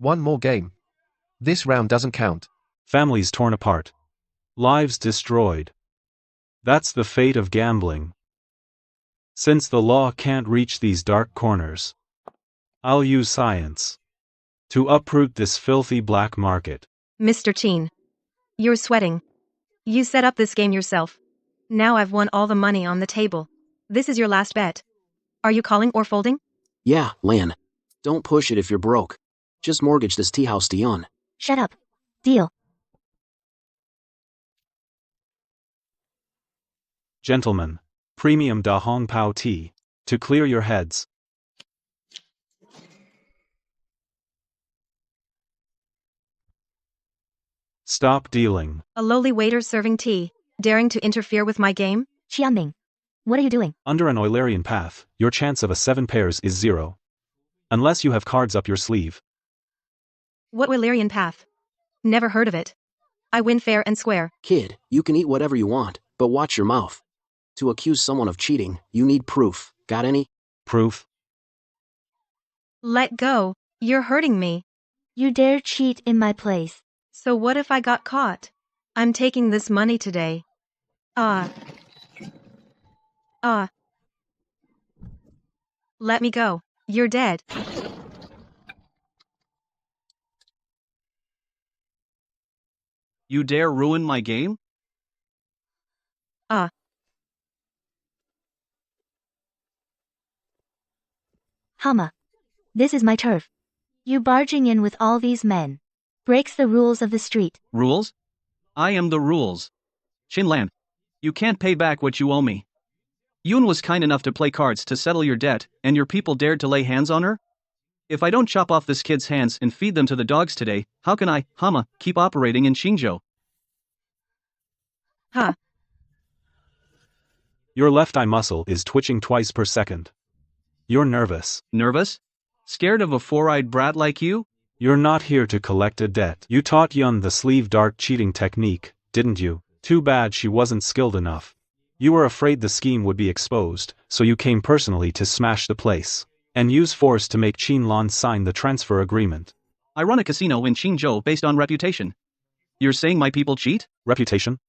One more game. This round doesn't count. Families torn apart. Lives destroyed. That's the fate of gambling. Since the law can't reach these dark corners, I'll use science to uproot this filthy black market. Mr. Chin. You're sweating. You set up this game yourself. Now I've won all the money on the table. This is your last bet. Are you calling or folding? Yeah, Lan. Don't push it if you're broke. Just mortgage this tea house to Yun. Shut up. Deal. Gentlemen, premium Da Hong Pao tea, to clear your heads. Stop dealing. A lowly waiter serving tea, daring to interfere with my game? Xianming. What are you doing? Under an Eulerian path, your chance of a 7 pairs is 0. Unless you have cards up your sleeve. What Wallerian path? Never heard of it. I win fair and square. Kid, you can eat whatever you want, but watch your mouth. To accuse someone of cheating, you need proof. Got any? Proof? Let go. You're hurting me. You dare cheat in my place. So what if I got caught? I'm taking this money today. Let me go. You're dead. You dare ruin my game? Hama. This is my turf. You barging in with all these men breaks the rules of the street. Rules? I am the rules. Shinlan, you can't pay back what you owe me. Yun was kind enough to play cards to settle your debt, and your people dared to lay hands on her? If I don't chop off this kid's hands and feed them to the dogs today, how can I, Hama, keep operating in Xingzhou? Your left eye muscle is twitching twice per second. You're nervous. Nervous? Scared of a four-eyed brat like you? You're not here to collect a debt. You taught Yun the sleeve dart cheating technique, didn't you? Too bad she wasn't skilled enough. You were afraid the scheme would be exposed, so you came personally to smash the place and use force to make Qinlan sign the transfer agreement. I run a casino in Qingzhou based on reputation. You're saying my people cheat? Reputation?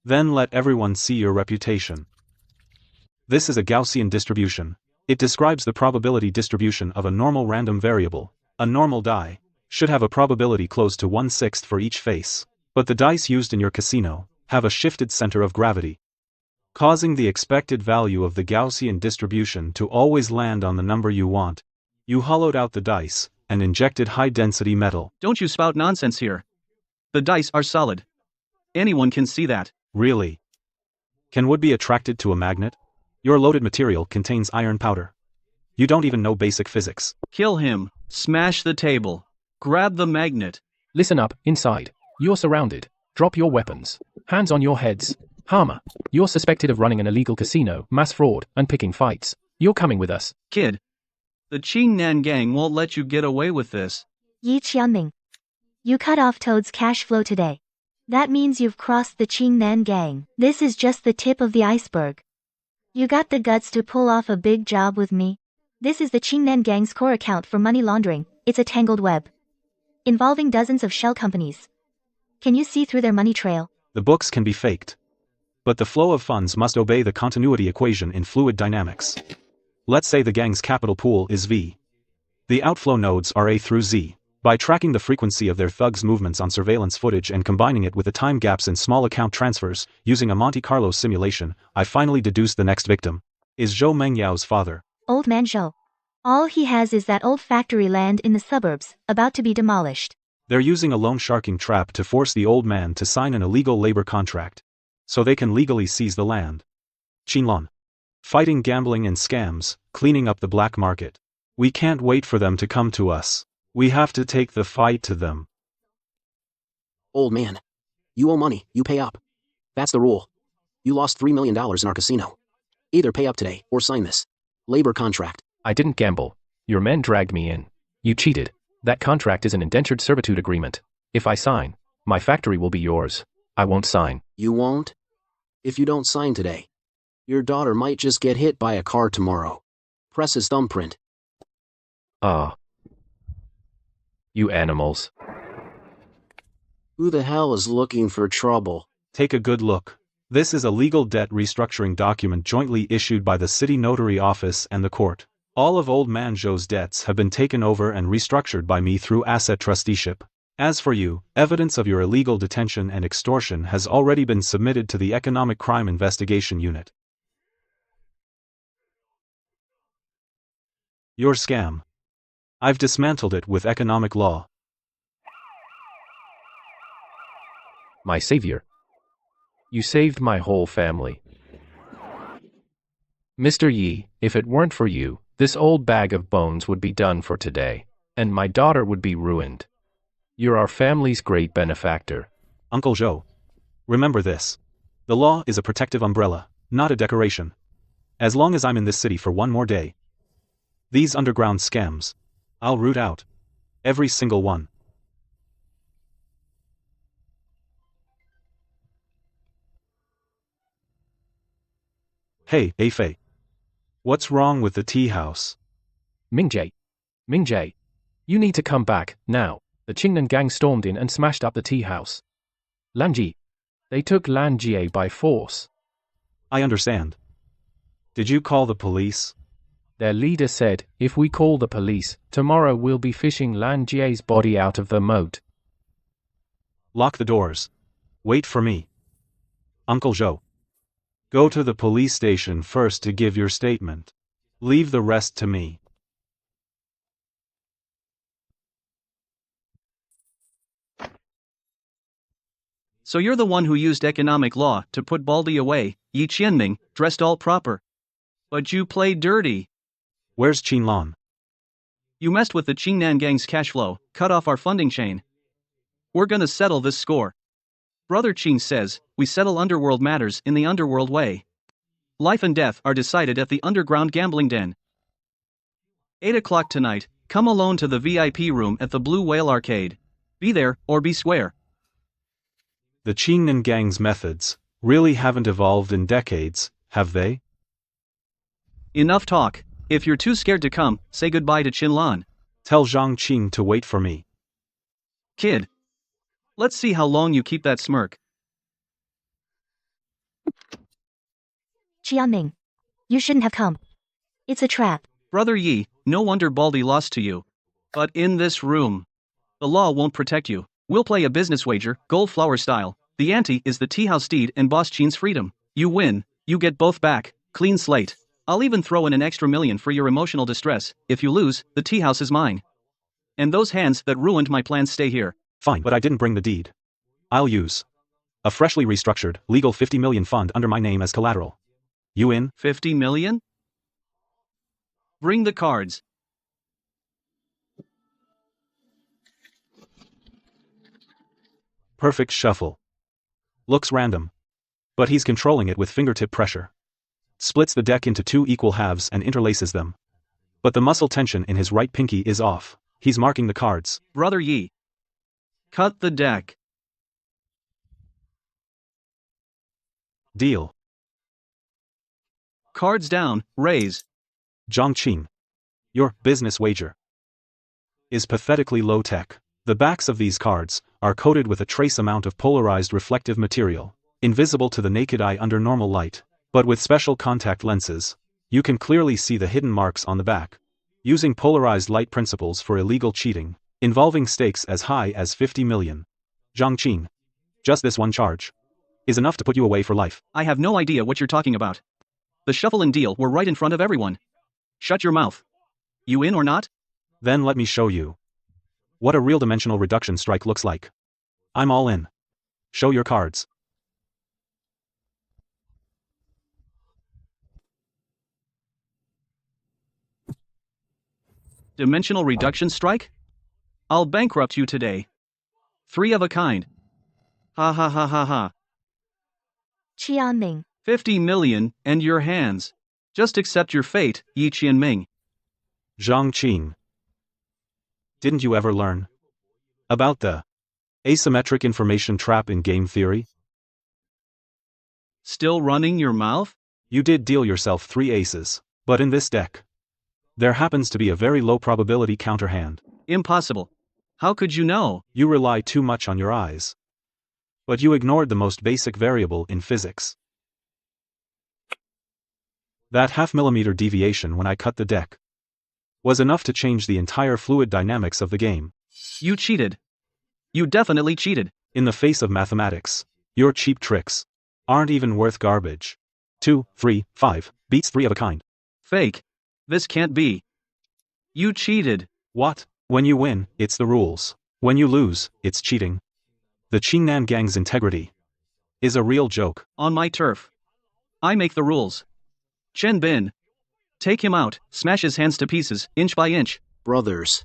Then let everyone see your reputation. This is a Gaussian distribution. It describes the probability distribution of a normal random variable. A normal die should have a probability close to 1/6 for each face. But the dice used in your casino have a shifted center of gravity, causing the expected value of the Gaussian distribution to always land on the number you want. You hollowed out the dice and injected high-density metal. Don't you spout nonsense here. The dice are solid. Anyone can see that. Really? Can wood be attracted to a magnet? Your loaded material contains iron powder. You don't even know basic physics. Kill him. Smash the table. Grab the magnet. Listen up, inside. You're surrounded. Drop your weapons. Hands on your heads. Hama, you're suspected of running an illegal casino, mass fraud, and picking fights. You're coming with us. Kid. The Qingnan gang won't let you get away with this. Yi Qianming. You cut off Toad's cash flow today. That means you've crossed the Qingnan gang. This is just the tip of the iceberg. You got the guts to pull off a big job with me? This is the Qingnan gang's core account for money laundering. It's a tangled web involving dozens of shell companies. Can you see through their money trail? The books can be faked, but the flow of funds must obey the continuity equation in fluid dynamics. Let's say the gang's capital pool is V. The outflow nodes are A through Z. By tracking the frequency of their thugs' movements on surveillance footage and combining it with the time gaps in small account transfers, using a Monte Carlo simulation, I finally deduced the next victim is Zhou Mengyao's father. Old man Zhou. All he has is that old factory land in the suburbs, about to be demolished. They're using a loan sharking trap to force the old man to sign an illegal labor contract, so they can legally seize the land. Qinlan. Fighting gambling and scams, cleaning up the black market. We can't wait for them to come to us. We have to take the fight to them. Old man. You owe money, you pay up. That's the rule. You lost $3 million in our casino. Either pay up today, or sign this labor contract. I didn't gamble. Your men dragged me in. You cheated. That contract is an indentured servitude agreement. If I sign, my factory will be yours. I won't sign. You won't? If you don't sign today, your daughter might just get hit by a car tomorrow. Press his thumbprint. You animals. Who the hell is looking for trouble? Take a good look. This is a legal debt restructuring document jointly issued by the city notary office and the court. All of old man Joe's debts have been taken over and restructured by me through asset trusteeship. As for you, evidence of your illegal detention and extortion has already been submitted to the Economic Crime Investigation Unit. Your scam. I've dismantled it with economic law. My savior. You saved my whole family. Mr. Yi, if it weren't for you, this old bag of bones would be done for today, and my daughter would be ruined. You're our family's great benefactor. Uncle Joe. Remember this. The law is a protective umbrella, not a decoration. As long as I'm in this city for one more day, these underground scams, I'll root out. Every single one. Hey, Fei. What's wrong with the tea house? Mingjae. Mingjae. You need to come back, now. The Qingnan gang stormed in and smashed up the tea house. Lanji. They took Lanjie by force. I understand. Did you call the police? Their leader said, if we call the police, tomorrow we'll be fishing Lanjie's body out of the moat. Lock the doors. Wait for me. Uncle Joe. Go to the police station first to give your statement. Leave the rest to me. So you're the one who used economic law to put Baldy away, Yi Qianming, dressed all proper. But you played dirty. Where's Qinlan? You messed with the Qingnan gang's cash flow, cut off our funding chain. We're gonna settle this score. Brother Qing says, we settle underworld matters in the underworld way. Life and death are decided at the underground gambling den. 8 o'clock tonight, come alone to the VIP room at the Blue Whale Arcade. Be there, or be square. The Qingnan gang's methods really haven't evolved in decades, have they? Enough talk. If you're too scared to come, say goodbye to Qinlan. Tell Zhang Qing to wait for me. Kid. Let's see how long you keep that smirk. Qianming. You shouldn't have come. It's a trap. Brother Yi, no wonder Baldy lost to you. But in this room, the law won't protect you. We'll play a business wager, gold flower style. The ante is the tea house deed and Boss Qin's freedom. You win, you get both back, clean slate. I'll even throw in an extra $1 million for your emotional distress. If you lose, the tea house is mine. And those hands that ruined my plans stay here. Fine, but I didn't bring the deed. I'll use a freshly restructured, legal $50 million fund under my name as collateral. You in? 50 million? Bring the cards. Perfect shuffle. Looks random. But he's controlling it with fingertip pressure. Splits the deck into 2 equal halves and interlaces them. But the muscle tension in his right pinky is off. He's marking the cards. Brother Yi. Cut the deck. Deal. Cards down, raise. Zhang Qing. Your business wager is pathetically low-tech. The backs of these cards are coated with a trace amount of polarized reflective material, invisible to the naked eye under normal light. But with special contact lenses, you can clearly see the hidden marks on the back. Using polarized light principles for illegal cheating, involving stakes as high as 50 million. Zhang Qing. Just this one charge is enough to put you away for life. I have no idea what you're talking about. The shuffle and deal were right in front of everyone. Shut your mouth. You in or not? Then let me show you what a real dimensional reduction strike looks like. I'm all in. Show your cards. Dimensional reduction strike? I'll bankrupt you today. 3 of a kind. Ha ha ha ha ha. Qianming. 50 million, and your hands. Just accept your fate, Yi Qianming. Zhang Qing. Didn't you ever learn about the asymmetric information trap in game theory? Still running your mouth? You did deal yourself 3 aces, but in this deck, there happens to be a very low probability counterhand. Impossible. How could you know? You rely too much on your eyes. But you ignored the most basic variable in physics. That half-millimeter deviation when I cut the deck was enough to change the entire fluid dynamics of the game. You cheated. You definitely cheated. In the face of mathematics, your cheap tricks aren't even worth garbage. 2, 3, 5 beats 3 of a kind. Fake. This can't be. You cheated. What? When you win, it's the rules. When you lose, it's cheating. The Qingnan gang's integrity is a real joke. On my turf. I make the rules. Chen Bin. Take him out, smash his hands to pieces, inch by inch. Brothers.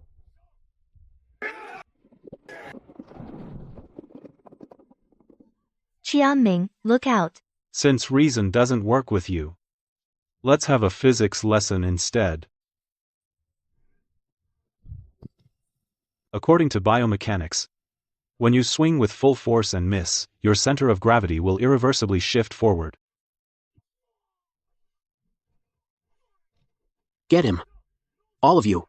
Qianming, look out. Since reason doesn't work with you, let's have a physics lesson instead. According to biomechanics, when you swing with full force and miss, your center of gravity will irreversibly shift forward. Get him. All of you.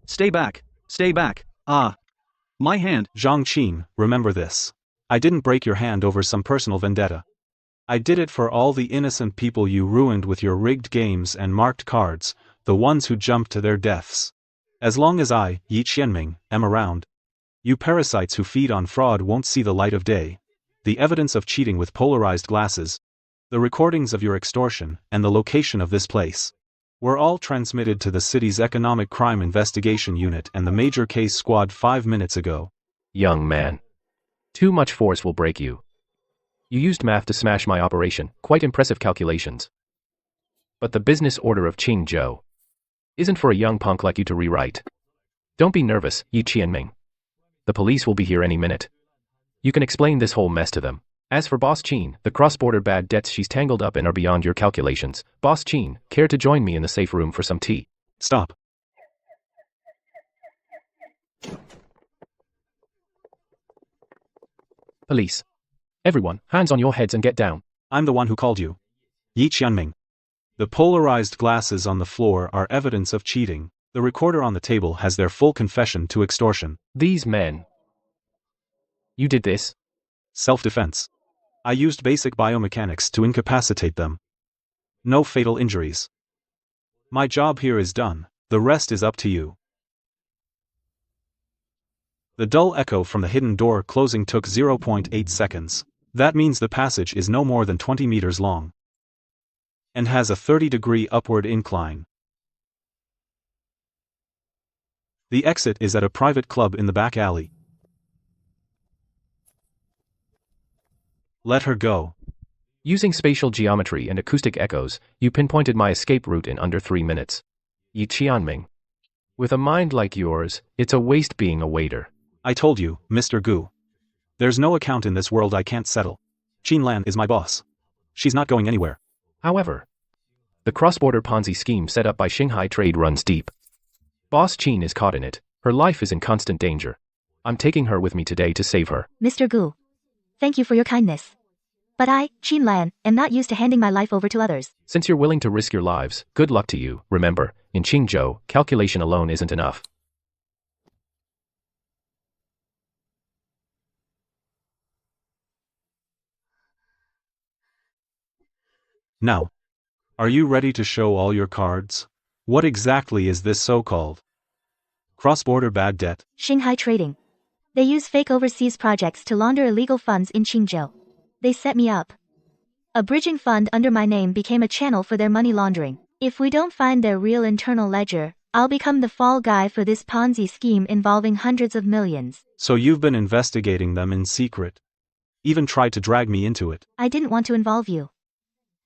Stay back. Stay back. Ah. My hand. Zhang Qin, remember this. I didn't break your hand over some personal vendetta. I did it for all the innocent people you ruined with your rigged games and marked cards, the ones who jumped to their deaths. As long as I, Yi Qianming, am around, you parasites who feed on fraud won't see the light of day. The evidence of cheating with polarized glasses, the recordings of your extortion, and the location of this place were all transmitted to the city's Economic Crime Investigation Unit and the Major Case Squad 5 minutes ago. Young man. Too much force will break you. You used math to smash my operation, quite impressive calculations. But the business order of Qing Zhou isn't for a young punk like you to rewrite. Don't be nervous, Yi Qianming. The police will be here any minute. You can explain this whole mess to them. As for Boss Qin, the cross-border bad debts she's tangled up in are beyond your calculations. Boss Qin, care to join me in the safe room for some tea? Stop. Police. Everyone, hands on your heads and get down. I'm the one who called you. Yi Qianming. The polarized glasses on the floor are evidence of cheating. The recorder on the table has their full confession to extortion. These men. You did this? Self-defense. I used basic biomechanics to incapacitate them. No fatal injuries. My job here is done. The rest is up to you. The dull echo from the hidden door closing took 0.8 seconds. That means the passage is no more than 20 meters long and has a 30-degree upward incline. The exit is at a private club in the back alley. Let her go. Using spatial geometry and acoustic echoes, you pinpointed my escape route in under 3 minutes. Yi Qianming. With a mind like yours, it's a waste being a waiter. I told you, Mr. Gu. There's no account in this world I can't settle. Qin Lan is my boss. She's not going anywhere. However, the cross-border Ponzi scheme set up by Shanghai Trade runs deep. Boss Qin is caught in it. Her life is in constant danger. I'm taking her with me today to save her. Mr. Gu. Thank you for your kindness. But I, Qin Lan, am not used to handing my life over to others. Since you're willing to risk your lives, good luck to you. Remember, in Qingzhou, calculation alone isn't enough. Now, are you ready to show all your cards? What exactly is this so-called cross-border bad debt? Shanghai Trading. They use fake overseas projects to launder illegal funds in Qingzhou. They set me up. A bridging fund under my name became a channel for their money laundering. If we don't find their real internal ledger, I'll become the fall guy for this Ponzi scheme involving hundreds of millions. So you've been investigating them in secret. Even tried to drag me into it. I didn't want to involve you.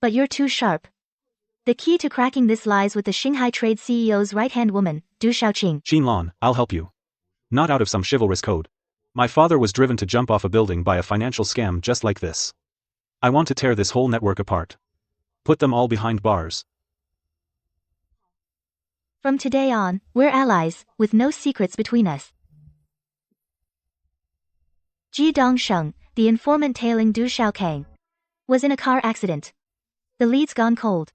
But you're too sharp. The key to cracking this lies with the Shanghai Trade CEO's right-hand woman, Du Xiaoqing. Qin Lan, I'll help you. Not out of some chivalrous code. My father was driven to jump off a building by a financial scam just like this. I want to tear this whole network apart. Put them all behind bars. From today on, we're allies, with no secrets between us. Ji Dongsheng, the informant tailing Du Xiaoqing, was in a car accident. The lead's gone cold.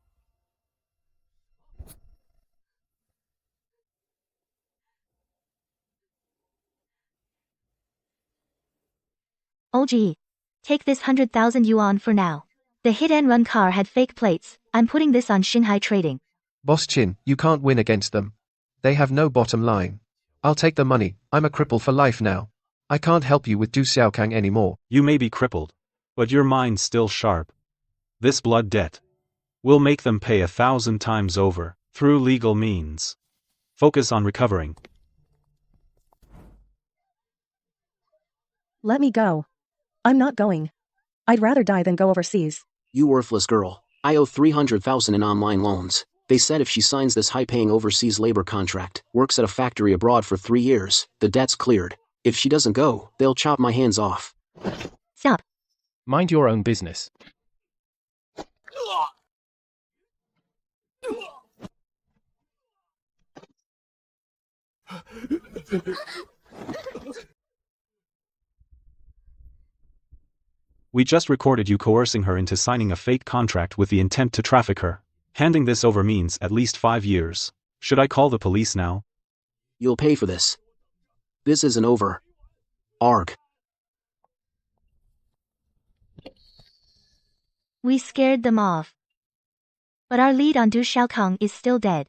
Oh gee. Take this 100,000 yuan for now. The hit-and-run car had fake plates. I'm putting this on Shanghai Trading. Boss Chin, you can't win against them. They have no bottom line. I'll take the money, I'm a cripple for life now. I can't help you with Du Xiaokang anymore. You may be crippled, but your mind's still sharp. This blood debt will make them pay 1,000 times over, through legal means. Focus on recovering. Let me go. I'm not going. I'd rather die than go overseas. You worthless girl. I owe 300,000 in online loans. They said if she signs this high-paying overseas labor contract, works at a factory abroad for 3 years, the debt's cleared. If she doesn't go, they'll chop my hands off. Stop. Mind your own business. We just recorded you coercing her into signing a fake contract with the intent to traffic her. Handing this over means at least 5 years. Should I call the police now? You'll pay for this. This isn't over. Arg. We scared them off. But our lead on Du Xiaokang is still dead.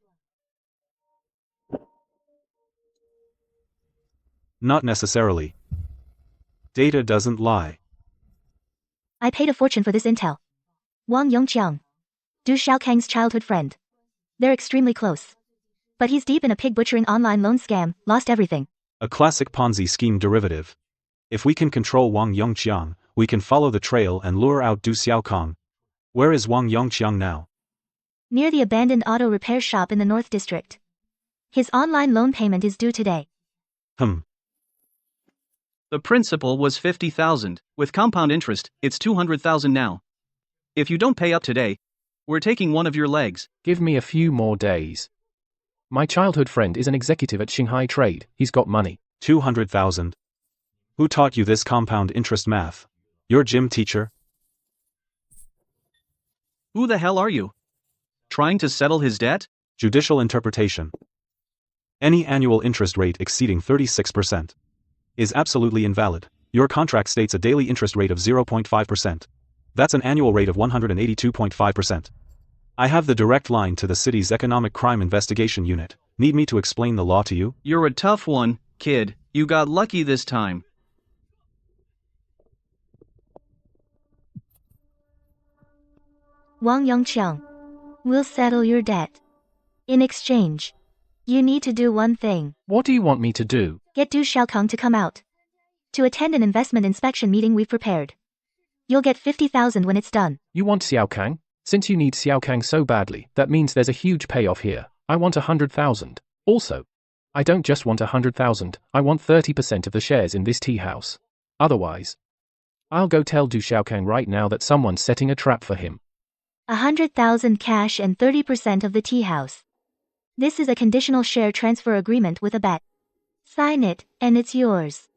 Not necessarily. Data doesn't lie. I paid a fortune for this intel. Wang Yongqiang. Du Xiaokang's childhood friend. They're extremely close. But he's deep in a pig butchering online loan scam, lost everything. A classic Ponzi scheme derivative. If we can control Wang Yongqiang, we can follow the trail and lure out Du Xiaokang. Where is Wang Yongqiang now? Near the abandoned auto repair shop in the North District. His online loan payment is due today. The principal was 50,000. With compound interest, it's 200,000 now. If you don't pay up today, we're taking one of your legs. Give me a few more days. My childhood friend is an executive at Shanghai Trade. He's got money. 200,000. Who taught you this compound interest math? Your gym teacher? Who the hell are you? Trying to settle his debt? Judicial interpretation. Any annual interest rate exceeding 36% is absolutely invalid. Your contract states a daily interest rate of 0.5%. That's an annual rate of 182.5%. I have the direct line to the city's Economic Crime Investigation Unit. Need me to explain the law to you? You're a tough one, kid. You got lucky this time. Wang Yongqiang. We'll settle your debt. In exchange, you need to do one thing. What do you want me to do? Get Du Xiaokang to come out. To attend an investment inspection meeting we've prepared. You'll get 50,000 when it's done. You want Xiaokang? Since you need Xiaokang so badly, that means there's a huge payoff here. I want 100,000. Also, I don't just want 100,000, I want 30% of the shares in this tea house. Otherwise, I'll go tell Du Xiaokang right now that someone's setting a trap for him. 100,000 cash and 30% of the tea house. This is a conditional share transfer agreement with a bet. Sign it, and it's yours.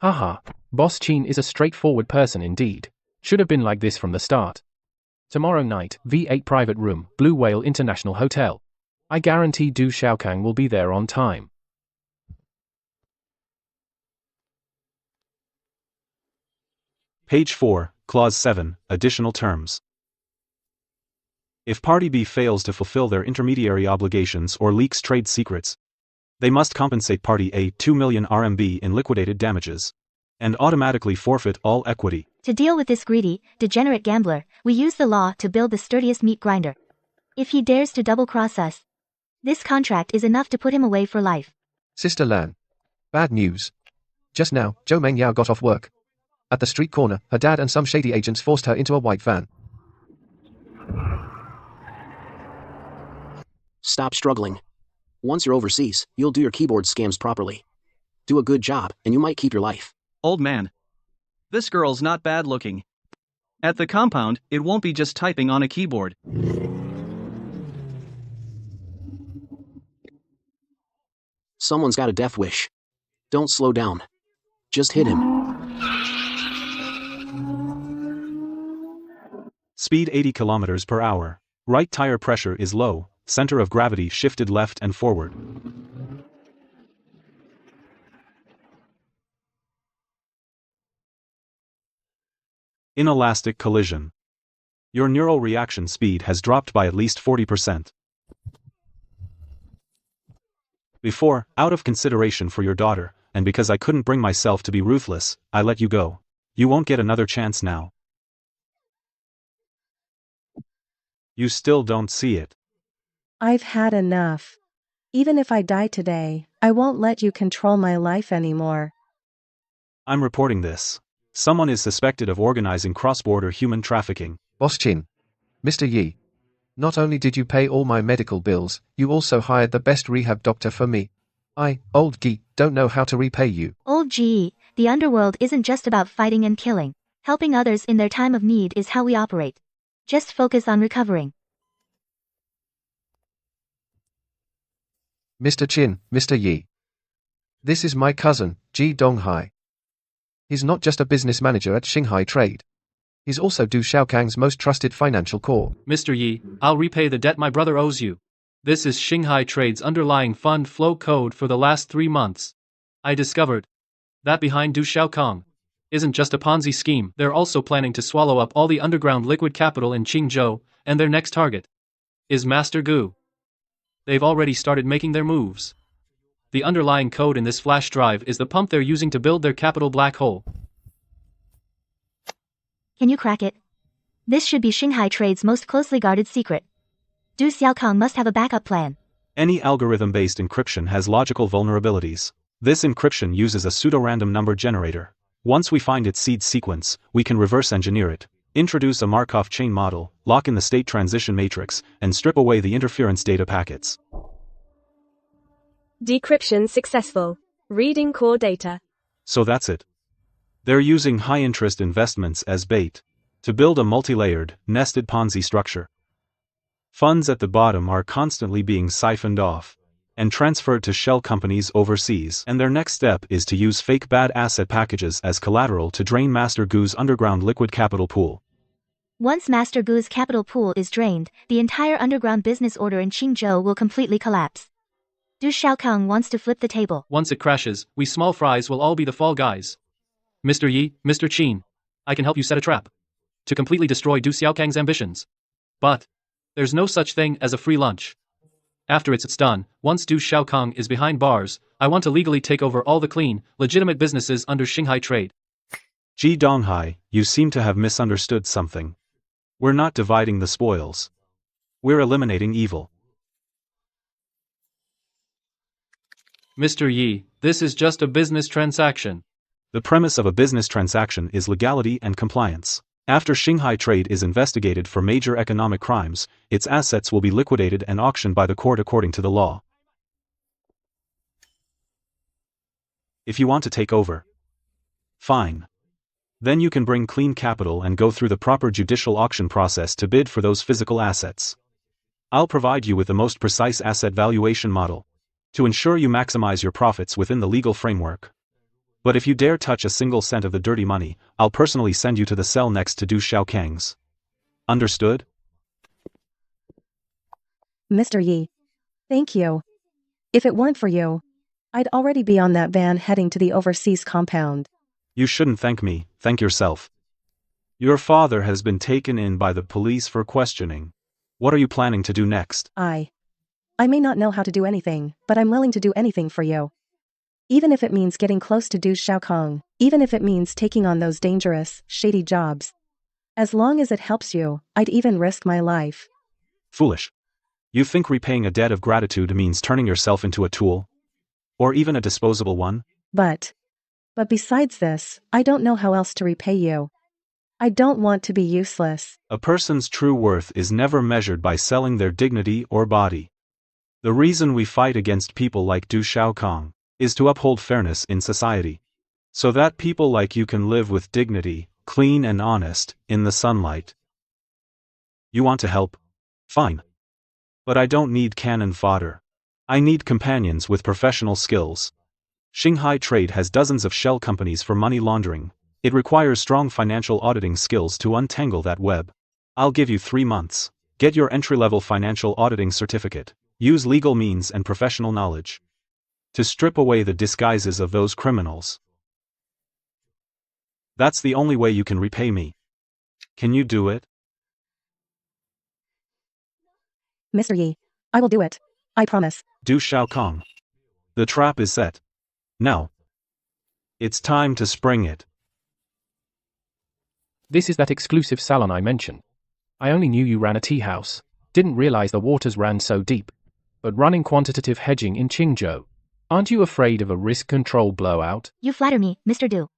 Haha, Boss Chin is a straightforward person indeed. Should have been like this from the start. Tomorrow night, V8 private room, Blue Whale International Hotel. I guarantee Du Xiaokang will be there on time. Page 4, Clause 7, Additional Terms. If Party B fails to fulfill their intermediary obligations or leaks trade secrets, they must compensate Party A 2 million RMB in liquidated damages, and automatically forfeit all equity. To deal with this greedy, degenerate gambler, we use the law to build the sturdiest meat grinder. If he dares to double-cross us, this contract is enough to put him away for life. Sister Lan. Bad news. Just now, Zhou Mengyao got off work. At the street corner, her dad and some shady agents forced her into a white van. Stop struggling. Once you're overseas, you'll do your keyboard scams properly. Do a good job, and you might keep your life. Old man. This girl's not bad looking. At the compound, it won't be just typing on a keyboard. Someone's got a death wish. Don't slow down. Just hit him. Speed 80 kilometers per hour. Right tire pressure is low, center of gravity shifted left and forward. Inelastic collision. Your neural reaction speed has dropped by at least 40%. Before, out of consideration for your daughter, and because I couldn't bring myself to be ruthless, I let you go. You won't get another chance now. You still don't see it. I've had enough. Even if I die today, I won't let you control my life anymore. I'm reporting this. Someone is suspected of organizing cross-border human trafficking. Boss Chin. Mr. Yi. Not only did you pay all my medical bills, you also hired the best rehab doctor for me. I, old Gi, don't know how to repay you. Old G, the underworld isn't just about fighting and killing. Helping others in their time of need is how we operate. Just focus on recovering. Mr. Chin, Mr. Yi. This is my cousin, Ji Donghai. He's not just a business manager at Shanghai Trade. He's also Du Xiaokang's most trusted financial core. Mr. Yi, I'll repay the debt my brother owes you. This is Shanghai Trade's underlying fund flow code for the last 3 months. I discovered that behind Du Xiaokang isn't just a Ponzi scheme. They're also planning to swallow up all the underground liquid capital in Qingzhou, and their next target is Master Gu. They've already started making their moves. The underlying code in this flash drive is the pump they're using to build their capital black hole. Can you crack it? This should be Shanghai Trade's most closely guarded secret. Du Xiaokang must have a backup plan. Any algorithm-based encryption has logical vulnerabilities. This encryption uses a pseudo-random number generator. Once we find its seed sequence, we can reverse engineer it, introduce a Markov chain model, lock in the state transition matrix, and strip away the interference data packets. Decryption successful. Reading core data. So that's it. They're using high-interest investments as bait to build a multi-layered, nested Ponzi structure. Funds at the bottom are constantly being siphoned off and transferred to shell companies overseas, and their next step is to use fake bad asset packages as collateral to drain Master Gu's underground liquid capital pool. Once Master Gu's capital pool is drained, the entire underground business order in Qingzhou will completely collapse. Du Xiaokang wants to flip the table. Once it crashes, we small fries will all be the fall guys. Mr. Yi, Mr. Qin, I can help you set a trap to completely destroy Du Xiaokang's ambitions. But there's no such thing as a free lunch. After it's done, once Du Xiaokang is behind bars, I want to legally take over all the clean, legitimate businesses under Shanghai Trade. Ji Donghai, you seem to have misunderstood something. We're not dividing the spoils. We're eliminating evil. Mr. Yi, this is just a business transaction. The premise of a business transaction is legality and compliance. After Shanghai Trade is investigated for major economic crimes, its assets will be liquidated and auctioned by the court according to the law. If you want to take over, fine. Then you can bring clean capital and go through the proper judicial auction process to bid for those physical assets. I'll provide you with the most precise asset valuation model to ensure you maximize your profits within the legal framework. But if you dare touch a single cent of the dirty money, I'll personally send you to the cell next to Du Xiaokang's. Understood? Mr. Yi. Thank you. If it weren't for you, I'd already be on that van heading to the overseas compound. You shouldn't thank me, thank yourself. Your father has been taken in by the police for questioning. What are you planning to do next? I may not know how to do anything, but I'm willing to do anything for you. Even if it means getting close to Du Xiaokang, even if it means taking on those dangerous, shady jobs. As long as it helps you, I'd even risk my life. Foolish. You think repaying a debt of gratitude means turning yourself into a tool? Or even a disposable one? But besides this, I don't know how else to repay you. I don't want to be useless. A person's true worth is never measured by selling their dignity or body. The reason we fight against people like Du Xiaokang is to uphold fairness in society, so that people like you can live with dignity, clean and honest, in the sunlight. You want to help? Fine. But I don't need cannon fodder. I need companions with professional skills. Shanghai Trade has dozens of shell companies for money laundering. It requires strong financial auditing skills to untangle that web. I'll give you 3 months. Get your entry-level financial auditing certificate. Use legal means and professional knowledge to strip away the disguises of those criminals. That's the only way you can repay me. Can you do it? Mr. Yi. I will do it. I promise. Du Xiaokong. The trap is set. Now. It's time to spring it. This is that exclusive salon I mentioned. I only knew you ran a tea house, didn't realize the waters ran so deep. But running quantitative hedging in Qingzhou, aren't you afraid of a risk control blowout? You flatter me, Mr. Du.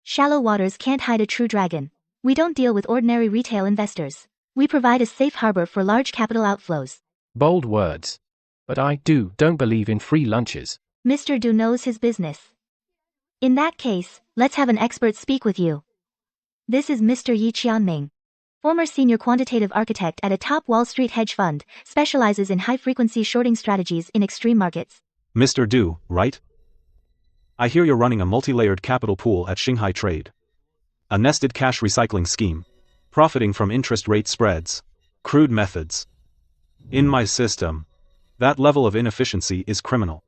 Shallow waters can't hide a true dragon. We don't deal with ordinary retail investors. We provide a safe harbor for large capital outflows. Bold words. But I don't believe in free lunches. Mr. Du knows his business. In that case, let's have an expert speak with you. This is Mr. Yi Qianming. Former senior quantitative architect at a top Wall Street hedge fund, specializes in high-frequency shorting strategies in extreme markets. Mr. Du, right? I hear you're running a multi-layered capital pool at Shanghai Trade. A nested cash recycling scheme. Profiting from interest rate spreads. Crude methods. In my system, that level of inefficiency is criminal.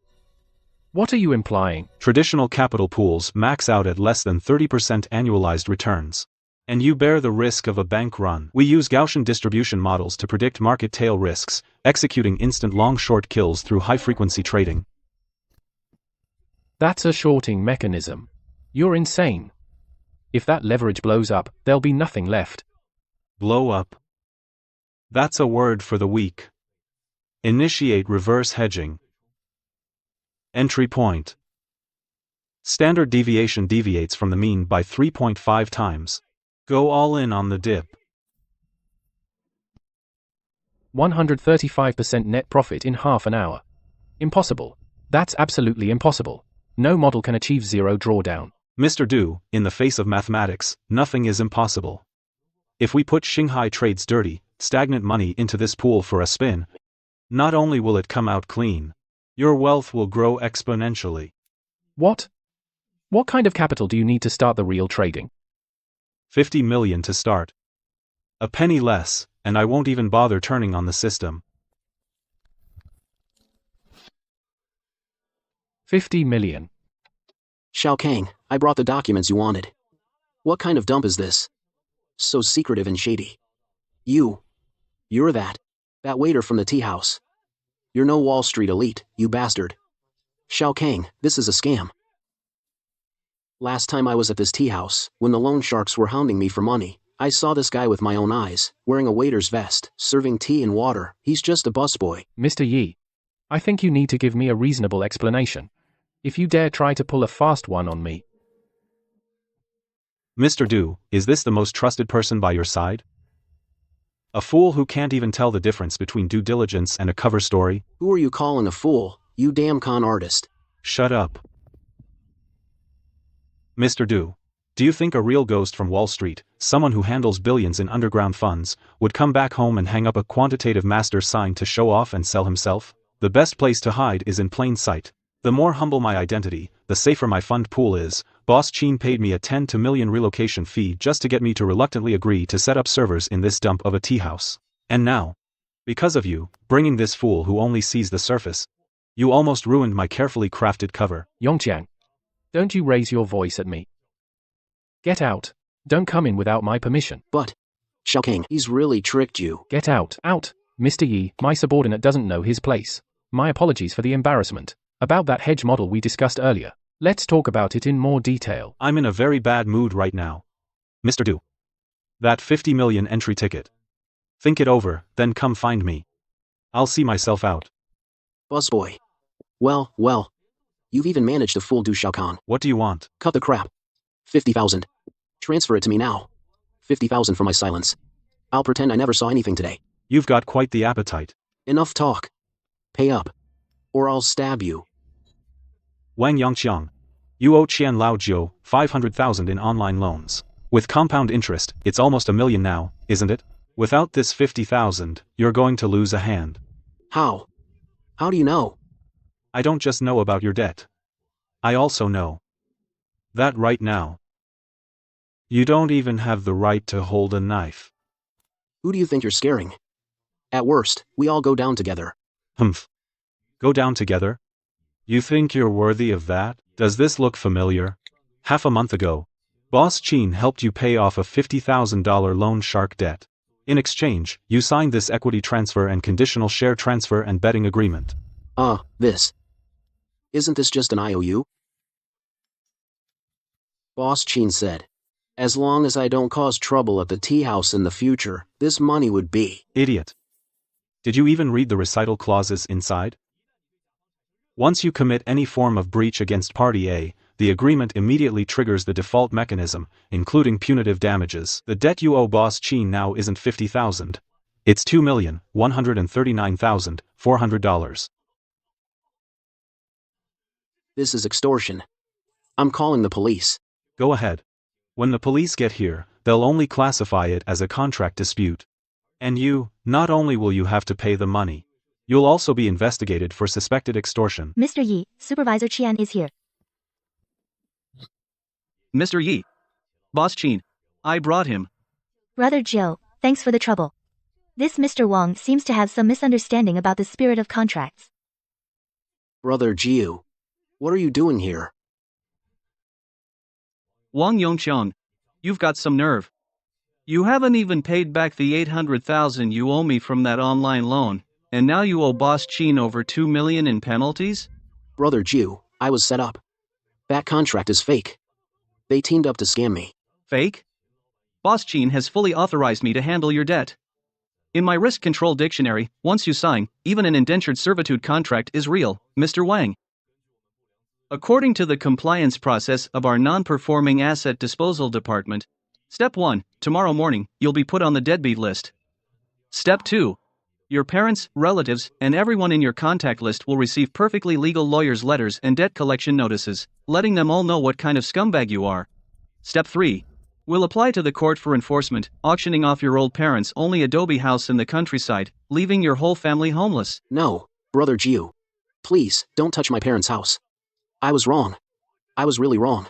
What are you implying? Traditional capital pools max out at less than 30% annualized returns. And you bear the risk of a bank run. We use Gaussian distribution models to predict market tail risks, executing instant long-short kills through high-frequency trading. That's a shorting mechanism. You're insane. If that leverage blows up, there'll be nothing left. Blow up. That's a word for the weak. Initiate reverse hedging. Entry point. Standard deviation deviates from the mean by 3.5 times. Go all in on the dip. 135% net profit in half an hour. Impossible. That's absolutely impossible. No model can achieve zero drawdown. Mr. Du, in the face of mathematics, nothing is impossible. If we put Shanghai Trade's dirty, stagnant money into this pool for a spin, not only will it come out clean, your wealth will grow exponentially. What? What kind of capital do you need to start the real trading? 50 million to start. A penny less, and I won't even bother turning on the system. 50 million. Xiaokang, I brought the documents you wanted. What kind of dump is this? So secretive and shady. You're that waiter from the tea house. You're no Wall Street elite, you bastard. Xiaokang, this is a scam. Last time I was at this tea house, when the loan sharks were hounding me for money, I saw this guy with my own eyes, wearing a waiter's vest, serving tea and water. He's just a busboy. Mr. Yi, I think you need to give me a reasonable explanation. If you dare try to pull a fast one on me. Mr. Du, is this the most trusted person by your side? A fool who can't even tell the difference between due diligence and a cover story? Who are you calling a fool, you damn con artist? Shut up. Mr. Du, do you think a real ghost from Wall Street, someone who handles billions in underground funds, would come back home and hang up a quantitative master sign to show off and sell himself? The best place to hide is in plain sight. The more humble my identity, the safer my fund pool is. Boss Chin paid me a 10 to million relocation fee just to get me to reluctantly agree to set up servers in this dump of a tea house. And now, because of you, bringing this fool who only sees the surface, you almost ruined my carefully crafted cover. Yongqiang, don't you raise your voice at me. Get out. Don't come in without my permission. But, Xiaokang, he's really tricked you. Get out. Out. Mr. Yi, my subordinate doesn't know his place. My apologies for the embarrassment. About that hedge model we discussed earlier. Let's talk about it in more detail. I'm in a very bad mood right now. Mr. Du. That 50 million entry ticket. Think it over, then come find me. I'll see myself out. Busboy. Well. You've even managed to fool Du Xiaokang. What do you want? Cut the crap. 50,000. Transfer it to me now. 50,000 for my silence. I'll pretend I never saw anything today. You've got quite the appetite. Enough talk. Pay up. Or I'll stab you. Wang Yongqiang. You owe Qian Laojiu 500,000 in online loans. With compound interest, it's almost $1 million now, isn't it? Without this 50,000, you're going to lose a hand. How? How do you know? I don't just know about your debt. I also know that right now, you don't even have the right to hold a knife. Who do you think you're scaring? At worst, we all go down together. Humph. Go down together? You think you're worthy of that? Does this look familiar? Half a month ago, Boss Chin helped you pay off a $50,000 loan shark debt. In exchange, you signed this equity transfer and conditional share transfer and betting agreement. This. Isn't this just an IOU? Boss Chin said. As long as I don't cause trouble at the tea house in the future, this money would be. Idiot. Did you even read the recital clauses inside? Once you commit any form of breach against Party A, the agreement immediately triggers the default mechanism, including punitive damages. The debt you owe Boss Chin now isn't $50,000. It's $2,139,400. This is extortion. I'm calling the police. Go ahead. When the police get here, they'll only classify it as a contract dispute. And you, not only will you have to pay the money, you'll also be investigated for suspected extortion. Mr. Yi, Supervisor Qian is here. Mr. Yi. Boss Chin. I brought him. Brother Joe, thanks for the trouble. This Mr. Wang seems to have some misunderstanding about the spirit of contracts. Brother Jiu. What are you doing here? Wang Yongqiang. You've got some nerve. You haven't even paid back the $800,000 you owe me from that online loan, and now you owe Boss Chin over $2 million in penalties? Brother Jiu, I was set up. That contract is fake. They teamed up to scam me. Fake? Boss Chin has fully authorized me to handle your debt. In my risk control dictionary, once you sign, even an indentured servitude contract is real, Mr. Wang. According to the compliance process of our non-performing asset disposal department, Step 1, tomorrow morning, you'll be put on the deadbeat list. Step 2, your parents, relatives, and everyone in your contact list will receive perfectly legal lawyers' letters and debt collection notices, letting them all know what kind of scumbag you are. Step 3, we'll apply to the court for enforcement, auctioning off your old parents' only adobe house in the countryside, leaving your whole family homeless. No, Brother Jiu. Please, don't touch my parents' house. I was wrong. I was really wrong.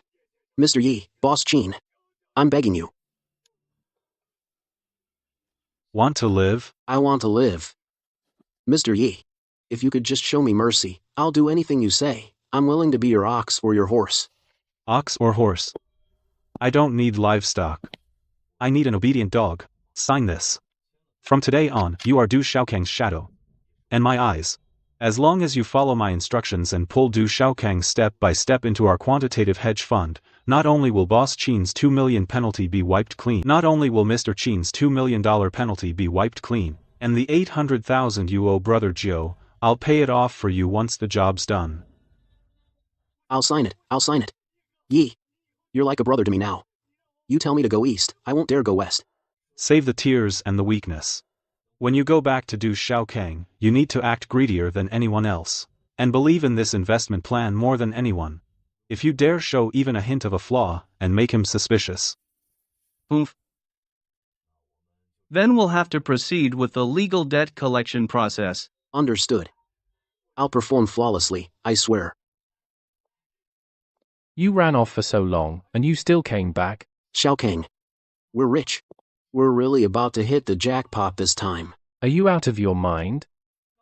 Mr. Yi, Boss Chin. I'm begging you. Want to live? I want to live. Mr. Yi, if you could just show me mercy, I'll do anything you say. I'm willing to be your ox or your horse. Ox or horse? I don't need livestock. I need an obedient dog. Sign this. From today on, you are Du Xiaokang's shadow. And my eyes. As long as you follow my instructions and pull Du Xiaokang step by step into our quantitative hedge fund, not only will Boss Chin's $2 million penalty be wiped clean, not only will Mr. Chin's $2 million penalty be wiped clean, and the $800,000 you owe Brother Joe, I'll pay it off for you once the job's done. I'll sign it. I'll sign it. Yi, you're like a brother to me now. You tell me to go east, I won't dare go west. Save the tears and the weakness. When you go back to Du Xiaokang, you need to act greedier than anyone else, and believe in this investment plan more than anyone. If you dare show even a hint of a flaw, and make him suspicious. Oomph. Then we'll have to proceed with the legal debt collection process. Understood. I'll perform flawlessly, I swear. You ran off for so long, and you still came back? Xiaokang. We're rich. We're really about to hit the jackpot this time. Are you out of your mind?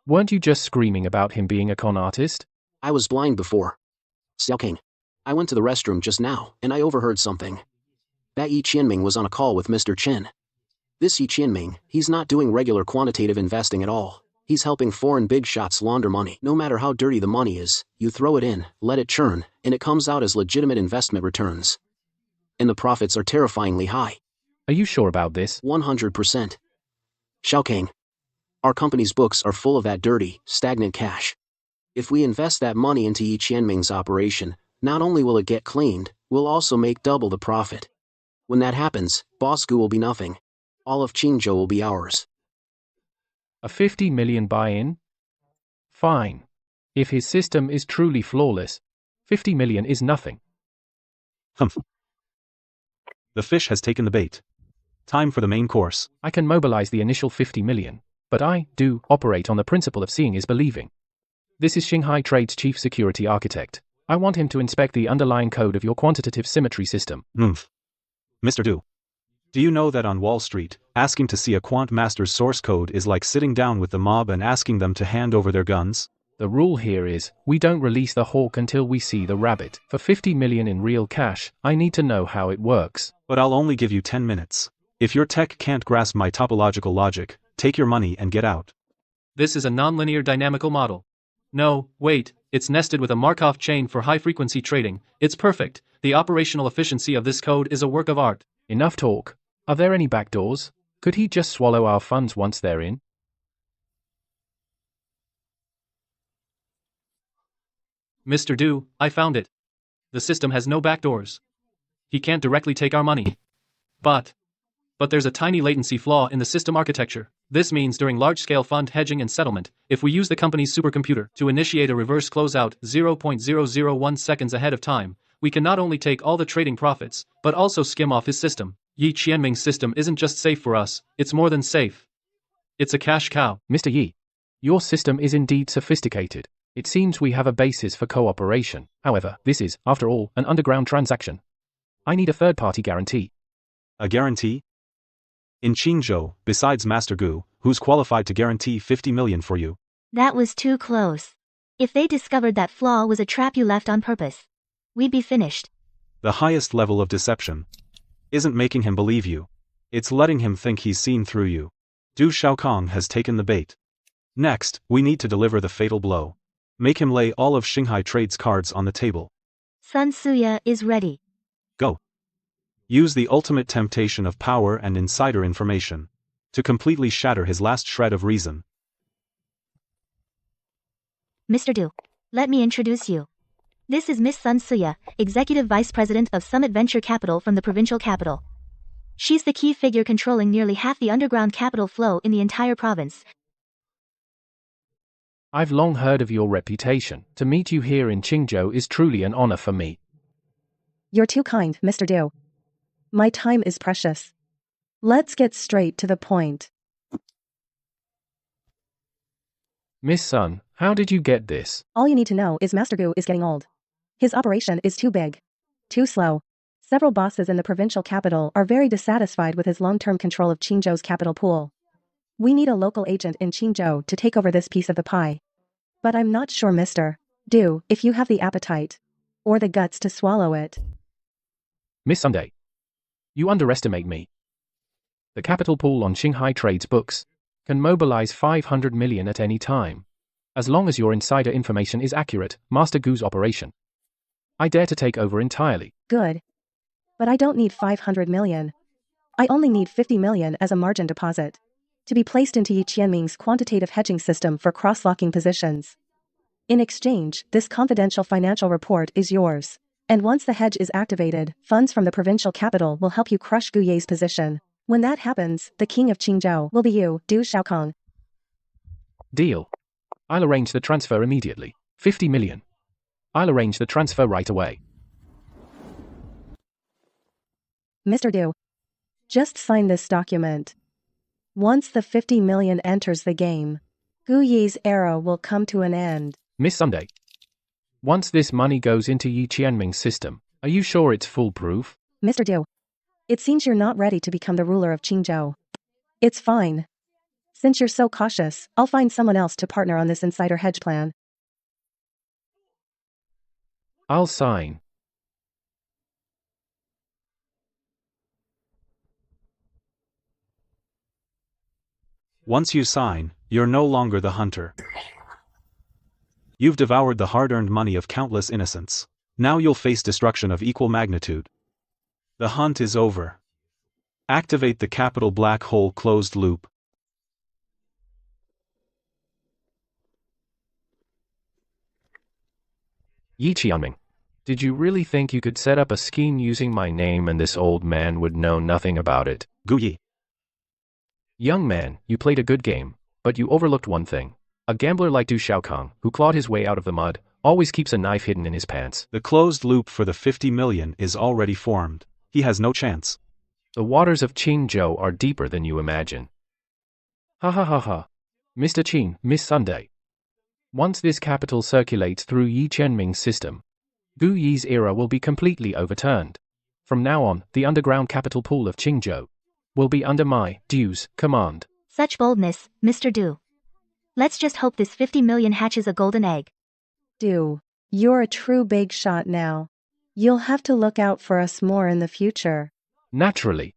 Weren't you just screaming about him being a con artist? I was blind before. Xiaokang. I went to the restroom just now, and I overheard something. That Yi Qianming was on a call with Mr. Chen. This Yi Qianming, he's not doing regular quantitative investing at all. He's helping foreign big shots launder money. No matter how dirty the money is, you throw it in, let it churn, and it comes out as legitimate investment returns. And the profits are terrifyingly high. Are you sure about this? 100%. Xiaokang. Our company's books are full of that dirty, stagnant cash. If we invest that money into Yi Qianming's operation, not only will it get cleaned, we'll also make double the profit. When that happens, Boss Gu will be nothing. All of Qingzhou will be ours. A 50 million buy-in? Fine. If his system is truly flawless, 50 million is nothing. Humph. The fish has taken the bait. Time for the main course. I can mobilize the initial 50 million, but I do operate on the principle of seeing is believing. This is Shanghai Trade's chief security architect. I want him to inspect the underlying code of your quantitative symmetry system. Mr. Du. Do you know that on Wall Street, asking to see a quant master's source code is like sitting down with the mob and asking them to hand over their guns? The rule here is, we don't release the hawk until we see the rabbit. For 50 million in real cash, I need to know how it works. But I'll only give you 10 minutes. If your tech can't grasp my topological logic, take your money and get out. This is a nonlinear dynamical model. No, wait, it's nested with a Markov chain for high-frequency trading. It's perfect. The operational efficiency of this code is a work of art. Enough talk. Are there any backdoors? Could he just swallow our funds once they're in? Mr. Du, I found it. The system has no backdoors. He can't directly take our money. But there's a tiny latency flaw in the system architecture. This means during large-scale fund hedging and settlement, if we use the company's supercomputer to initiate a reverse closeout 0.001 seconds ahead of time, we can not only take all the trading profits, but also skim off his system. Yi Qianming's system isn't just safe for us, it's more than safe. It's a cash cow. Mr. Yi, your system is indeed sophisticated. It seems we have a basis for cooperation. However, this is, after all, an underground transaction. I need a third-party guarantee. A guarantee? In Qingzhou, besides Master Gu, who's qualified to guarantee 50 million for you? That was too close. If they discovered that flaw was a trap you left on purpose, we'd be finished. The highest level of deception isn't making him believe you. It's letting him think he's seen through you. Du Xiaokong has taken the bait. Next, we need to deliver the fatal blow. Make him lay all of Shanghai Trade's cards on the table. Sun Suya is ready. Go. Use the ultimate temptation of power and insider information to completely shatter his last shred of reason. Mr. Du, let me introduce you. This is Miss Sun Suya, Executive Vice President of Summit Venture Capital from the provincial capital. She's the key figure controlling nearly half the underground capital flow in the entire province. I've long heard of your reputation. To meet you here in Qingzhou is truly an honor for me. You're too kind, Mr. Du. My time is precious. Let's get straight to the point. Miss Sun, how did you get this? All you need to know is Master Gu is getting old. His operation is too big. Too slow. Several bosses in the provincial capital are very dissatisfied with his long-term control of Qingzhou's capital pool. We need a local agent in Qingzhou to take over this piece of the pie. But I'm not sure, Mr. Du, if you have the appetite or the guts to swallow it. Miss Sunday, you underestimate me. The capital pool on Shanghai Trade's books can mobilize 500 million at any time. As long as your insider information is accurate, Master Gu's operation, I dare to take over entirely. Good. But I don't need 500 million. I only need 50 million as a margin deposit to be placed into Yi Qianming's quantitative hedging system for cross-locking positions. In exchange, this confidential financial report is yours. And once the hedge is activated, funds from the provincial capital will help you crush Gu Ye's position. When that happens, the king of Qingzhou will be you, Du Xiaokong. Deal. I'll arrange the transfer immediately. 50 million. I'll arrange the transfer right away. Mr. Du, just sign this document. Once the 50 million enters the game, Gu Ye's era will come to an end. Miss Sunday, once this money goes into Yi Qianming's system, are you sure it's foolproof? Mr. Du, it seems you're not ready to become the ruler of Qingzhou. It's fine. Since you're so cautious, I'll find someone else to partner on this insider hedge plan. I'll sign. Once you sign, you're no longer the hunter. You've devoured the hard-earned money of countless innocents. Now you'll face destruction of equal magnitude. The hunt is over. Activate the capital black hole closed loop. Yi Qianming, did you really think you could set up a scheme using my name and this old man would know nothing about it? Gu Yi. Young man, you played a good game, but you overlooked one thing. A gambler like Du Xiaokong, who clawed his way out of the mud, always keeps a knife hidden in his pants. The closed loop for the 50 million is already formed. He has no chance. The waters of Qingzhou are deeper than you imagine. Ha ha ha ha. Mr. Qin, Miss Sunday. Once this capital circulates through Yi Qianming's system, Gu Yi's era will be completely overturned. From now on, the underground capital pool of Qingzhou will be under my dues command. Such boldness, Mr. Du. Let's just hope this 50 million hatches a golden egg. Du, you're a true big shot now. You'll have to look out for us more in the future. Naturally.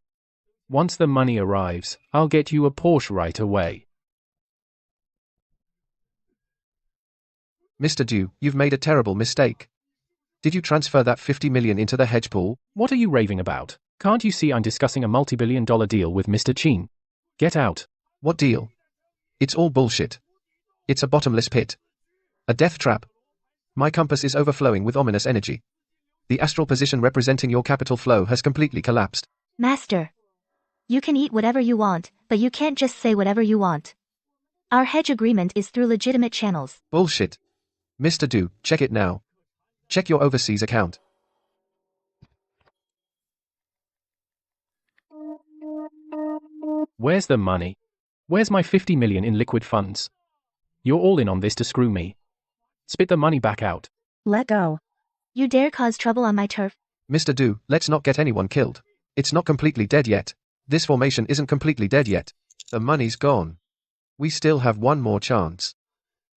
Once the money arrives, I'll get you a Porsche right away. Mr. Du, you've made a terrible mistake. Did you transfer that 50 million into the hedge pool? What are you raving about? Can't you see I'm discussing a multi-billion-dollar deal with Mr. Chin? Get out. What deal? It's all bullshit. It's a bottomless pit. A death trap. My compass is overflowing with ominous energy. The astral position representing your capital flow has completely collapsed. Master. You can eat whatever you want, but you can't just say whatever you want. Our hedge agreement is through legitimate channels. Bullshit. Mr. Du, check it now. Check your overseas account. Where's the money? Where's my 50 million in liquid funds? You're all in on this to screw me. Spit the money back out. Let go. You dare cause trouble on my turf? Mr. Du, let's not get anyone killed. It's not completely dead yet. This formation isn't completely dead yet. The money's gone. We still have one more chance.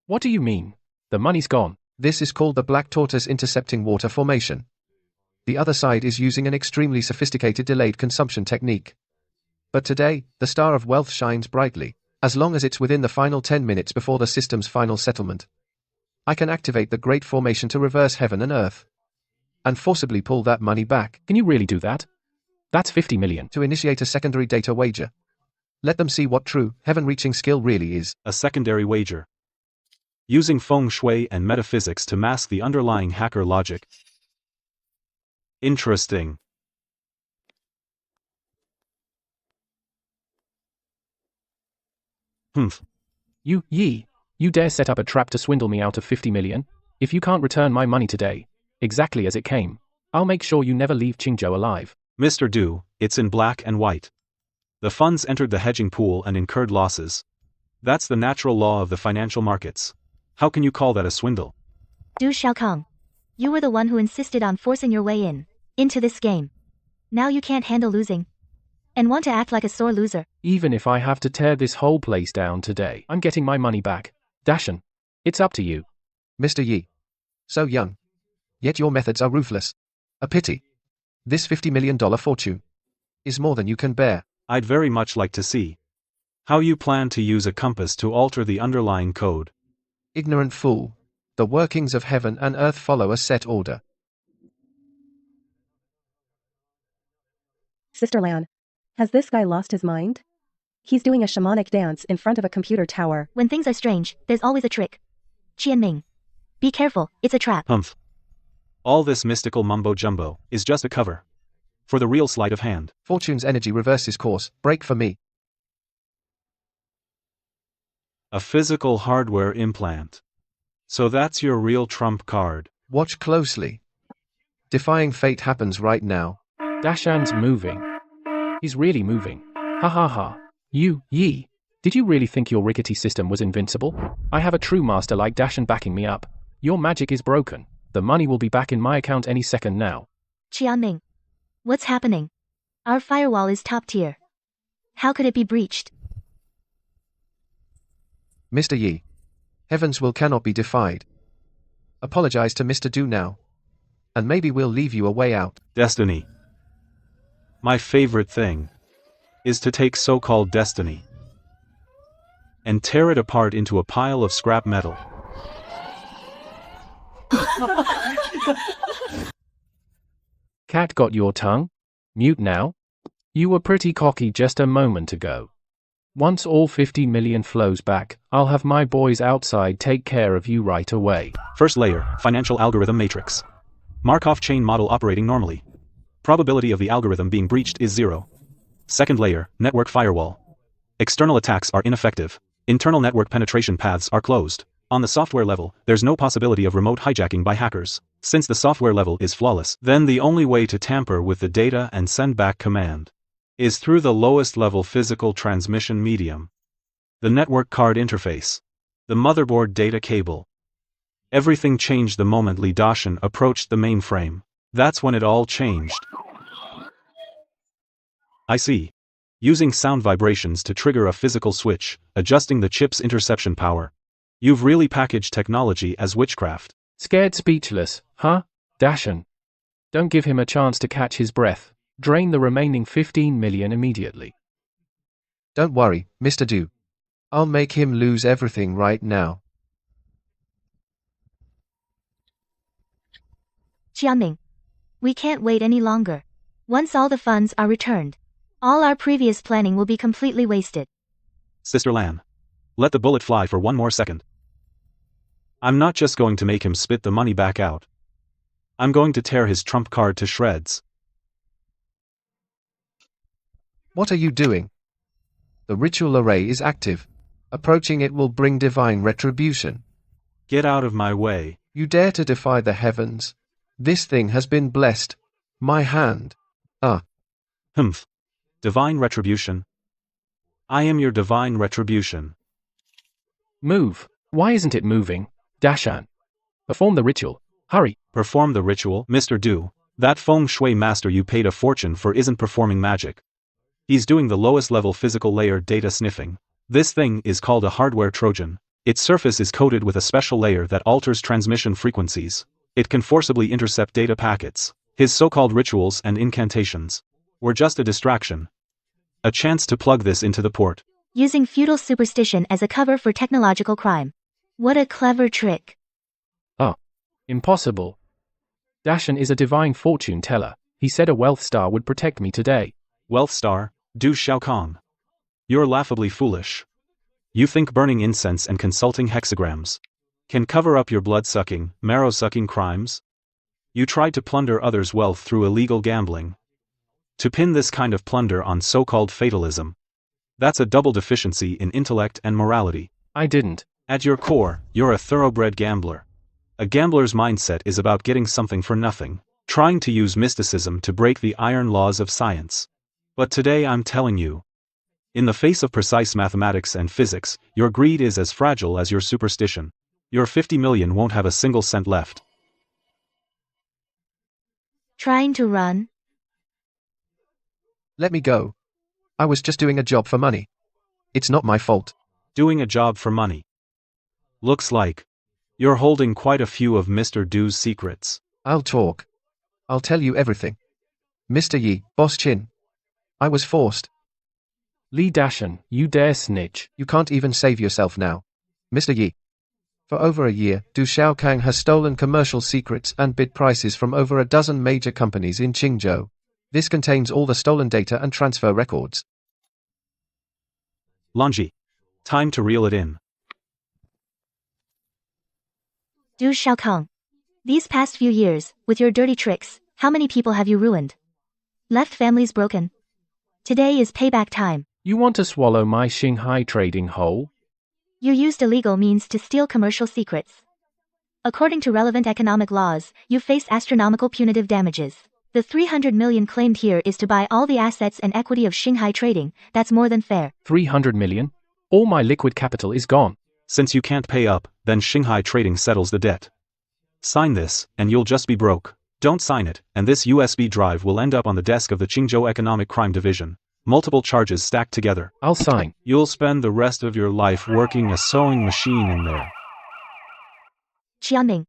What do you mean? The money's gone. This is called the Black Tortoise Intercepting Water Formation. The other side is using an extremely sophisticated delayed consumption technique. But today, the star of wealth shines brightly, as long as it's within the final 10 minutes before the system's final settlement. I can activate the Great Formation to reverse heaven and earth. And forcibly pull that money back. Can you really do that? That's 50 million. To initiate a secondary data wager. Let them see what true, heaven-reaching skill really is. A secondary wager. Using feng shui and metaphysics to mask the underlying hacker logic. Interesting. Humph. You dare set up a trap to swindle me out of 50 million? If you can't return my money today, exactly as it came, I'll make sure you never leave Qingzhou alive. Mr. Du, it's in black and white. The funds entered the hedging pool and incurred losses. That's the natural law of the financial markets. How can you call that a swindle? Du Xiaokong. You were the one who insisted on forcing your way into this game. Now you can't handle losing. And want to act like a sore loser. Even if I have to tear this whole place down today, I'm getting my money back. Dashan. It's up to you. Mr. Yi. So young. Yet your methods are ruthless. A pity. This $50 million fortune is more than you can bear. I'd very much like to see how you plan to use a compass to alter the underlying code. Ignorant fool. The workings of heaven and earth follow a set order. Sister Lan. Has this guy lost his mind? He's doing a shamanic dance in front of a computer tower. When things are strange, there's always a trick. Qianming. Be careful, it's a trap. Humph. All this mystical mumbo-jumbo is just a cover for the real sleight of hand. Fortune's energy reverses course. Break for me. A physical hardware implant. So that's your real trump card. Watch closely. Defying fate happens right now. Dashan's moving. He's really moving. Ha ha ha. Yi. Did you really think your rickety system was invincible? I have a true master like Dashan backing me up. Your magic is broken. The money will be back in my account any second now. Qianming. What's happening? Our firewall is top tier. How could it be breached? Mr. Yi. Heaven's will cannot be defied. Apologize to Mr. Du now. And maybe we'll leave you a way out. Destiny. My favorite thing is to take so-called destiny and tear it apart into a pile of scrap metal. Cat got your tongue? Mute now? You were pretty cocky just a moment ago. Once all 50 million flows back, I'll have my boys outside take care of you right away. First layer, financial algorithm matrix. Markov chain model operating normally. Probability of the algorithm being breached is 0. Second layer, network firewall. External attacks are ineffective. Internal network penetration paths are closed. On the software level, there's no possibility of remote hijacking by hackers. Since the software level is flawless, then the only way to tamper with the data and send back command is through the lowest level physical transmission medium. The network card interface. The motherboard data cable. Everything changed the moment Li Dashan approached the mainframe. That's when it all changed. I see. using sound vibrations to trigger a physical switch, adjusting the chip's interception power. You've really packaged technology as witchcraft. Scared speechless, huh? Dashan. Don't give him a chance to catch his breath. Drain the remaining 15 million immediately. Don't worry, Mr. Du. I'll make him lose everything right now. Jiaming. We can't wait any longer. Once all the funds are returned, all our previous planning will be completely wasted. Sister Lan. Let the bullet fly for one more second. I'm not just going to make him spit the money back out. I'm going to tear his trump card to shreds. What are you doing? The ritual array is active. Approaching it will bring divine retribution. Get out of my way. You dare to defy the heavens? This thing has been blessed. My hand. Humph. Divine retribution. I am your divine retribution. Move. Why isn't it moving? Dashan. Perform the ritual. Hurry. Perform the ritual, Mr. Du. That feng shui master you paid a fortune for isn't performing magic. He's doing the lowest level physical layer data sniffing. This thing is called a hardware Trojan. Its surface is coated with a special layer that alters transmission frequencies. It can forcibly intercept data packets. His so-called rituals and incantations were just a distraction. A chance to plug this into the port. Using feudal superstition as a cover for technological crime. What a clever trick. Impossible. Dashan is a divine fortune teller. He said a wealth star would protect me today. Wealth star, Du Xiaokong. You're laughably foolish. You think burning incense and consulting hexagrams can cover up your blood-sucking, marrow-sucking crimes? You tried to plunder others' wealth through illegal gambling. To pin this kind of plunder on so-called fatalism. That's a double deficiency in intellect and morality. I didn't. At your core, you're a thoroughbred gambler. A gambler's mindset is about getting something for nothing, trying to use mysticism to break the iron laws of science. But today I'm telling you, in the face of precise mathematics and physics, your greed is as fragile as your superstition. Your 50 million won't have a single cent left. Trying to run? Let me go. I was just doing a job for money. It's not my fault. Doing a job for money. Looks like you're holding quite a few of Mr. Du's secrets. I'll talk. I'll tell you everything. Mr. Yi, Boss Chin. I was forced. Li Dashan, you dare snitch. You can't even save yourself now. Mr. Yi. For over a year, Du Xiaokang has stolen commercial secrets and bid prices from over a dozen major companies in Qingzhou. This contains all the stolen data and transfer records. Lanji. Time to reel it in. Du Xiaokong. These past few years, with your dirty tricks, how many people have you ruined? Left families broken? Today is payback time. You want to swallow my Shanghai trading whole? You used illegal means to steal commercial secrets. According to relevant economic laws, you face astronomical punitive damages. The 300 million claimed here is to buy all the assets and equity of Shanghai Trading. That's more than fair. 300 million? All my liquid capital is gone. Since you can't pay up, then Shanghai Trading settles the debt. Sign this, and you'll just be broke. Don't sign it, and this USB drive will end up on the desk of the Qingzhou Economic Crime Division. Multiple charges stacked together. I'll sign. You'll spend the rest of your life working a sewing machine in there. Qianming.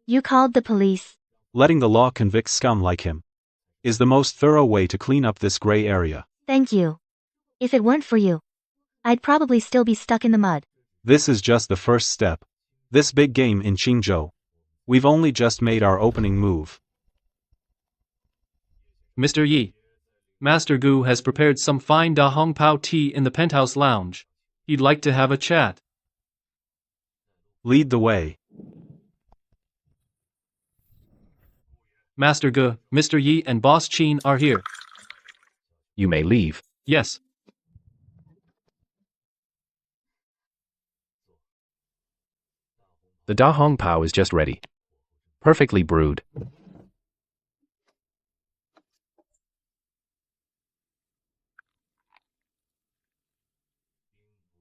You called the police. Letting the law convict scum like him is the most thorough way to clean up this gray area. Thank you. If it weren't for you, I'd probably still be stuck in the mud. This is just the first step. This big game in Qingzhou. We've only just made our opening move. Mr. Yi. Master Gu has prepared some fine Da Hong Pao tea in the penthouse lounge. He'd like to have a chat. Lead the way. Master Gu, Mr. Yi and Boss Chin are here. You may leave. Yes. The Da Hong Pao is just ready. Perfectly brewed.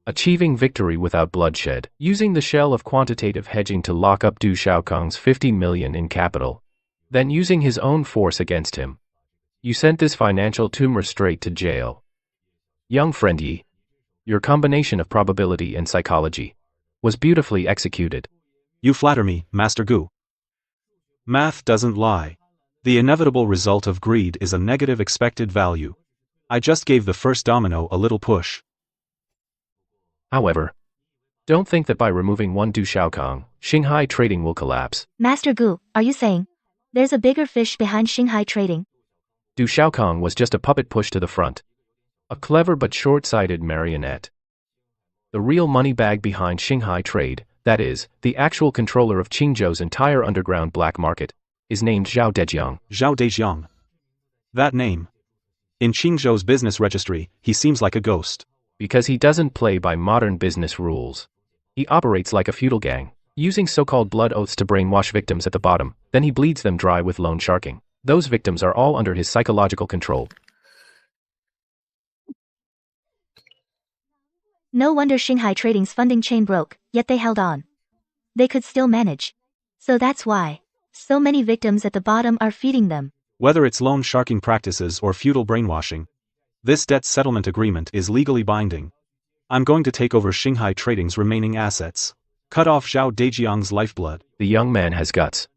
Achieving victory without bloodshed, using the shell of quantitative hedging to lock up Du Xiaokong's 50 million in capital, then using his own force against him. You sent this financial tumor straight to jail. Young friend Yi, your combination of probability and psychology was beautifully executed. You flatter me, Master Gu. Math doesn't lie. The inevitable result of greed is a negative expected value. I just gave the first domino a little push. However, don't think that by removing one Du Xiaokong, Shanghai trading will collapse. Master Gu, are you saying there's a bigger fish behind Shanghai trading? Du Xiaokong was just a puppet pushed to the front. A clever but short-sighted marionette. The real money bag behind Shanghai trade, that is, the actual controller of Qingzhou's entire underground black market, is named Zhao Dejiang. Zhao Dejiang. That name. In Qingzhou's business registry, he seems like a ghost. Because he doesn't play by modern business rules. He operates like a feudal gang, using so-called blood oaths to brainwash victims at the bottom, then he bleeds them dry with loan sharking. Those victims are all under his psychological control. No wonder Shanghai Trading's funding chain broke, yet they held on. They could still manage. So that's why so many victims at the bottom are feeding them. Whether it's loan sharking practices or feudal brainwashing, this debt settlement agreement is legally binding. I'm going to take over Shanghai Trading's remaining assets. Cut off Zhao Dejiang's lifeblood. The young man has guts.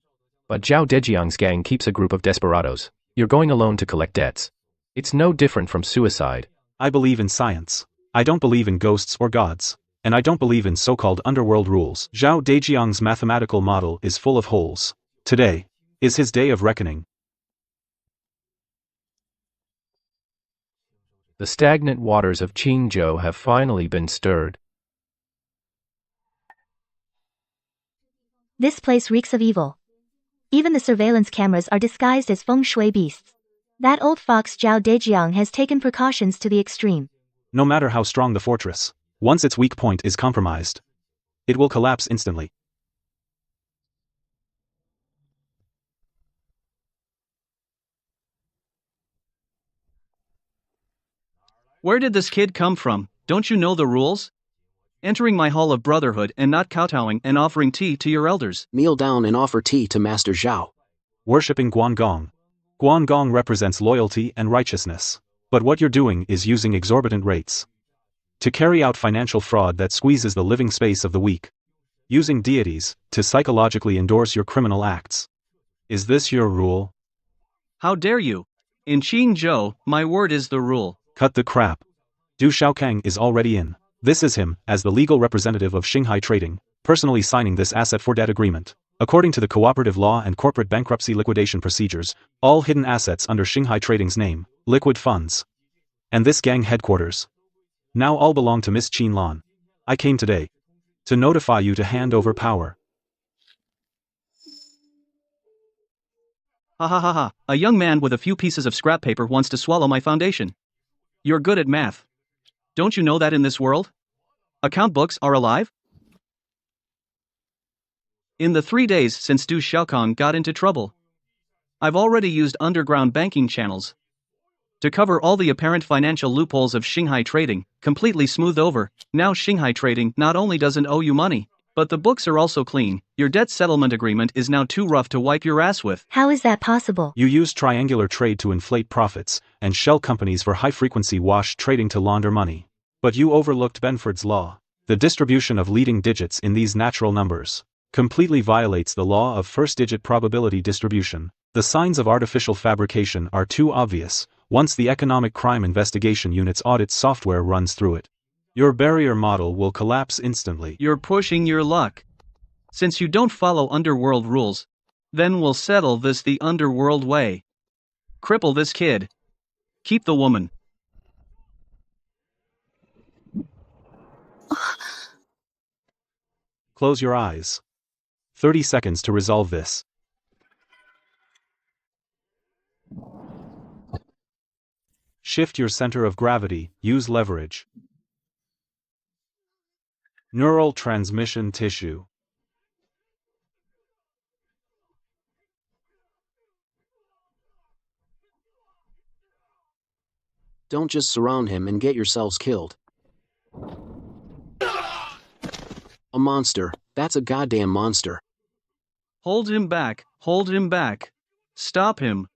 But Zhao Dejiang's gang keeps a group of desperados. You're going alone to collect debts. It's no different from suicide. I believe in science. I don't believe in ghosts or gods. And I don't believe in so-called underworld rules. Zhao Dejiang's mathematical model is full of holes. Today is his day of reckoning. The stagnant waters of Qingzhou have finally been stirred. This place reeks of evil. Even the surveillance cameras are disguised as feng shui beasts. That old fox Zhao Dejiang has taken precautions to the extreme. No matter how strong the fortress, once its weak point is compromised, it will collapse instantly. Where did this kid come from? Don't you know the rules? Entering my hall of brotherhood and not kowtowing and offering tea to your elders. Kneel down and offer tea to Master Zhao. Worshipping Guangong. Guangong represents loyalty and righteousness. But what you're doing is using exorbitant rates to carry out financial fraud that squeezes the living space of the weak. Using deities to psychologically endorse your criminal acts. Is this your rule? How dare you? In Qingzhou, my word is the rule. Cut the crap. Du Xiaokang is already in. This is him, as the legal representative of Shanghai Trading, personally signing this asset for debt agreement. According to the cooperative law and corporate bankruptcy liquidation procedures, all hidden assets under Shanghai Trading's name, liquid funds, and this gang headquarters, now all belong to Miss Qin Lan. I came today to notify you to hand over power. Ha ha ha ha, a young man with a few pieces of scrap paper wants to swallow my foundation. You're good at math. Don't you know that in this world, account books are alive? In the 3 days since Du Xiaokong got into trouble, I've already used underground banking channels to cover all the apparent financial loopholes of Shanghai Trading, completely smoothed over. Now Shanghai Trading not only doesn't owe you money, but the books are also clean. Your debt settlement agreement is now too rough to wipe your ass with. How is that possible? You used triangular trade to inflate profits, and shell companies for high-frequency wash trading to launder money. But you overlooked Benford's law. The distribution of leading digits in these natural numbers completely violates the law of first-digit probability distribution. The signs of artificial fabrication are too obvious once the Economic Crime Investigation Unit's audit software runs through it. Your barrier model will collapse instantly. You're pushing your luck. Since you don't follow underworld rules, then we'll settle this the underworld way. Cripple this kid. Keep the woman. Close your eyes. 30 seconds to resolve this. Shift your center of gravity, use leverage. Neural transmission tissue. Don't just surround him and get yourselves killed. A monster. That's a goddamn monster. Hold him back, hold him back. Stop him.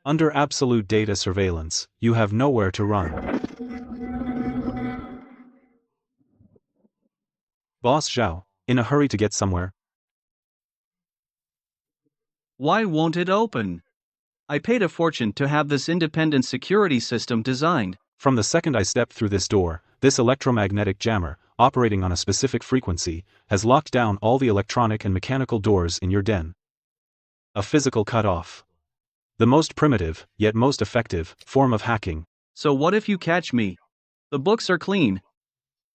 Under absolute data surveillance, you have nowhere to run. Boss Zhao, in a hurry to get somewhere. Why won't it open? I paid a fortune to have this independent security system designed. From the second I stepped through this door, this electromagnetic jammer, operating on a specific frequency, has locked down all the electronic and mechanical doors in your den. A physical cutoff. The most primitive, yet most effective, form of hacking. So what if you catch me? The books are clean.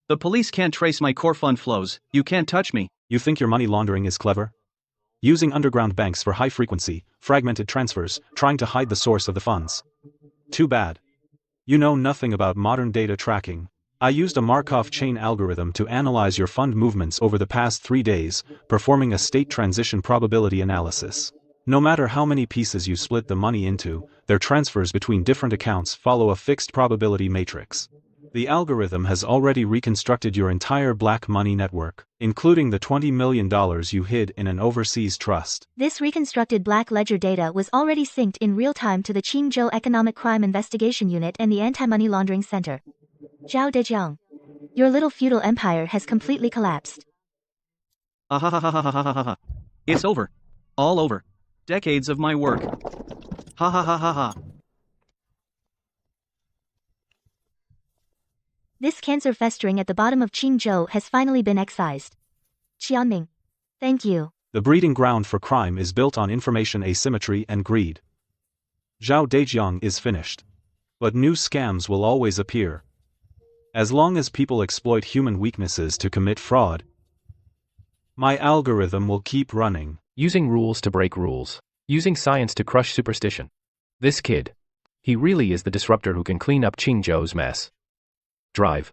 The police can't trace my core fund flows, you can't touch me. You think your money laundering is clever? Using underground banks for high-frequency, fragmented transfers, trying to hide the source of the funds. Too bad. You know nothing about modern data tracking. I used a Markov chain algorithm to analyze your fund movements over the past 3 days, performing a state transition probability analysis. No matter how many pieces you split the money into, their transfers between different accounts follow a fixed probability matrix. The algorithm has already reconstructed your entire black money network, including the $20 million you hid in an overseas trust. This reconstructed black ledger data was already synced in real time to the Qingzhou Economic Crime Investigation Unit and the Anti-Money Laundering Center. Zhao Dejiang, your little feudal empire has completely collapsed. Ha. It's over. All over. Decades of my work. Ha. This cancer festering at the bottom of Qingzhou has finally been excised. Qianming. Thank you. The breeding ground for crime is built on information asymmetry and greed. Zhao Dejiang is finished. But new scams will always appear. As long as people exploit human weaknesses to commit fraud, my algorithm will keep running. Using rules to break rules. Using science to crush superstition. This kid. He really is the disruptor who can clean up Qingzhou's mess. Drive.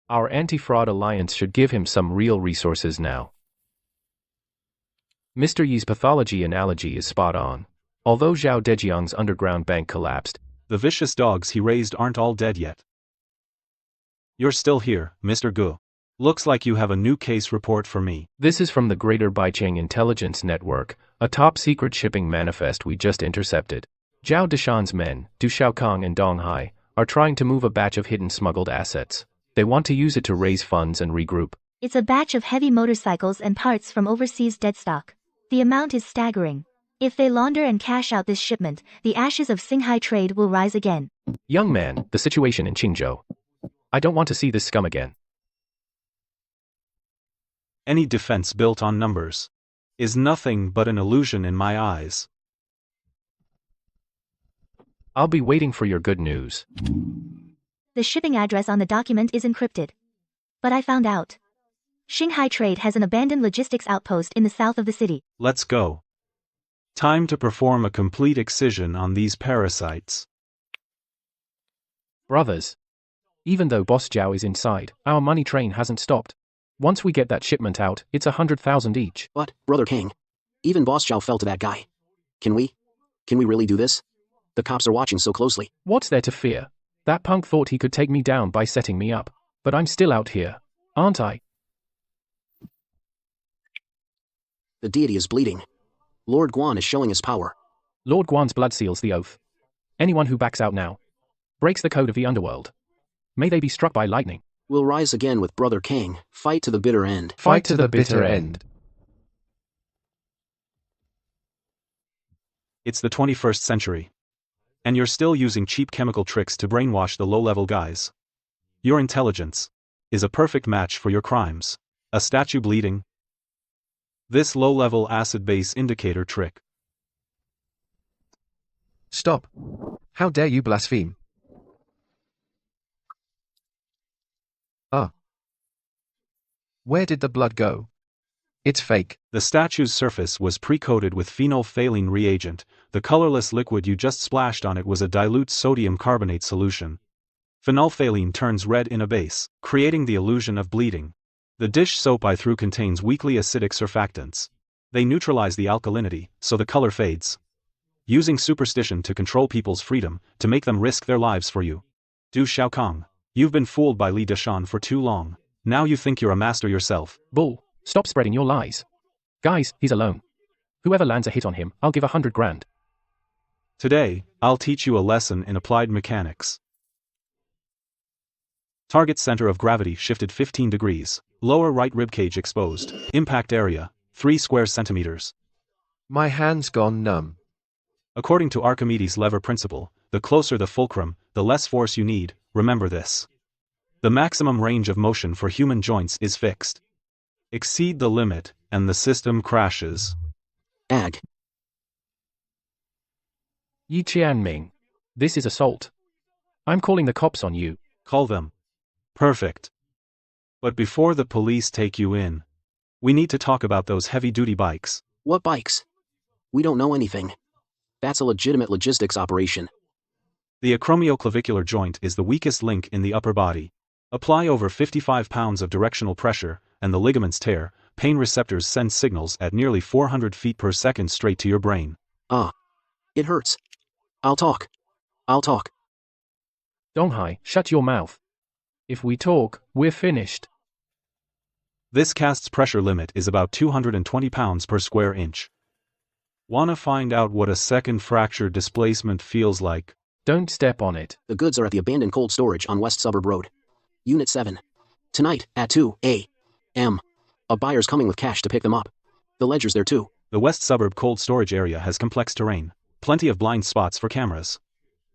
Our anti-fraud alliance should give him some real resources now. Mr. Yi's pathology analogy is spot on. Although Zhao Dejiang's underground bank collapsed, the vicious dogs he raised aren't all dead yet. You're still here, Mr. Gu. Looks like you have a new case report for me. This is from the Greater Baicheng Intelligence Network, a top-secret shipping manifest we just intercepted. Zhao Deshan's men, Du Shaokong and Dong Hai, are trying to move a batch of hidden smuggled assets. They want to use it to raise funds and regroup. It's a batch of heavy motorcycles and parts from overseas deadstock. The amount is staggering. If they launder and cash out this shipment, the ashes of Xinghai trade will rise again. Young man, the situation in Qingzhou. I don't want to see this scum again. Any defense built on numbers is nothing but an illusion in my eyes. I'll be waiting for your good news. The shipping address on the document is encrypted. But I found out. Xinghai Trade has an abandoned logistics outpost in the south of the city. Let's go. Time to perform a complete excision on these parasites. Brothers. Even though Boss Zhao is inside, our money train hasn't stopped. Once we get that shipment out, it's 100,000 each. But, Brother King, even Boss Zhao fell to that guy. Can we really do this? The cops are watching so closely. What's there to fear? That punk thought he could take me down by setting me up. But I'm still out here, aren't I? The deity is bleeding. Lord Guan is showing his power. Lord Guan's blood seals the oath. Anyone who backs out now breaks the code of the underworld. May they be struck by lightning. We'll rise again with Brother King. Fight to the bitter end. Fight to the bitter end. It's the 21st century. And you're still using cheap chemical tricks to brainwash the low-level guys. Your intelligence is a perfect match for your crimes. A statue bleeding. This low-level acid base indicator trick. Stop. How dare you blaspheme? Where did the blood go? It's fake. The statue's surface was pre-coated with phenolphthalein reagent. The colorless liquid you just splashed on it was a dilute sodium carbonate solution. Phenolphthalein turns red in a base, creating the illusion of bleeding. The dish soap I threw contains weakly acidic surfactants. They neutralize the alkalinity, so the color fades. Using superstition to control people's freedom, to make them risk their lives for you. Du Shaokong, you've been fooled by Li Deshan for too long. Now you think you're a master yourself. Bull, stop spreading your lies. Guys, he's alone. Whoever lands a hit on him, I'll give 100 grand. Today, I'll teach you a lesson in applied mechanics. Target center of gravity shifted 15 degrees. Lower right ribcage exposed. Impact area, 3 square centimeters. My hand's gone numb. According to Archimedes' lever principle, the closer the fulcrum, the less force you need. Remember this. The maximum range of motion for human joints is fixed. Exceed the limit, and the system crashes. Ag. Yi Qianming. This is assault. I'm calling the cops on you. Call them. Perfect. But before the police take you in, we need to talk about those heavy-duty bikes. What bikes? We don't know anything. That's a legitimate logistics operation. The acromioclavicular joint is the weakest link in the upper body. Apply over 55 pounds of directional pressure, and the ligaments tear. Pain receptors send signals at nearly 400 feet per second straight to your brain. It hurts. I'll talk. Donghai, shut your mouth. If we talk, we're finished. This cast's pressure limit is about 220 pounds per square inch. Wanna find out what a second fracture displacement feels like? Don't step on it. The goods are at the abandoned cold storage on West Suburb Road. Unit 7. Tonight, at 2 a.m. A buyer's coming with cash to pick them up. The ledger's there too. The West Suburb cold storage area has complex terrain, plenty of blind spots for cameras.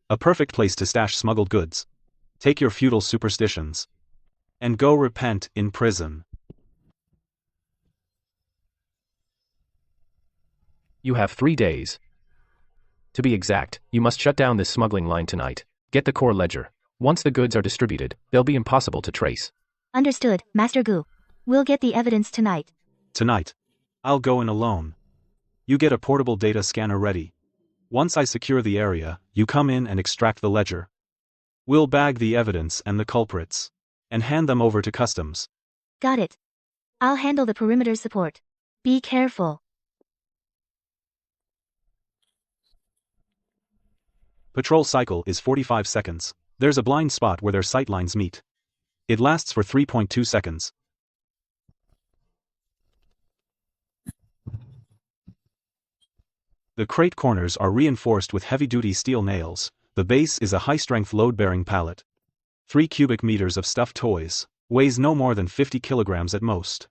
A perfect place to stash smuggled goods. Take your feudal superstitions. And go repent in prison. You have 3 days. To be exact, you must shut down this smuggling line tonight. Get the core ledger. Once the goods are distributed, they'll be impossible to trace. Understood, Master Gu. We'll get the evidence tonight. Tonight. I'll go in alone. You get a portable data scanner ready. Once I secure the area, you come in and extract the ledger. We'll bag the evidence and the culprits, and hand them over to customs. Got it. I'll handle the perimeter support. Be careful. Patrol cycle is 45 seconds. There's a blind spot where their sight lines meet. It lasts for 3.2 seconds. The crate corners are reinforced with heavy-duty steel nails. The base is a high-strength load-bearing pallet. 3 cubic meters of stuffed toys, weighs no more than 50 kilograms at most.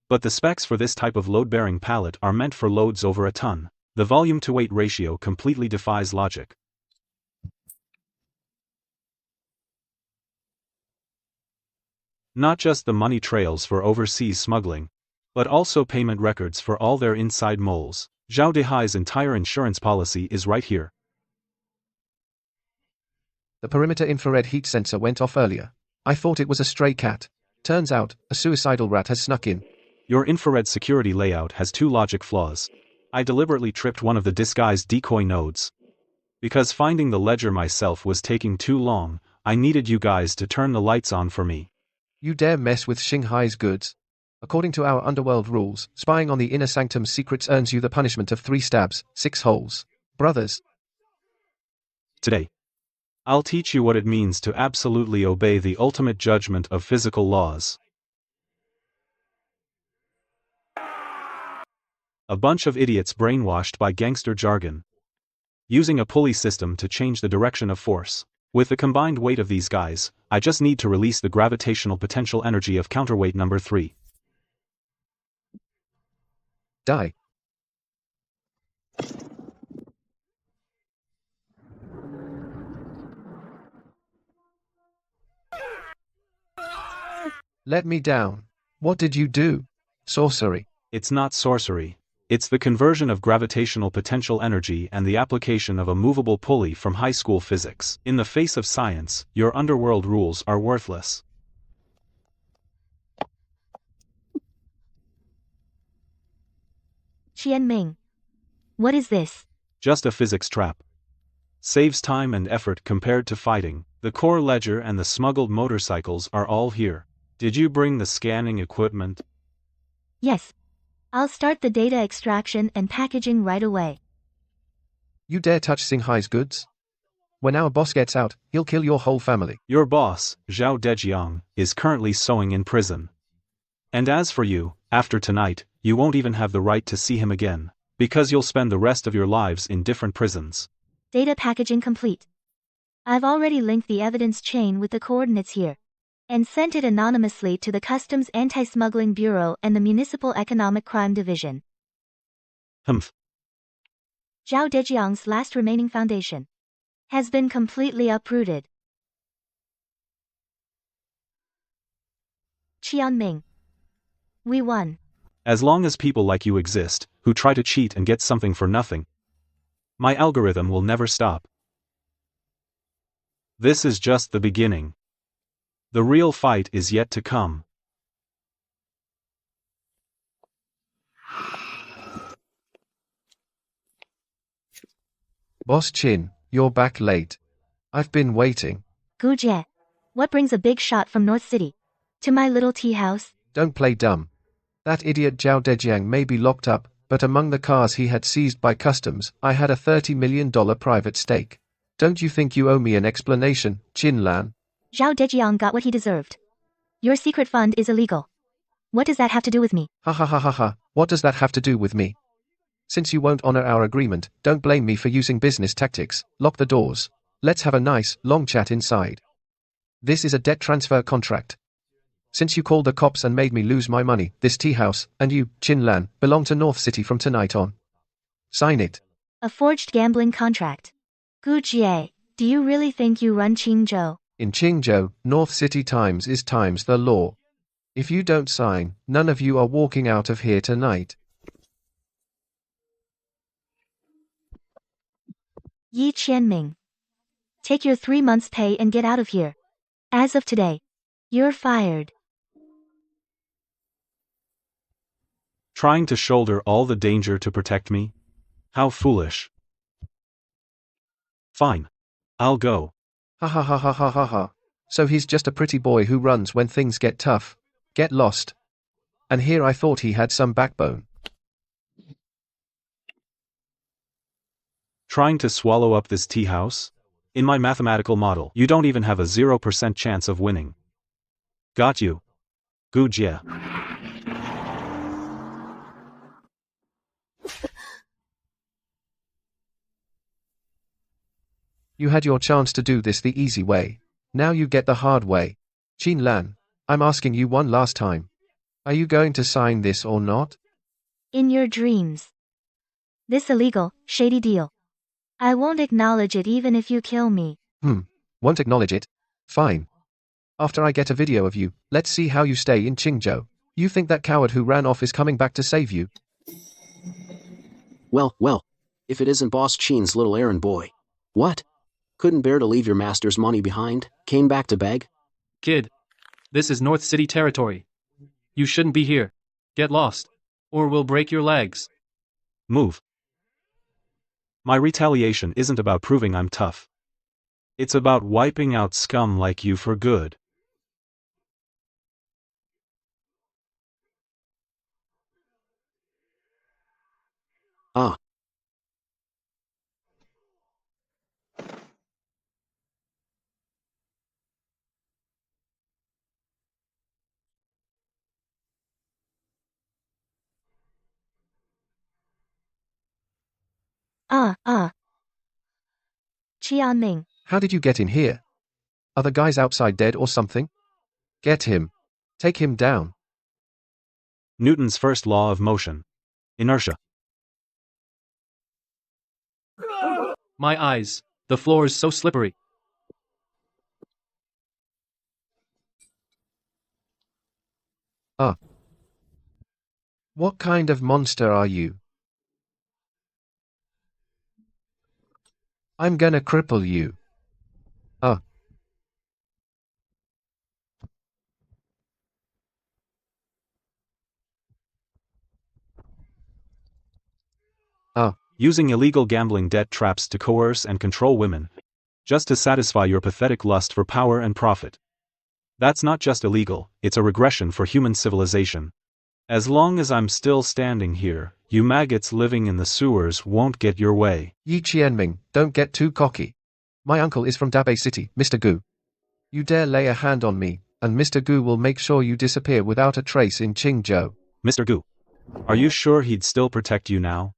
But the specs for this type of load-bearing pallet are meant for loads over a ton. The volume-to-weight ratio completely defies logic. Not just the money trails for overseas smuggling, but also payment records for all their inside moles. Zhao Dehai's entire insurance policy is right here. The perimeter infrared heat sensor went off earlier. I thought it was a stray cat. Turns out, a suicidal rat has snuck in. Your infrared security layout has 2 logic flaws. I deliberately tripped one of the disguised decoy nodes. Because finding the ledger myself was taking too long, I needed you guys to turn the lights on for me. You dare mess with Xinghai's goods? According to our underworld rules, spying on the inner sanctum's secrets earns you the punishment of 3 stabs, 6 holes. Brothers. Today, I'll teach you what it means to absolutely obey the ultimate judgment of physical laws. A bunch of idiots brainwashed by gangster jargon. Using a pulley system to change the direction of force. With the combined weight of these guys, I just need to release the gravitational potential energy of counterweight number 3. Die. Let me down. What did you do? Sorcery. It's not sorcery. It's the conversion of gravitational potential energy and the application of a movable pulley from high school physics. In the face of science, your underworld rules are worthless. Qianming. What is this? Just a physics trap. Saves time and effort compared to fighting. The core ledger and the smuggled motorcycles are all here. Did you bring the scanning equipment? Yes. I'll start the data extraction and packaging right away. You dare touch Xinghai's goods? When our boss gets out, he'll kill your whole family. Your boss, Zhao Dejiang, is currently sewing in prison. And as for you, after tonight, you won't even have the right to see him again, because you'll spend the rest of your lives in different prisons. Data packaging complete. I've already linked the evidence chain with the coordinates here, and sent it anonymously to the Customs Anti-Smuggling Bureau and the Municipal Economic Crime Division. Humph. Zhao Dejiang's last remaining foundation has been completely uprooted. Qianming. We won. As long as people like you exist, who try to cheat and get something for nothing, my algorithm will never stop. This is just the beginning. The real fight is yet to come. Boss Chin, you're back late. I've been waiting. Gu Jie. What brings a big shot from North City to my little tea house? Don't play dumb. That idiot Zhao Dejiang may be locked up, but among the cars he had seized by customs, I had a $30 million private stake. Don't you think you owe me an explanation, Chin Lan? Zhao Dejiang got what he deserved. Your secret fund is illegal. What does that have to do with me? Ha ha ha ha ha, what does that have to do with me? Since you won't honor our agreement, don't blame me for using business tactics. Lock the doors. Let's have a nice, long chat inside. This is a debt transfer contract. Since you called the cops and made me lose my money, this tea house, and you, Chin Lan, belong to North City from tonight on. Sign it. A forged gambling contract. Gu Jie, do you really think you run Qingzhou? In Qingzhou, North City times is times the law. If you don't sign, none of you are walking out of here tonight. Yi Qianming. Take your 3 months' pay and get out of here. As of today, you're fired. Trying to shoulder all the danger to protect me? How foolish. Fine. I'll go. Ha ha ha ha ha ha ha. So he's just a pretty boy who runs when things get tough. Get lost. And here I thought he had some backbone. Trying to swallow up this tea house? In my mathematical model, you don't even have a 0% chance of winning. Got you. Gu Jie. You had your chance to do this the easy way. Now you get the hard way. Chin Lan, I'm asking you one last time. Are you going to sign this or not? In your dreams. This illegal, shady deal. I won't acknowledge it even if you kill me. Won't acknowledge it? Fine. After I get a video of you, let's see how you stay in Qingzhou. You think that coward who ran off is coming back to save you? Well, if it isn't Boss Chin's little errand boy. What? Couldn't bear to leave your master's money behind? Came back to beg? Kid, this is North City territory. You shouldn't be here. Get lost, or we'll break your legs. Move. My retaliation isn't about proving I'm tough. It's about wiping out scum like you for good. Ah. Qianming. How did you get in here? Are the guys outside dead or something? Get him. Take him down. Newton's first law of motion. Inertia. My eyes, the floor is so slippery. What kind of monster are you? I'm gonna cripple you. Using illegal gambling debt traps to coerce and control women, just to satisfy your pathetic lust for power and profit. That's not just illegal, it's a regression for human civilization. As long as I'm still standing here, you maggots living in the sewers won't get your way. Yi Qianming, don't get too cocky. My uncle is from Dabei City, Mr. Gu. You dare lay a hand on me, and Mr. Gu will make sure you disappear without a trace in Qingzhou. Mr. Gu. Are you sure he'd still protect you now?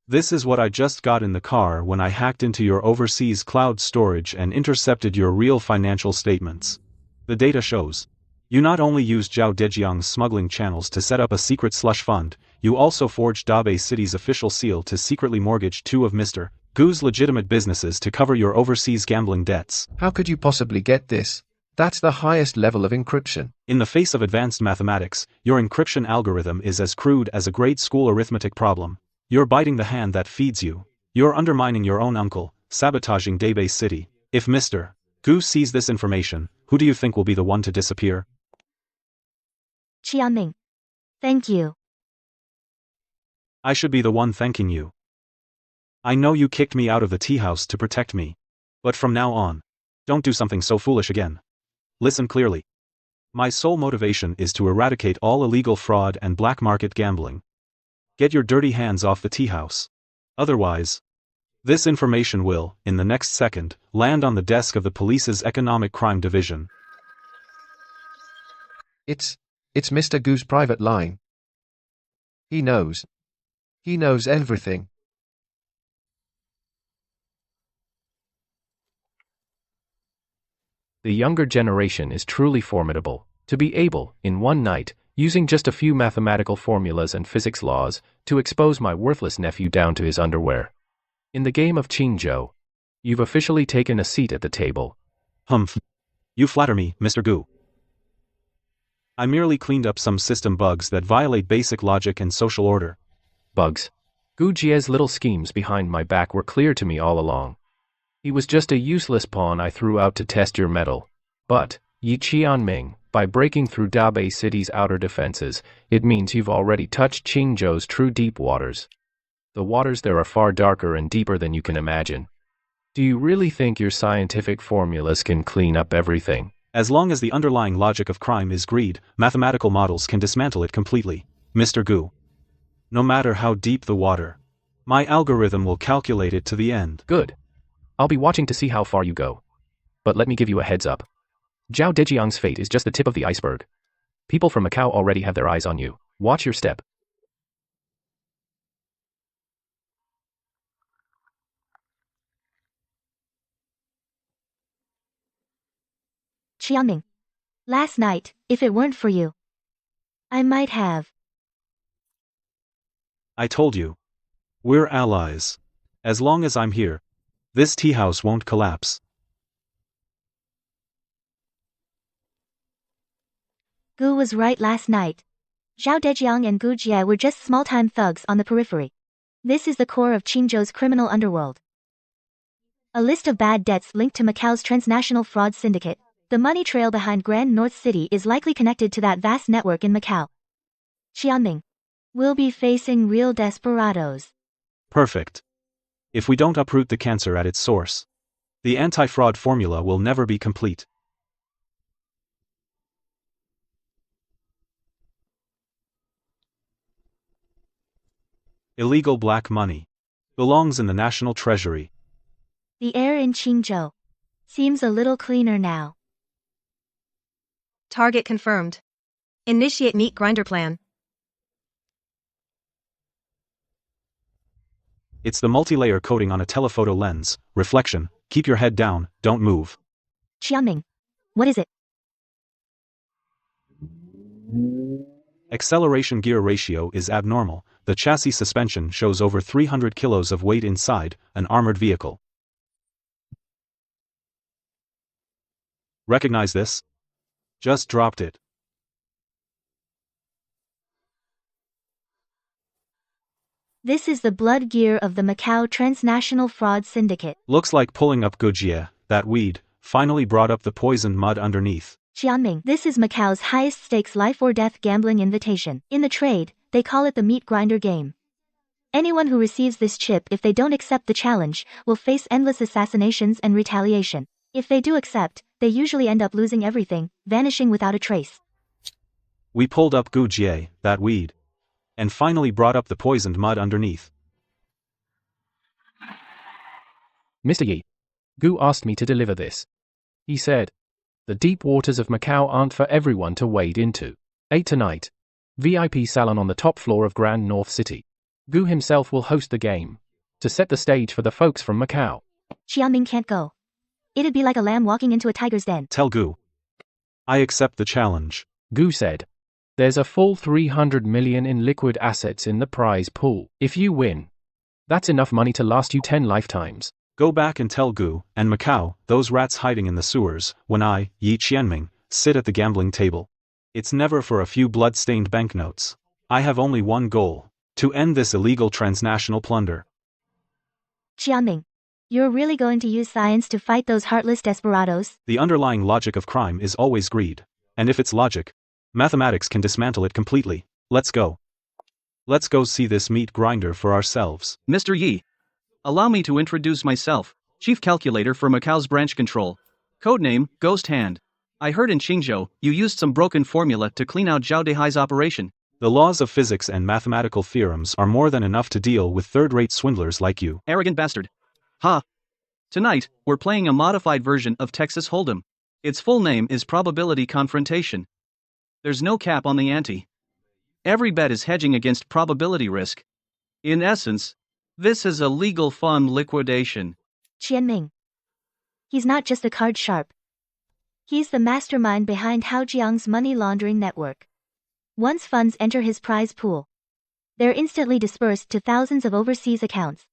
This is what I just got in the car when I hacked into your overseas cloud storage and intercepted your real financial statements. The data shows. You not only used Zhao Dejiang's smuggling channels to set up a secret slush fund, you also forged Dabe City's official seal to secretly mortgage 2 of Mr. Gu's legitimate businesses to cover your overseas gambling debts. How could you possibly get this? That's the highest level of encryption. In the face of advanced mathematics, your encryption algorithm is as crude as a grade school arithmetic problem. You're biting the hand that feeds you. You're undermining your own uncle, sabotaging Dabe City. If Mr. Gu sees this information, who do you think will be the one to disappear? Qianming. Thank you. I should be the one thanking you. I know you kicked me out of the tea house to protect me. But from now on, don't do something so foolish again. Listen clearly. My sole motivation is to eradicate all illegal fraud and black market gambling. Get your dirty hands off the tea house. Otherwise, this information will, in the next second, land on the desk of the police's economic crime division. It's Mr. Gu's private line. He knows. He knows everything. The younger generation is truly formidable. To be able, in one night, using just a few mathematical formulas and physics laws, to expose my worthless nephew down to his underwear. In the game of Qingzhou, you've officially taken a seat at the table. Humph. You flatter me, Mr. Gu. I merely cleaned up some system bugs that violate basic logic and social order. Bugs. Gu Jie's little schemes behind my back were clear to me all along. He was just a useless pawn I threw out to test your mettle. But, Yi Qianming, by breaking through Dabe City's outer defenses, it means you've already touched Qingzhou's true deep waters. The waters there are far darker and deeper than you can imagine. Do you really think your scientific formulas can clean up everything? As long as the underlying logic of crime is greed, mathematical models can dismantle it completely, Mr. Gu. No matter how deep the water, my algorithm will calculate it to the end. Good. I'll be watching to see how far you go. But let me give you a heads up. Zhao Dejiang's fate is just the tip of the iceberg. People from Macau already have their eyes on you. Watch your step. Qianming. Last night, if it weren't for you, I might have. I told you. We're allies. As long as I'm here, this tea house won't collapse. Gu was right last night. Zhao Dejiang and Gu Jie were just small-time thugs on the periphery. This is the core of Qingzhou's criminal underworld. A list of bad debts linked to Macau's transnational fraud syndicate. The money trail behind Grand North City is likely connected to that vast network in Macau. Qianming. We'll be facing real desperados. Perfect. If we don't uproot the cancer at its source, the anti-fraud formula will never be complete. Illegal black money belongs in the national treasury. The air in Qingzhou seems a little cleaner now. Target confirmed. Initiate meat grinder plan. It's the multi-layer coating on a telephoto lens. Reflection. Keep your head down, don't move. Qianming. What is it? Acceleration gear ratio is abnormal. The chassis suspension shows over 300 kilos of weight inside an armored vehicle. Recognize this? Just dropped it. This is the blood gear of the Macau transnational fraud syndicate. Looks like pulling up Gu Jie, that weed, finally brought up the poisoned mud underneath. Qianming. This is Macau's highest stakes life or death gambling invitation. In the trade, they call it the meat grinder game. Anyone who receives this chip if they don't accept the challenge will face endless assassinations and retaliation. If they do accept, they usually end up losing everything, vanishing without a trace. We pulled up Gu Jie, that weed, and finally brought up the poisoned mud underneath. Mr. Yi, Gu asked me to deliver this. He said, the deep waters of Macau aren't for everyone to wade into. 8 tonight. VIP salon on the top floor of Grand North City. Gu himself will host the game, to set the stage for the folks from Macau. Xiaoming can't go. It'd be like a lamb walking into a tiger's den. Tell Gu. I accept the challenge. Gu said. There's a full 300 million in liquid assets in the prize pool. If you win, that's enough money to last you 10 lifetimes. Go back and tell Gu and Macau, those rats hiding in the sewers, when I, Yi Qianming, sit at the gambling table. It's never for a few blood-stained banknotes. I have only one goal: to end this illegal transnational plunder. Xiaoming, you're really going to use science to fight those heartless desperados? The underlying logic of crime is always greed. And if it's logic, mathematics can dismantle it completely. Let's go. Let's go see this meat grinder for ourselves. Mr. Yi. Allow me to introduce myself, Chief Calculator for Macau's Branch Control. Codename, Ghost Hand. I heard in Qingzhou, you used some broken formula to clean out Zhao Deihai's operation. The laws of physics and mathematical theorems are more than enough to deal with third-rate swindlers like you. Arrogant bastard. Ha! Tonight, we're playing a modified version of Texas Hold'em. Its full name is Probability Confrontation. There's no cap on the ante. Every bet is hedging against probability risk. In essence, this is a legal fund liquidation. Qianming. He's not just a card sharp. He's the mastermind behind Hao Jiang's money laundering network. Once funds enter his prize pool, they're instantly dispersed to thousands of overseas accounts.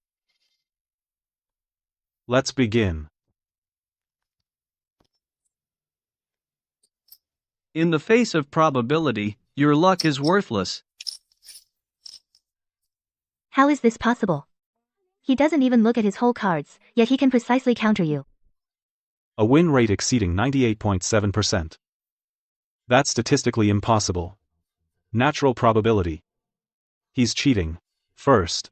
Let's begin. In the face of probability, your luck is worthless. How is this possible? He doesn't even look at his whole cards, yet he can precisely counter you. A win rate exceeding 98.7%. That's statistically impossible. Natural probability. He's cheating. First,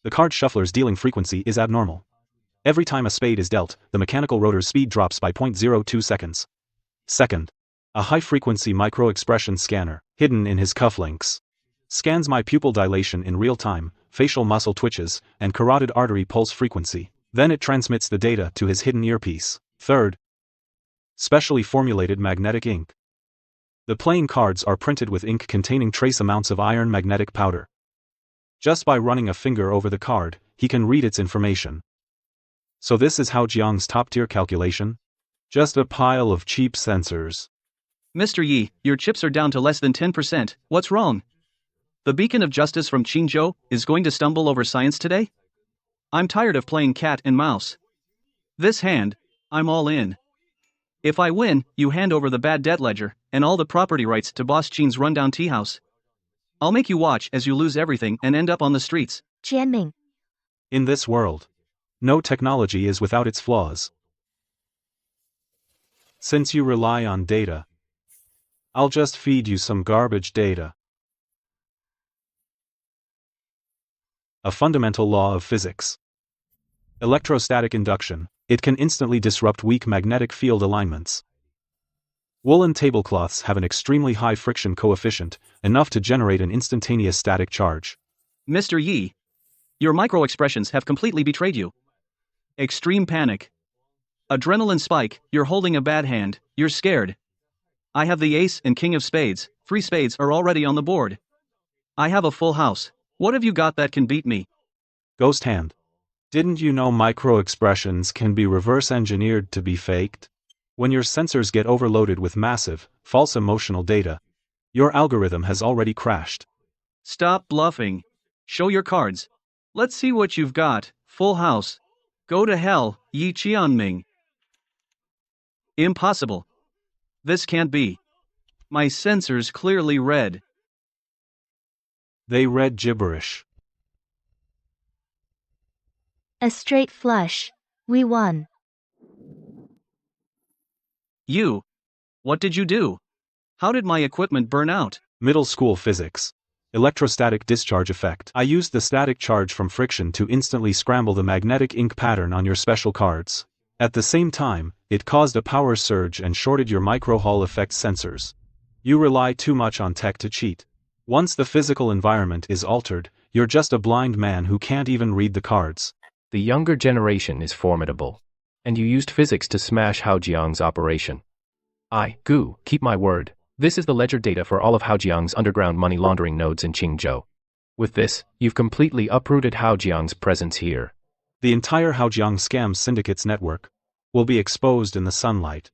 the card shuffler's dealing frequency is abnormal. Every time a spade is dealt, the mechanical rotor's speed drops by 0.02 seconds. Second, a high-frequency micro-expression scanner, hidden in his cufflinks, scans my pupil dilation in real time, facial muscle twitches, and carotid artery pulse frequency. Then it transmits the data to his hidden earpiece. Third, specially formulated magnetic ink. The playing cards are printed with ink containing trace amounts of iron magnetic powder. Just by running a finger over the card, he can read its information. So this is Hao Jiang's top-tier calculation? Just a pile of cheap sensors. Mr. Yi, your chips are down to less than 10%. What's wrong? The beacon of justice from Qingzhou is going to stumble over science today? I'm tired of playing cat and mouse. This hand, I'm all in. If I win, you hand over the bad debt ledger and all the property rights to Boss Qing's rundown tea house. I'll make you watch as you lose everything and end up on the streets. Qianming. In this world, no technology is without its flaws. Since you rely on data, I'll just feed you some garbage data. A fundamental law of physics. Electrostatic induction. It can instantly disrupt weak magnetic field alignments. Woolen tablecloths have an extremely high friction coefficient, enough to generate an instantaneous static charge. Mr. Yi, your micro-expressions have completely betrayed you. Extreme panic. Adrenaline spike, you're holding a bad hand, you're scared. I have the ace and king of spades, 3 spades are already on the board. I have a full house. What have you got that can beat me? Ghost hand. Didn't you know micro-expressions can be reverse-engineered to be faked? When your sensors get overloaded with massive, false emotional data, your algorithm has already crashed. Stop bluffing. Show your cards. Let's see what you've got. Full house. Go to hell, Yi Qianming. Impossible. This can't be. My sensors clearly read. They read gibberish. A straight flush. We won. You. What did you do? How did my equipment burn out? Middle school physics. Electrostatic discharge effect. I used the static charge from friction to instantly scramble the magnetic ink pattern on your special cards. At the same time, it caused a power surge and shorted your micro-Hall effect sensors. You rely too much on tech to cheat. Once the physical environment is altered, you're just a blind man who can't even read the cards. The younger generation is formidable. And you used physics to smash Hao Jiang's operation. I, Gu, keep my word. This is the ledger data for all of Hao Jiang's underground money laundering nodes in Qingzhou. With this, you've completely uprooted Haojiang's presence here. The entire Haojiang scam syndicate's network will be exposed in the sunlight.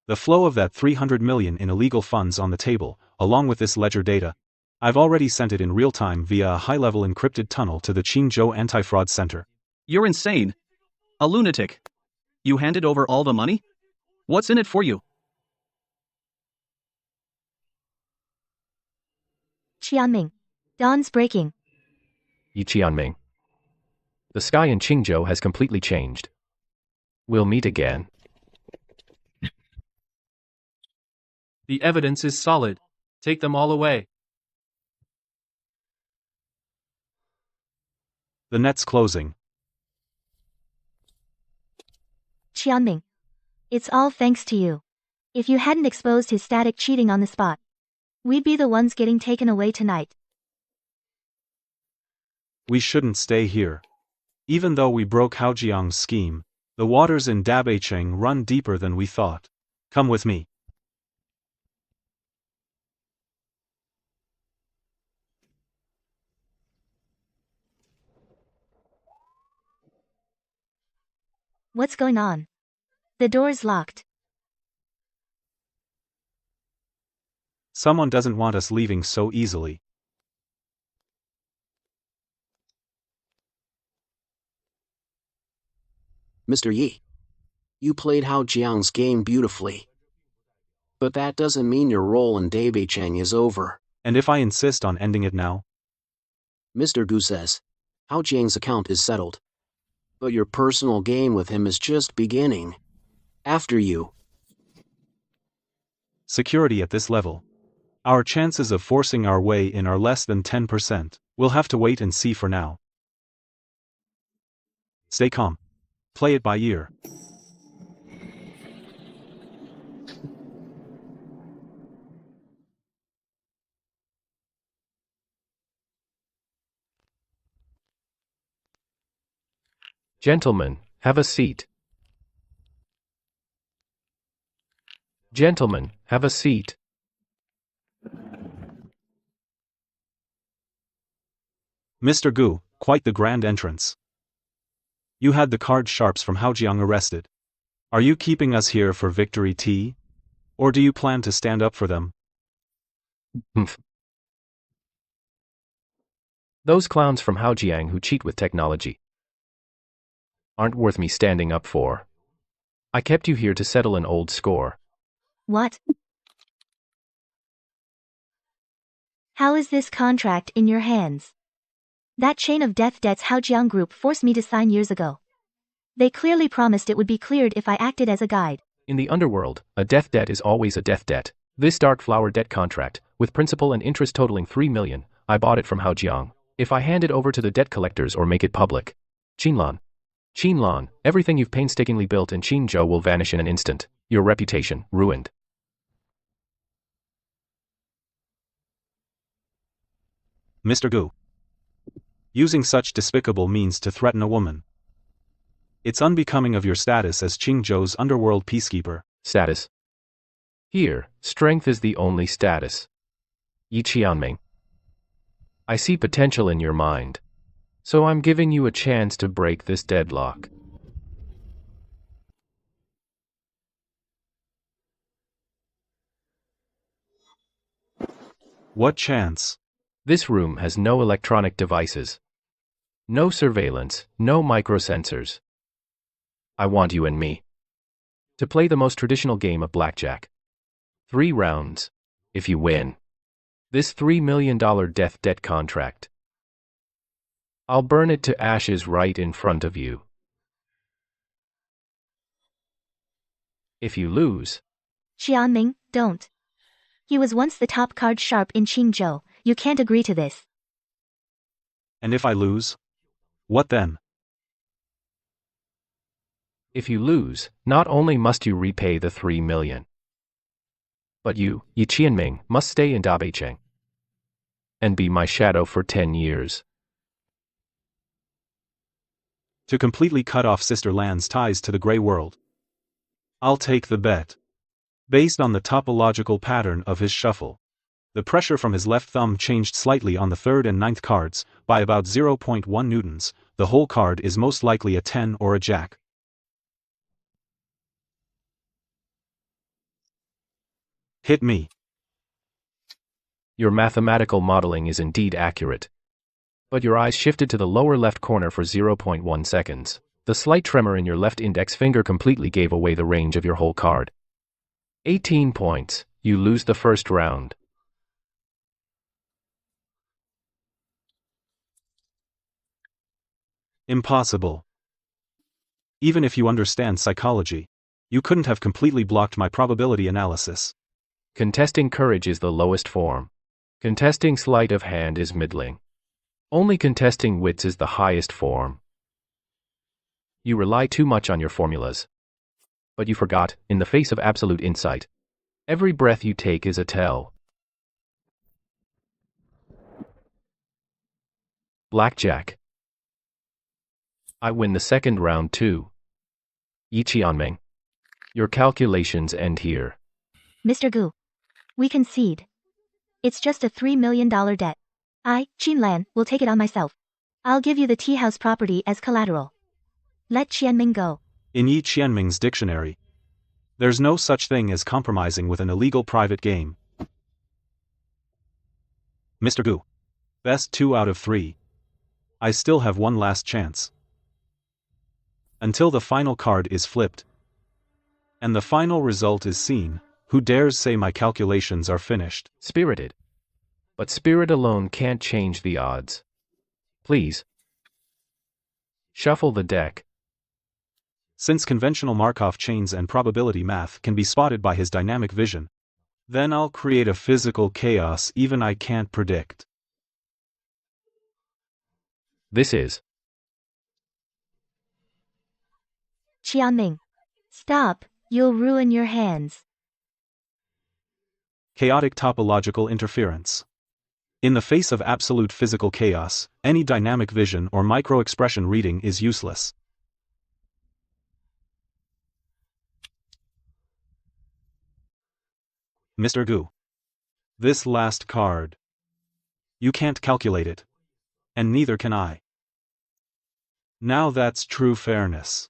The flow of that 300 million in illegal funds on the table, along with this ledger data, I've already sent it in real time via a high-level encrypted tunnel to the Qingzhou Anti-Fraud Center. You're insane. A lunatic. You handed over all the money? What's in it for you? Qianming. Dawn's breaking. Yi Qianming. The sky in Qingzhou has completely changed. We'll meet again. The evidence is solid. Take them all away. The net's closing. Qianming. It's all thanks to you. If you hadn't exposed his static cheating on the spot, we'd be the ones getting taken away tonight. We shouldn't stay here. Even though we broke Haojiang's scheme, the waters in Dabeicheng run deeper than we thought. Come with me. What's going on? The door's locked. Someone doesn't want us leaving so easily. Mr. Yi. You played Hao Jiang's game beautifully. But that doesn't mean your role in Dabeicheng is over. And if I insist on ending it now? Mr. Gu says, Hao Jiang's account is settled. But your personal game with him is just beginning. After you. Security at this level. Our chances of forcing our way in are less than 10%. We'll have to wait and see for now. Stay calm. Play it by ear. Gentlemen, have a seat. Gentlemen, have a seat. Mr. Gu, quite the grand entrance. You had the card sharps from Haojiang arrested. Are you keeping us here for victory tea? Or do you plan to stand up for them? Those clowns from Haojiang who cheat with technology aren't worth me standing up for. I kept you here to settle an old score. What? How is this contract in your hands? That chain of death debts Haojiang Group forced me to sign years ago. They clearly promised it would be cleared if I acted as a guide. In the underworld, a death debt is always a death debt. This dark flower debt contract, with principal and interest totaling 3 million, I bought it from Haojiang. If I hand it over to the debt collectors or make it public, Qinlan, everything you've painstakingly built in Qingzhou will vanish in an instant. Your reputation, ruined. Mr. Gu. Using such despicable means to threaten a woman. It's unbecoming of your status as Qingzhou's underworld peacekeeper. Status. Here, strength is the only status. Yi Qianming. I see potential in your mind. So I'm giving you a chance to break this deadlock. What chance? This room has no electronic devices. No surveillance, no microsensors. I want you and me to play the most traditional game of blackjack. 3 rounds. If you win this $3 million death debt contract, I'll burn it to ashes right in front of you. If you lose, Qianming, don't. He was once the top card sharp in Qingzhou. You can't agree to this. And if I lose? What then? If you lose, not only must you repay the 3 million, but you, Yi Qianming, must stay in Dabeicheng and be my shadow for 10 years. To completely cut off Sister Lan's ties to the Grey World. I'll take the bet. Based on the topological pattern of his shuffle, The pressure from his left thumb changed slightly on the 3rd and 9th cards, by about 0.1 newtons. The whole card is most likely a 10 or a jack. Hit me. Your mathematical modeling is indeed accurate. But your eyes shifted to the lower left corner for 0.1 seconds. The slight tremor in your left index finger completely gave away the range of your whole card. 18 points. You lose the first round. Impossible. Even if you understand psychology, you couldn't have completely blocked my probability analysis. Contesting courage is the lowest form. Contesting sleight of hand is middling. Only contesting wits is the highest form. You rely too much on your formulas. But you forgot, in the face of absolute insight, every breath you take is a tell. Blackjack. I win the second round too. Yi Qianming. Your calculations end here. Mr. Gu. We concede. It's just a $3 million debt. I, Qinlan, will take it on myself. I'll give you the tea house property as collateral. Let Qianming go. In Yi Qianming's dictionary, there's no such thing as compromising with an illegal private game. Mr. Gu. Best 2 out of 3. I still have one last chance. Until the final card is flipped, and the final result is seen, who dares say my calculations are finished? Spirited. But spirit alone can't change the odds. Please. Shuffle the deck. Since conventional Markov chains and probability math can be spotted by his dynamic vision, then I'll create a physical chaos even I can't predict. This is Qianming. Stop, you'll ruin your hands. Chaotic topological interference. In the face of absolute physical chaos, any dynamic vision or micro-expression reading is useless. Mr. Gu. This last card. You can't calculate it. And neither can I. Now that's true fairness.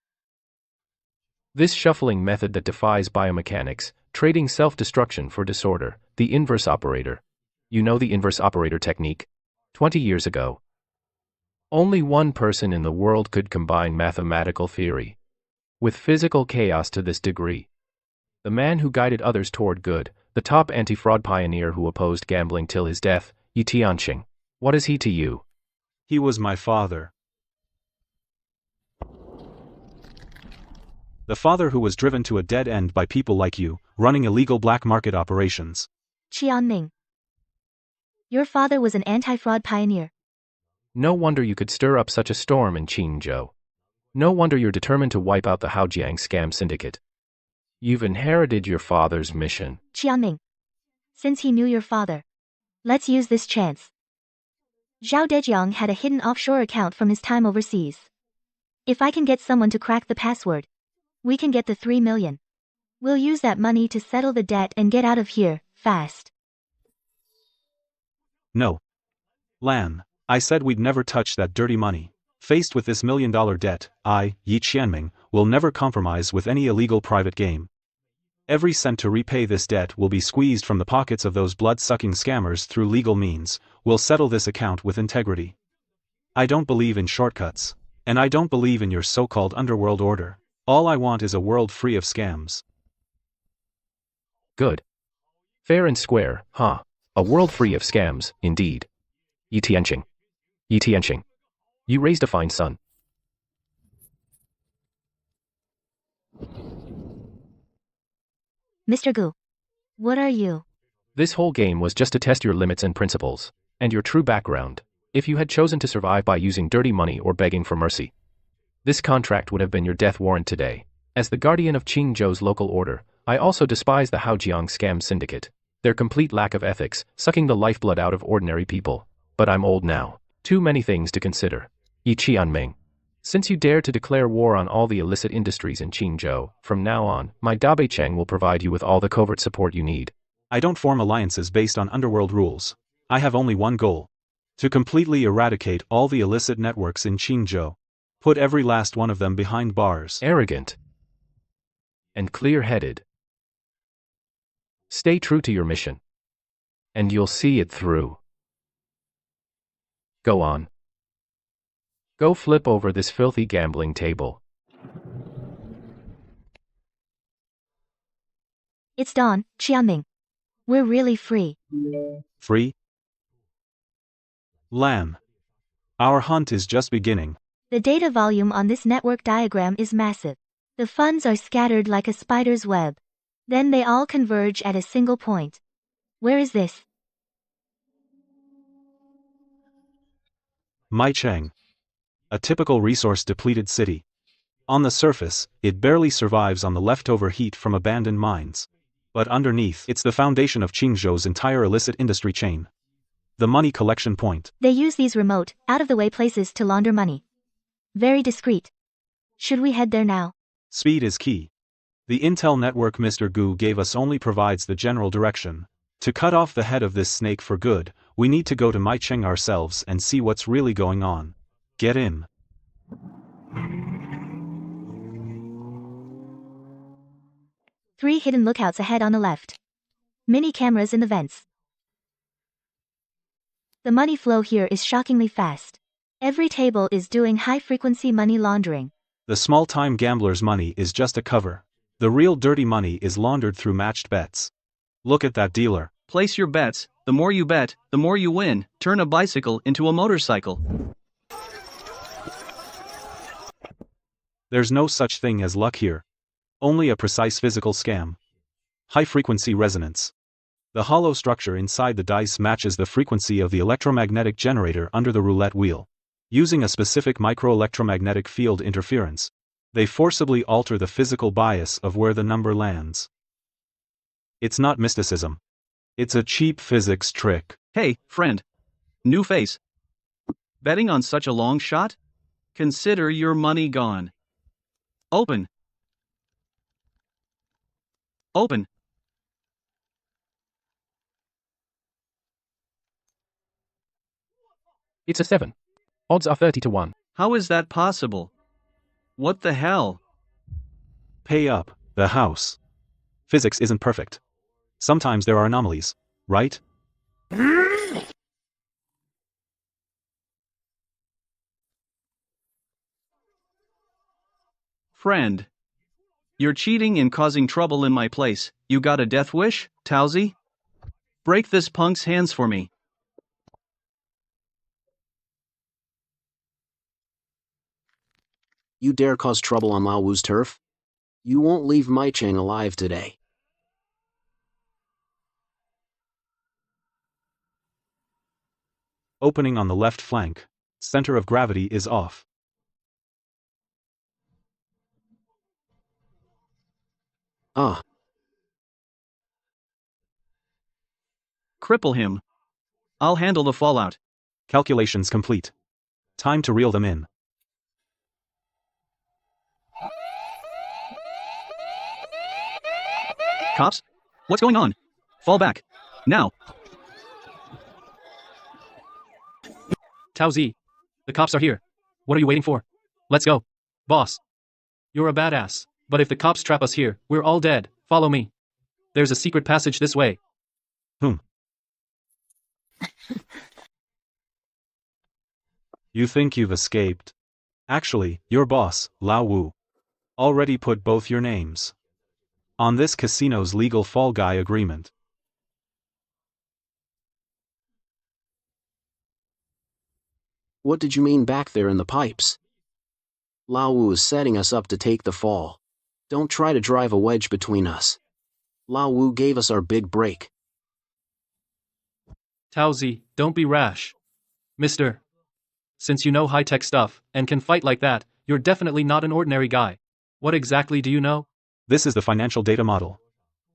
this shuffling method that defies biomechanics, trading self-destruction for disorder, the inverse operator. You know the inverse operator technique? 20 years ago. Only one person in the world could combine mathematical theory with physical chaos to this degree. The man who guided others toward good, the top anti-fraud pioneer who opposed gambling till his death, Yi Tianqing. What is he to you? He was my father. The father who was driven to a dead end by people like you, running illegal black market operations. Qianming. Your father was an anti-fraud pioneer. No wonder you could stir up such a storm in Qingzhou. No wonder you're determined to wipe out the Haojiang scam syndicate. You've inherited your father's mission. Qianming. Since he knew your father, let's use this chance. Zhao Dejiang had a hidden offshore account from his time overseas. If I can get someone to crack the password, we can get the 3 million. We'll use that money to settle the debt and get out of here, fast. No. Lan, I said we'd never touch that dirty money. Faced with this $1 million debt, I, Yi Qianming, will never compromise with any illegal private game. Every cent to repay this debt will be squeezed from the pockets of those blood-sucking scammers through legal means. We'll settle this account with integrity. I don't believe in shortcuts. And I don't believe in your so-called underworld order. All I want is a world free of scams. Good. Fair and square, huh? A world free of scams, indeed. Yi Tianqing. Yi Tianqing. You raised a fine son. Mr. Gu. What are you? This whole game was just to test your limits and principles, and your true background, if you had chosen to survive by using dirty money or begging for mercy. This contract would have been your death warrant today. As the guardian of Qingzhou's local order, I also despise the Haojiang scam syndicate. Their complete lack of ethics, sucking the lifeblood out of ordinary people. But I'm old now. Too many things to consider. Yi Qianming. Since you dare to declare war on all the illicit industries in Qingzhou, from now on, my Dabeicheng will provide you with all the covert support you need. I don't form alliances based on underworld rules. I have only one goal. To completely eradicate all the illicit networks in Qingzhou. Put every last one of them behind bars. Arrogant. And clear-headed. Stay true to your mission. And you'll see it through. Go on. Go flip over this filthy gambling table. It's dawn, Xiaoming. We're really free. Free? Lamb. Our hunt is just beginning. The data volume on this network diagram is massive. The funds are scattered like a spider's web. Then they all converge at a single point. Where is this? Maicheng. A typical resource-depleted city. On the surface, it barely survives on the leftover heat from abandoned mines. But underneath, it's the foundation of Qingzhou's entire illicit industry chain. The money collection point. They use these remote, out-of-the-way places to launder money. Very discreet. Should we head there now? Speed is key. The intel network Mr. Gu gave us only provides the general direction. To cut off the head of this snake for good, we need to go to Maicheng ourselves and see what's really going on. Get in. Three hidden lookouts ahead on the left. Mini cameras in the vents. The money flow here is shockingly fast. Every table is doing high-frequency money laundering. The small-time gambler's money is just a cover. The real dirty money is laundered through matched bets. Look at that dealer. Place your bets. The more you bet, the more you win. Turn a bicycle into a motorcycle. There's no such thing as luck here. Only a precise physical scam. High-frequency resonance. The hollow structure inside the dice matches the frequency of the electromagnetic generator under the roulette wheel. Using a specific microelectromagnetic field interference, they forcibly alter the physical bias of where the number lands. It's not mysticism. It's a cheap physics trick. Hey, friend. New face. Betting on such a long shot? Consider your money gone. Open. Open. It's a 7. Odds are 30 to 1. How is that possible? What the hell? Pay up, the house. Physics isn't perfect. Sometimes there are anomalies, right? Friend. You're cheating and causing trouble in my place. You got a death wish, Towsy? Break this punk's hands for me. You dare cause trouble on Lao Wu's turf? You won't leave Maicheng alive today. Opening on the left flank. Center of gravity is off. Ah. Cripple him. I'll handle the fallout. Calculations complete. Time to reel them in. Cops? What's going on? Fall back. Now. Tao Zi. The cops are here. What are you waiting for? Let's go. Boss. You're a badass, but if the cops trap us here, we're all dead. Follow me. There's a secret passage this way. You think you've escaped? Actually, your boss, Lao Wu, already put both your names on this casino's legal fall guy agreement. What did you mean back there in the pipes? Lao Wu is setting us up to take the fall. Don't try to drive a wedge between us. Lao Wu gave us our big break. Tao Zi, don't be rash. Mister. Since you know high-tech stuff, and can fight like that, you're definitely not an ordinary guy. What exactly do you know? This is the financial data model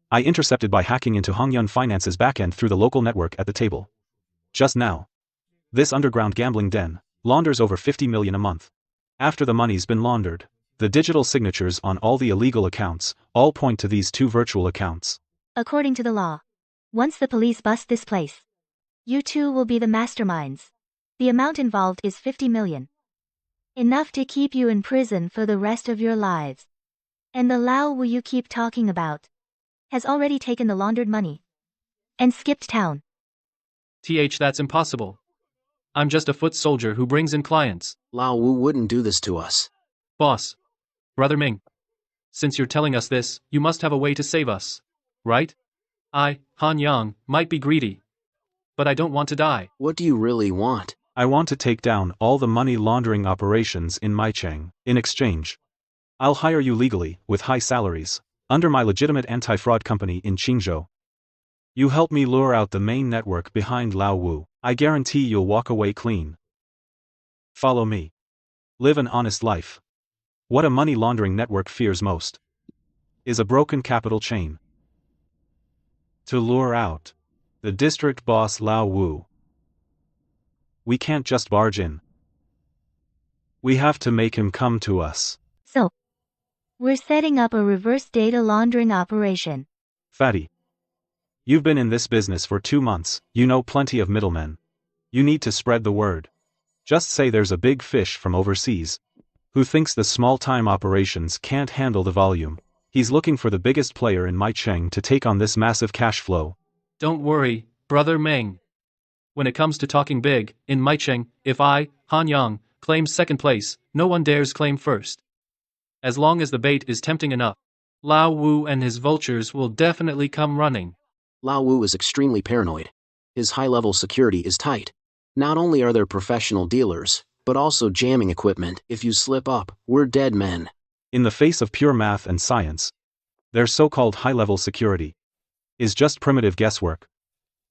I intercepted by hacking into Hongyun Finance's backend through the local network at the table. Just now. This underground gambling den launders over 50 million a month. After the money's been laundered, the digital signatures on all the illegal accounts all point to these two virtual accounts. According to the law, Once the police bust this place, you two will be the masterminds. The amount involved is 50 million. Enough to keep you in prison for the rest of your lives. And the Lao Wu you keep talking about has already taken the laundered money and skipped town. That's impossible. I'm just a foot soldier who brings in clients. Lao Wu wouldn't do this to us. Boss. Brother Ming. Since you're telling us this, you must have a way to save us. Right? I, Han Yang, might be greedy. But I don't want to die. What do you really want? I want to take down all the money laundering operations in Maicheng. In exchange, I'll hire you legally, with high salaries, under my legitimate anti-fraud company in Qingzhou. You help me lure out the main network behind Lao Wu. I guarantee you'll walk away clean. Follow me. Live an honest life. What a money laundering network fears most is a broken capital chain. To lure out the district boss Lao Wu, we can't just barge in. We have to make him come to us. So, we're setting up a reverse data laundering operation. Fatty, you've been in this business for 2 months, you know plenty of middlemen. You need to spread the word. Just say there's a big fish from overseas who thinks the small-time operations can't handle the volume. He's looking for the biggest player in Maicheng to take on this massive cash flow. Don't worry, Brother Ming. When it comes to talking big, in Maicheng, if I, Han Yang, claim second place, no one dares claim first. As long as the bait is tempting enough, Lao Wu and his vultures will definitely come running. Lao Wu is extremely paranoid. His high-level security is tight. Not only are there professional dealers, but also jamming equipment. If you slip up, we're dead men. In the face of pure math and science, their so-called high-level security is just primitive guesswork.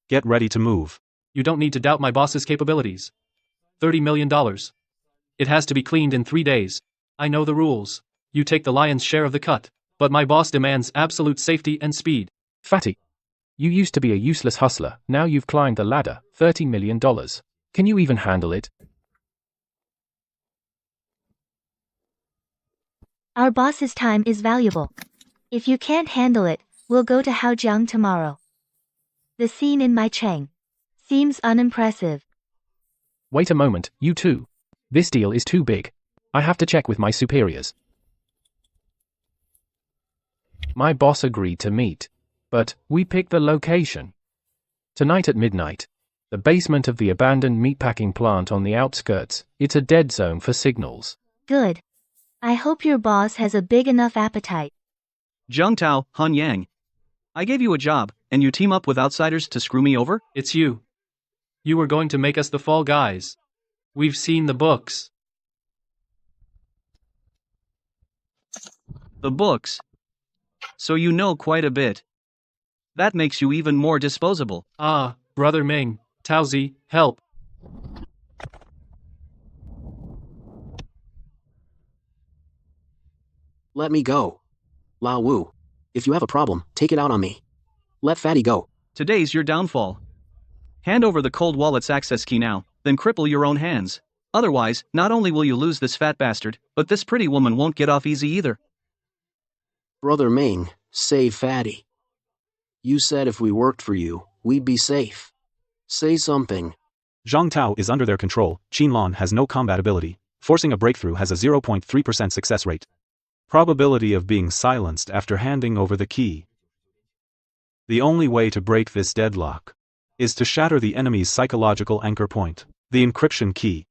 Get ready to move. You don't need to doubt my boss's capabilities. $30 million. It has to be cleaned in 3 days. I know the rules. You take the lion's share of the cut, but my boss demands absolute safety and speed. Fatty. You used to be a useless hustler, now you've climbed the ladder, $30 million. Can you even handle it? Our boss's time is valuable. If you can't handle it, we'll go to Haojiang tomorrow. The scene in Maicheng seems unimpressive. Wait a moment, you two. This deal is too big. I have to check with my superiors. My boss agreed to meet, but we picked the location. Tonight at midnight. The basement of the abandoned meatpacking plant on the outskirts. It's a dead zone for signals. Good. I hope your boss has a big enough appetite. Zheng Tao, Han Yang. I gave you a job, and you team up with outsiders to screw me over? It's you. You were going to make us the fall guys. We've seen the books. The books? So you know quite a bit. That makes you even more disposable. Ah, Brother Ming, Taozi, help. Let me go. Lao Wu. If you have a problem, take it out on me. Let Fatty go. Today's your downfall. Hand over the cold wallet's access key now, then cripple your own hands. Otherwise, not only will you lose this fat bastard, but this pretty woman won't get off easy either. Brother Ming, save Fatty. You said if we worked for you, we'd be safe. Say something. Zhang Tao is under their control. Qinlan has no combat ability. Forcing a breakthrough has a 0.3% success rate. Probability of being silenced after handing over the key. The only way to break this deadlock is to shatter the enemy's psychological anchor point, the encryption key.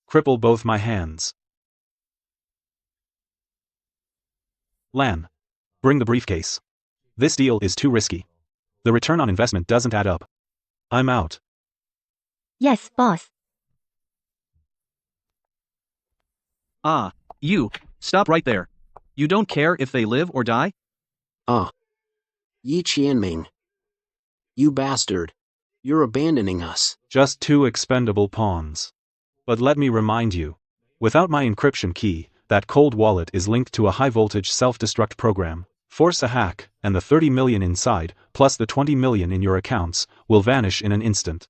Cripple both my hands. Lan, bring the briefcase. This deal is too risky. The return on investment doesn't add up. I'm out. Yes, boss. Ah, you, stop right there. You don't care if they live or die? Yi Qianming. You bastard. You're abandoning us. Just 2 expendable pawns. But let me remind you, without my encryption key, that cold wallet is linked to a high-voltage self-destruct program. Force a hack, and the 30 million inside, plus the 20 million in your accounts, will vanish in an instant.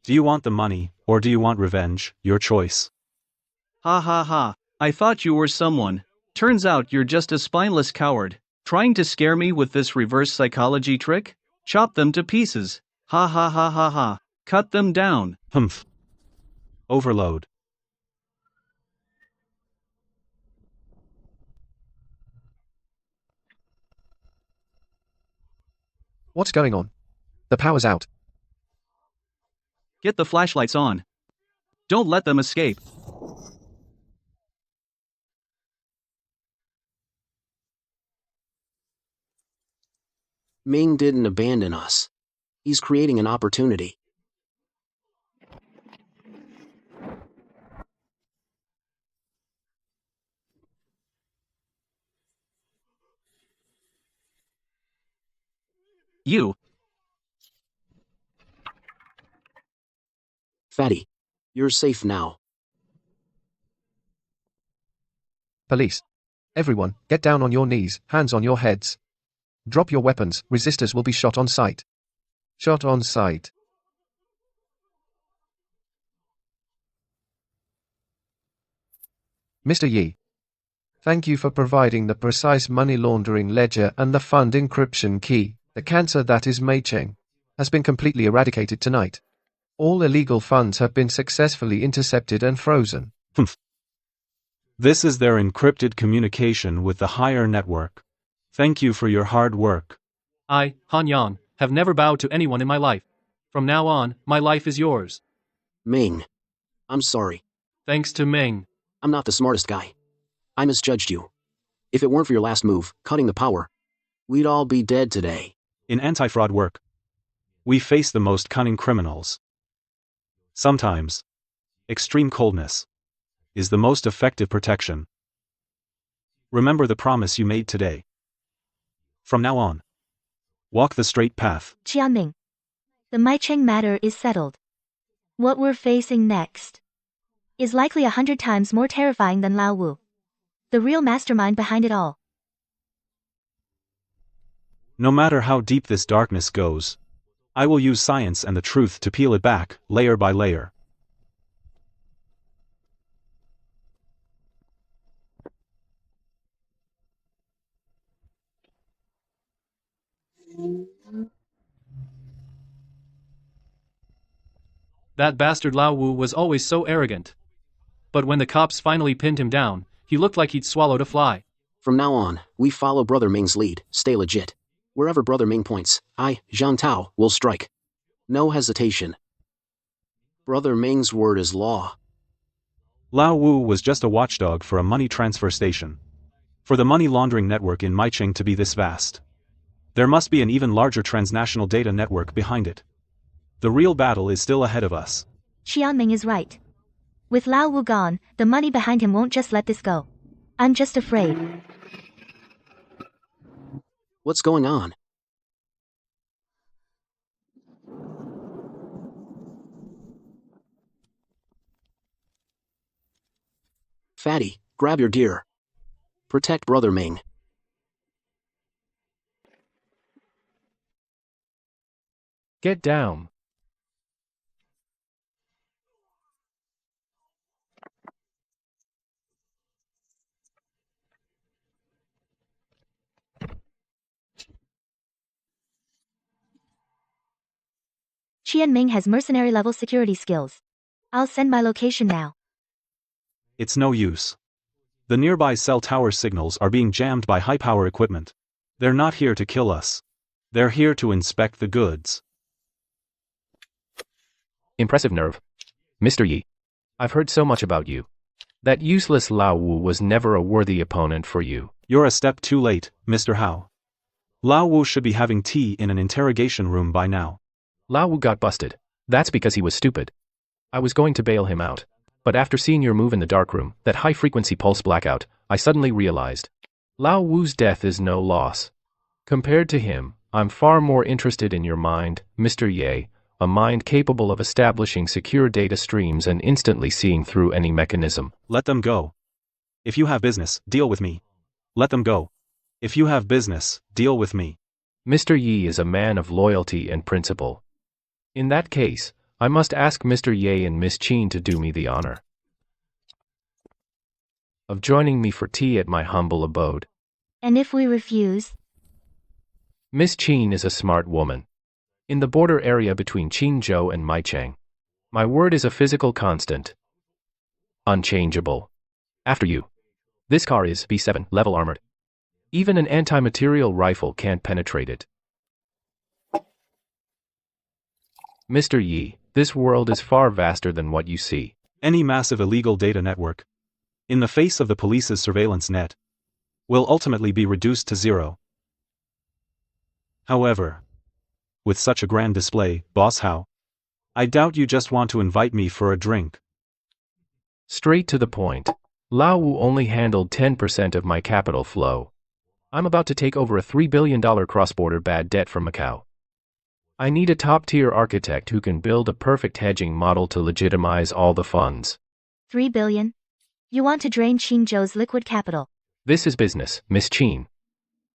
Do you want the money, or do you want revenge? Your choice. Ha ha ha. I thought you were someone. Turns out you're just a spineless coward, trying to scare me with this reverse psychology trick? Chop them to pieces. Ha ha ha ha ha. Cut them down. Humph. Overload. What's going on? The power's out. Get the flashlights on. Don't let them escape. Ming didn't abandon us. He's creating an opportunity. You. Fatty, you're safe now. Police. Everyone, get down on your knees, hands on your heads. Drop your weapons, resistors will be shot on sight. Shot on sight. Mr. Yi. Thank you for providing the precise money laundering ledger and the fund encryption key. The cancer that is Mei Cheng has been completely eradicated tonight. All illegal funds have been successfully intercepted and frozen. This is their encrypted communication with the higher network. Thank you for your hard work. I, Han Yang, have never bowed to anyone in my life. From now on, my life is yours. Ming. I'm sorry. Thanks to Ming. I'm not the smartest guy. I misjudged you. If it weren't for your last move, cutting the power, we'd all be dead today. In anti-fraud work, we face the most cunning criminals. Sometimes, extreme coldness is the most effective protection. Remember the promise you made today. From now on, walk the straight path. Qianming. The Mei Cheng matter is settled. What we're facing next is likely 100 times more terrifying than Lao Wu, the real mastermind behind it all. No matter how deep this darkness goes, I will use science and the truth to peel it back, layer by layer. That bastard Lao Wu was always so arrogant. But when the cops finally pinned him down, he looked like he'd swallowed a fly. From now on, we follow Brother Ming's lead, stay legit. Wherever Brother Ming points, I, Zhang Tao, will strike. No hesitation. Brother Ming's word is law. Lao Wu was just a watchdog for a money transfer station. For the money laundering network in Mei Cheng to be this vast, there must be an even larger transnational data network behind it. The real battle is still ahead of us. Qianming is right. With Lao Wu gone, the money behind him won't just let this go. I'm just afraid. What's going on? Fatty, grab your gear. Protect Brother Ming. Get down. Qianming has mercenary-level security skills. I'll send my location now. It's no use. The nearby cell tower signals are being jammed by high-power equipment. They're not here to kill us. They're here to inspect the goods. Impressive nerve. Mr. Yi. I've heard so much about you. That useless Lao Wu was never a worthy opponent for you. You're a step too late, Mr. Hao. Lao Wu should be having tea in an interrogation room by now. Lao Wu got busted. That's because he was stupid. I was going to bail him out. But after seeing your move in the darkroom, that high-frequency pulse blackout, I suddenly realized. Lao Wu's death is no loss. Compared to him, I'm far more interested in your mind, Mr. Ye, a mind capable of establishing secure data streams and instantly seeing through any mechanism. Let them go. If you have business, deal with me. Let them go. If you have business, deal with me. Mr. Yi is a man of loyalty and principle. In that case, I must ask Mr. Ye and Miss Qin to do me the honor of joining me for tea at my humble abode. And if we refuse? Miss Qin is a smart woman. In the border area between Qingzhou and Maicheng. My word is a physical constant. Unchangeable. After you. This car is B7 level armored. Even an anti-material rifle can't penetrate it. Mr. Yi, this world is far vaster than what you see. Any massive illegal data network, in the face of the police's surveillance net, will ultimately be reduced to zero. However, with such a grand display, Boss Hao, I doubt you just want to invite me for a drink. Straight to the point. Lao Wu only handled 10% of my capital flow. I'm about to take over a $3 billion cross-border bad debt from Macau. I need a top-tier architect who can build a perfect hedging model to legitimize all the funds. 3 billion? You want to drain Qingzhou's liquid capital? This is business, Miss Qin.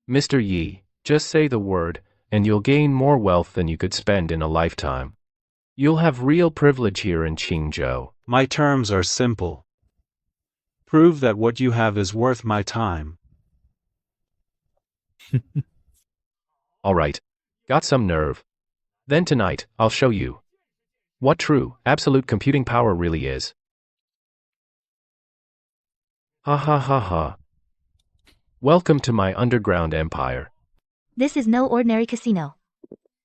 Mr. Yi, just say the word, and you'll gain more wealth than you could spend in a lifetime. You'll have real privilege here in Qingzhou. My terms are simple. Prove that what you have is worth my time. All right. Got some nerve. Then tonight, I'll show you what true, absolute computing power really is. Ha ha ha ha. Welcome to my underground empire. This is no ordinary casino.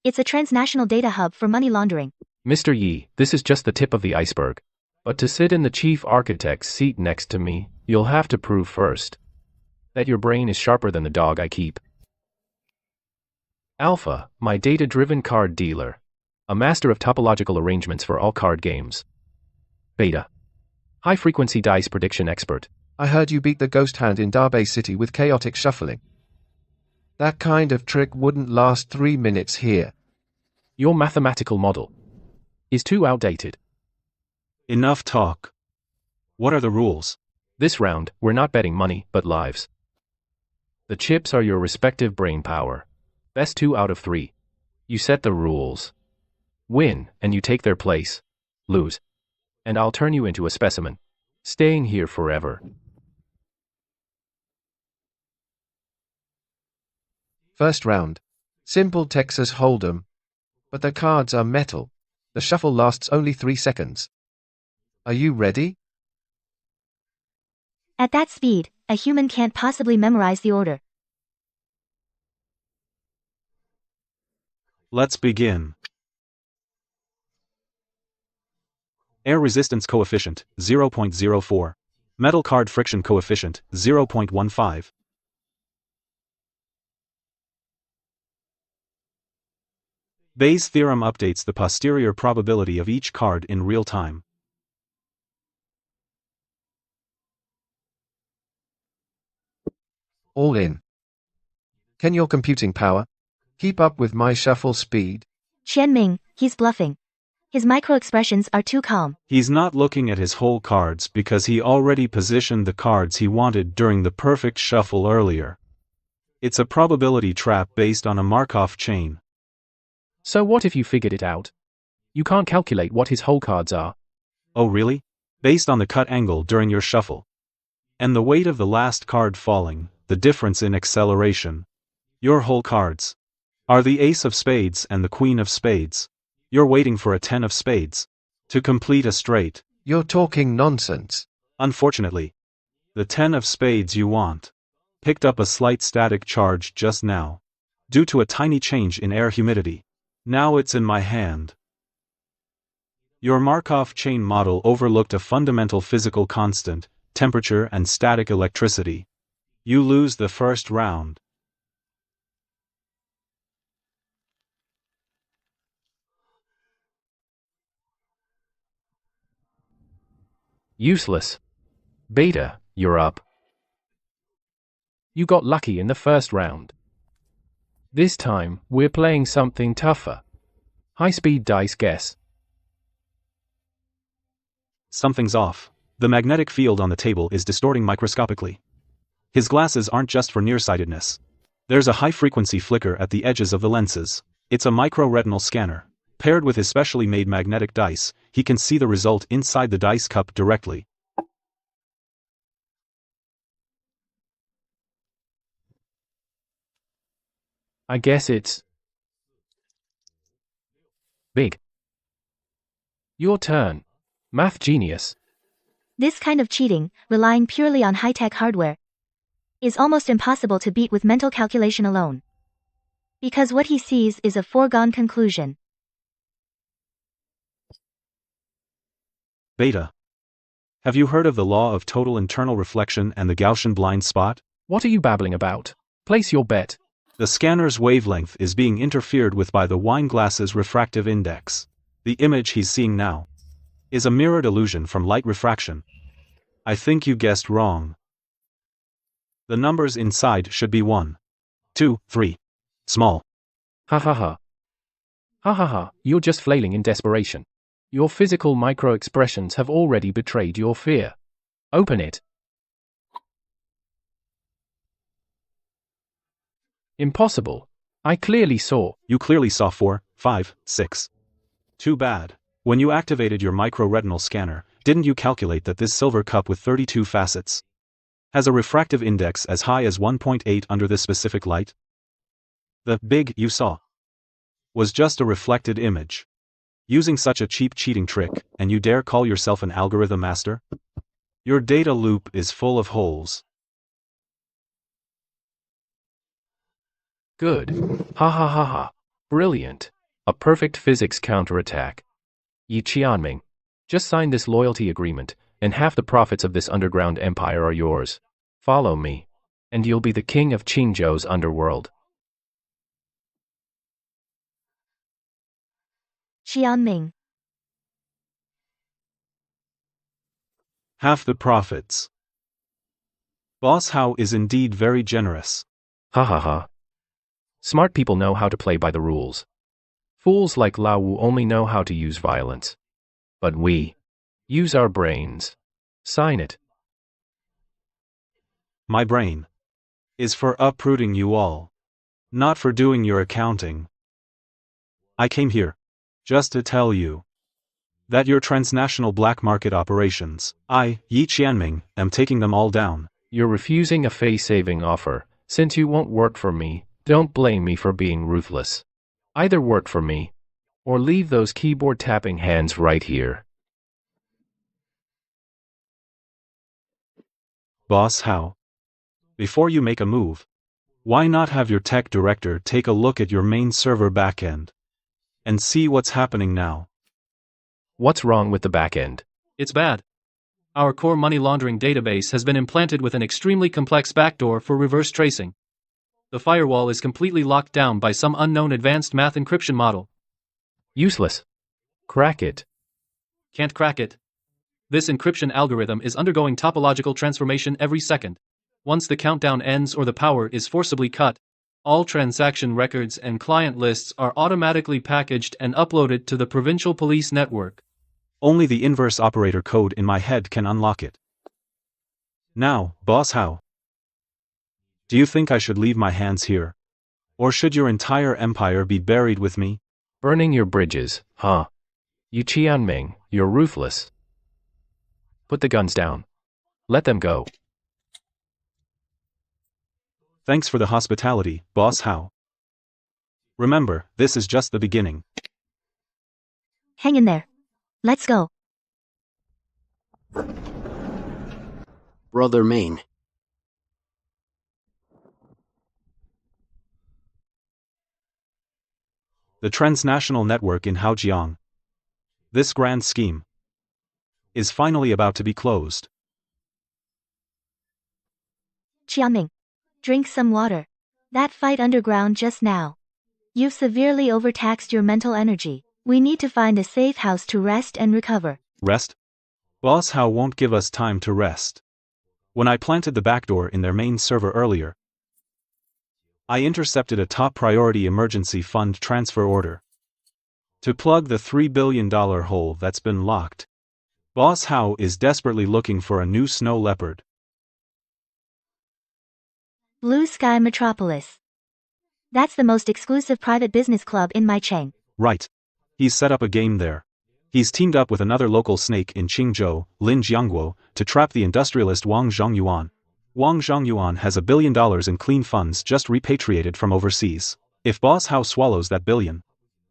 It's a transnational data hub for money laundering. Mr. Yi, this is just the tip of the iceberg. But to sit in the chief architect's seat next to me, you'll have to prove first that your brain is sharper than the dog I keep. Alpha, my data-driven card dealer. A master of topological arrangements for all card games. Beta, high-frequency dice prediction expert. I heard you beat the ghost hand in Darbay City with chaotic shuffling. That kind of trick wouldn't last 3 minutes here. Your mathematical model is too outdated. Enough talk. What are the rules? This round, we're not betting money, but lives. The chips are your respective brain power. Best 2 out of 3. You set the rules. Win, and you take their place. Lose, and I'll turn you into a specimen. Staying here forever. First round. Simple Texas Hold'em. But the cards are metal. The shuffle lasts only 3 seconds. Are you ready? At that speed, a human can't possibly memorize the order. Let's begin. Air resistance coefficient, 0.04. Metal card friction coefficient, 0.15. Bayes' theorem updates the posterior probability of each card in real time. All in. Can your computing power keep up with my shuffle speed? Qianming, he's bluffing. His micro-expressions are too calm. He's not looking at his whole cards because he already positioned the cards he wanted during the perfect shuffle earlier. It's a probability trap based on a Markov chain. So what if you figured it out? You can't calculate what his whole cards are. Oh really? Based on the cut angle during your shuffle. And the weight of the last card falling, the difference in acceleration. Your whole cards are the ace of spades and the queen of spades. You're waiting for a 10 of spades to complete a straight. You're talking nonsense. Unfortunately, the 10 of spades you want picked up a slight static charge just now, due to a tiny change in air humidity. Now it's in my hand. Your Markov chain model overlooked a fundamental physical constant, temperature and static electricity. You lose the first round. Useless. Beta, you're up. You got lucky in the first round. This time, we're playing something tougher. High-speed dice guess. Something's off. The magnetic field on the table is distorting microscopically. His glasses aren't just for nearsightedness. There's a high-frequency flicker at the edges of the lenses. It's a micro-retinal scanner. Paired with his specially made magnetic dice, he can see the result inside the dice cup directly. I guess it's Big. Your turn. Math genius. This kind of cheating, relying purely on high-tech hardware, is almost impossible to beat with mental calculation alone. Because what he sees is a foregone conclusion. Beta. Have you heard of the law of total internal reflection and the Gaussian blind spot? What are you babbling about? Place your bet. The scanner's wavelength is being interfered with by the wine glass's refractive index. The image he's seeing now is a mirrored illusion from light refraction. I think you guessed wrong. The numbers inside should be 1, 2, 3. Small. Ha ha ha. Ha ha ha, you're just flailing in desperation. Your physical micro-expressions have already betrayed your fear. Open it. Impossible. I clearly saw. You clearly saw 4, 5, 6. Too bad. When you activated your micro-retinal scanner, didn't you calculate that this silver cup with 32 facets has a refractive index as high as 1.8 under this specific light? The big you saw was just a reflected image. Using such a cheap cheating trick, and you dare call yourself an algorithm master? Your data loop is full of holes. Good. Ha ha ha ha. Brilliant. A perfect physics counterattack. Yi Qianming, just sign this loyalty agreement, and half the profits of this underground empire are yours. Follow me, and you'll be the king of Qingzhou's underworld. Qianming. Half the profits. Boss Hao is indeed very generous. Ha ha ha. Smart people know how to play by the rules. Fools like Lao Wu only know how to use violence. But we use our brains. Sign it. My brain is for uprooting you all, not for doing your accounting. I came here just to tell you that your transnational black market operations, Yi Qianming, am taking them all down. You're refusing a face-saving offer. Since you won't work for me, don't blame me for being ruthless. Either work for me, or leave those keyboard-tapping hands right here. Boss Hao, before you make a move, why not have your tech director take a look at your main server backend and see what's happening now? What's wrong with the backend? It's bad. Our core money laundering database has been implanted with an extremely complex backdoor for reverse tracing. The firewall is completely locked down by some unknown advanced math encryption model. Useless. Crack it. Can't crack it. This encryption algorithm is undergoing topological transformation every second. Once the countdown ends or the power is forcibly cut, all transaction records and client lists are automatically packaged and uploaded to the provincial police network. Only the inverse operator code in my head can unlock it. Now, Boss Hao, do you think I should leave my hands here? Or should your entire empire be buried with me? Burning your bridges, huh? Yi Qianming, you're ruthless. Put the guns down. Let them go. Thanks for the hospitality, Boss Hao. Remember, this is just the beginning. Hang in there. Let's go. Brother Main. The transnational network in Haojiang. This grand scheme is finally about to be closed. Qianming. Drink some water. That fight underground just now. You've severely overtaxed your mental energy. We need to find a safe house to rest and recover. Rest? Boss Hao won't give us time to rest. When I planted the backdoor in their main server earlier, I intercepted a top priority emergency fund transfer order to plug the $3 billion hole that's been locked. Boss Hao is desperately looking for a new snow leopard. Blue Sky Metropolis. That's the most exclusive private business club in Maicheng. Right. He's set up a game there. He's teamed up with another local snake in Qingzhou, Lin Jiangguo, to trap the industrialist Wang Zhongyuan. Wang Zhongyuan has $1 billion in clean funds just repatriated from overseas. If Boss Hao swallows that billion,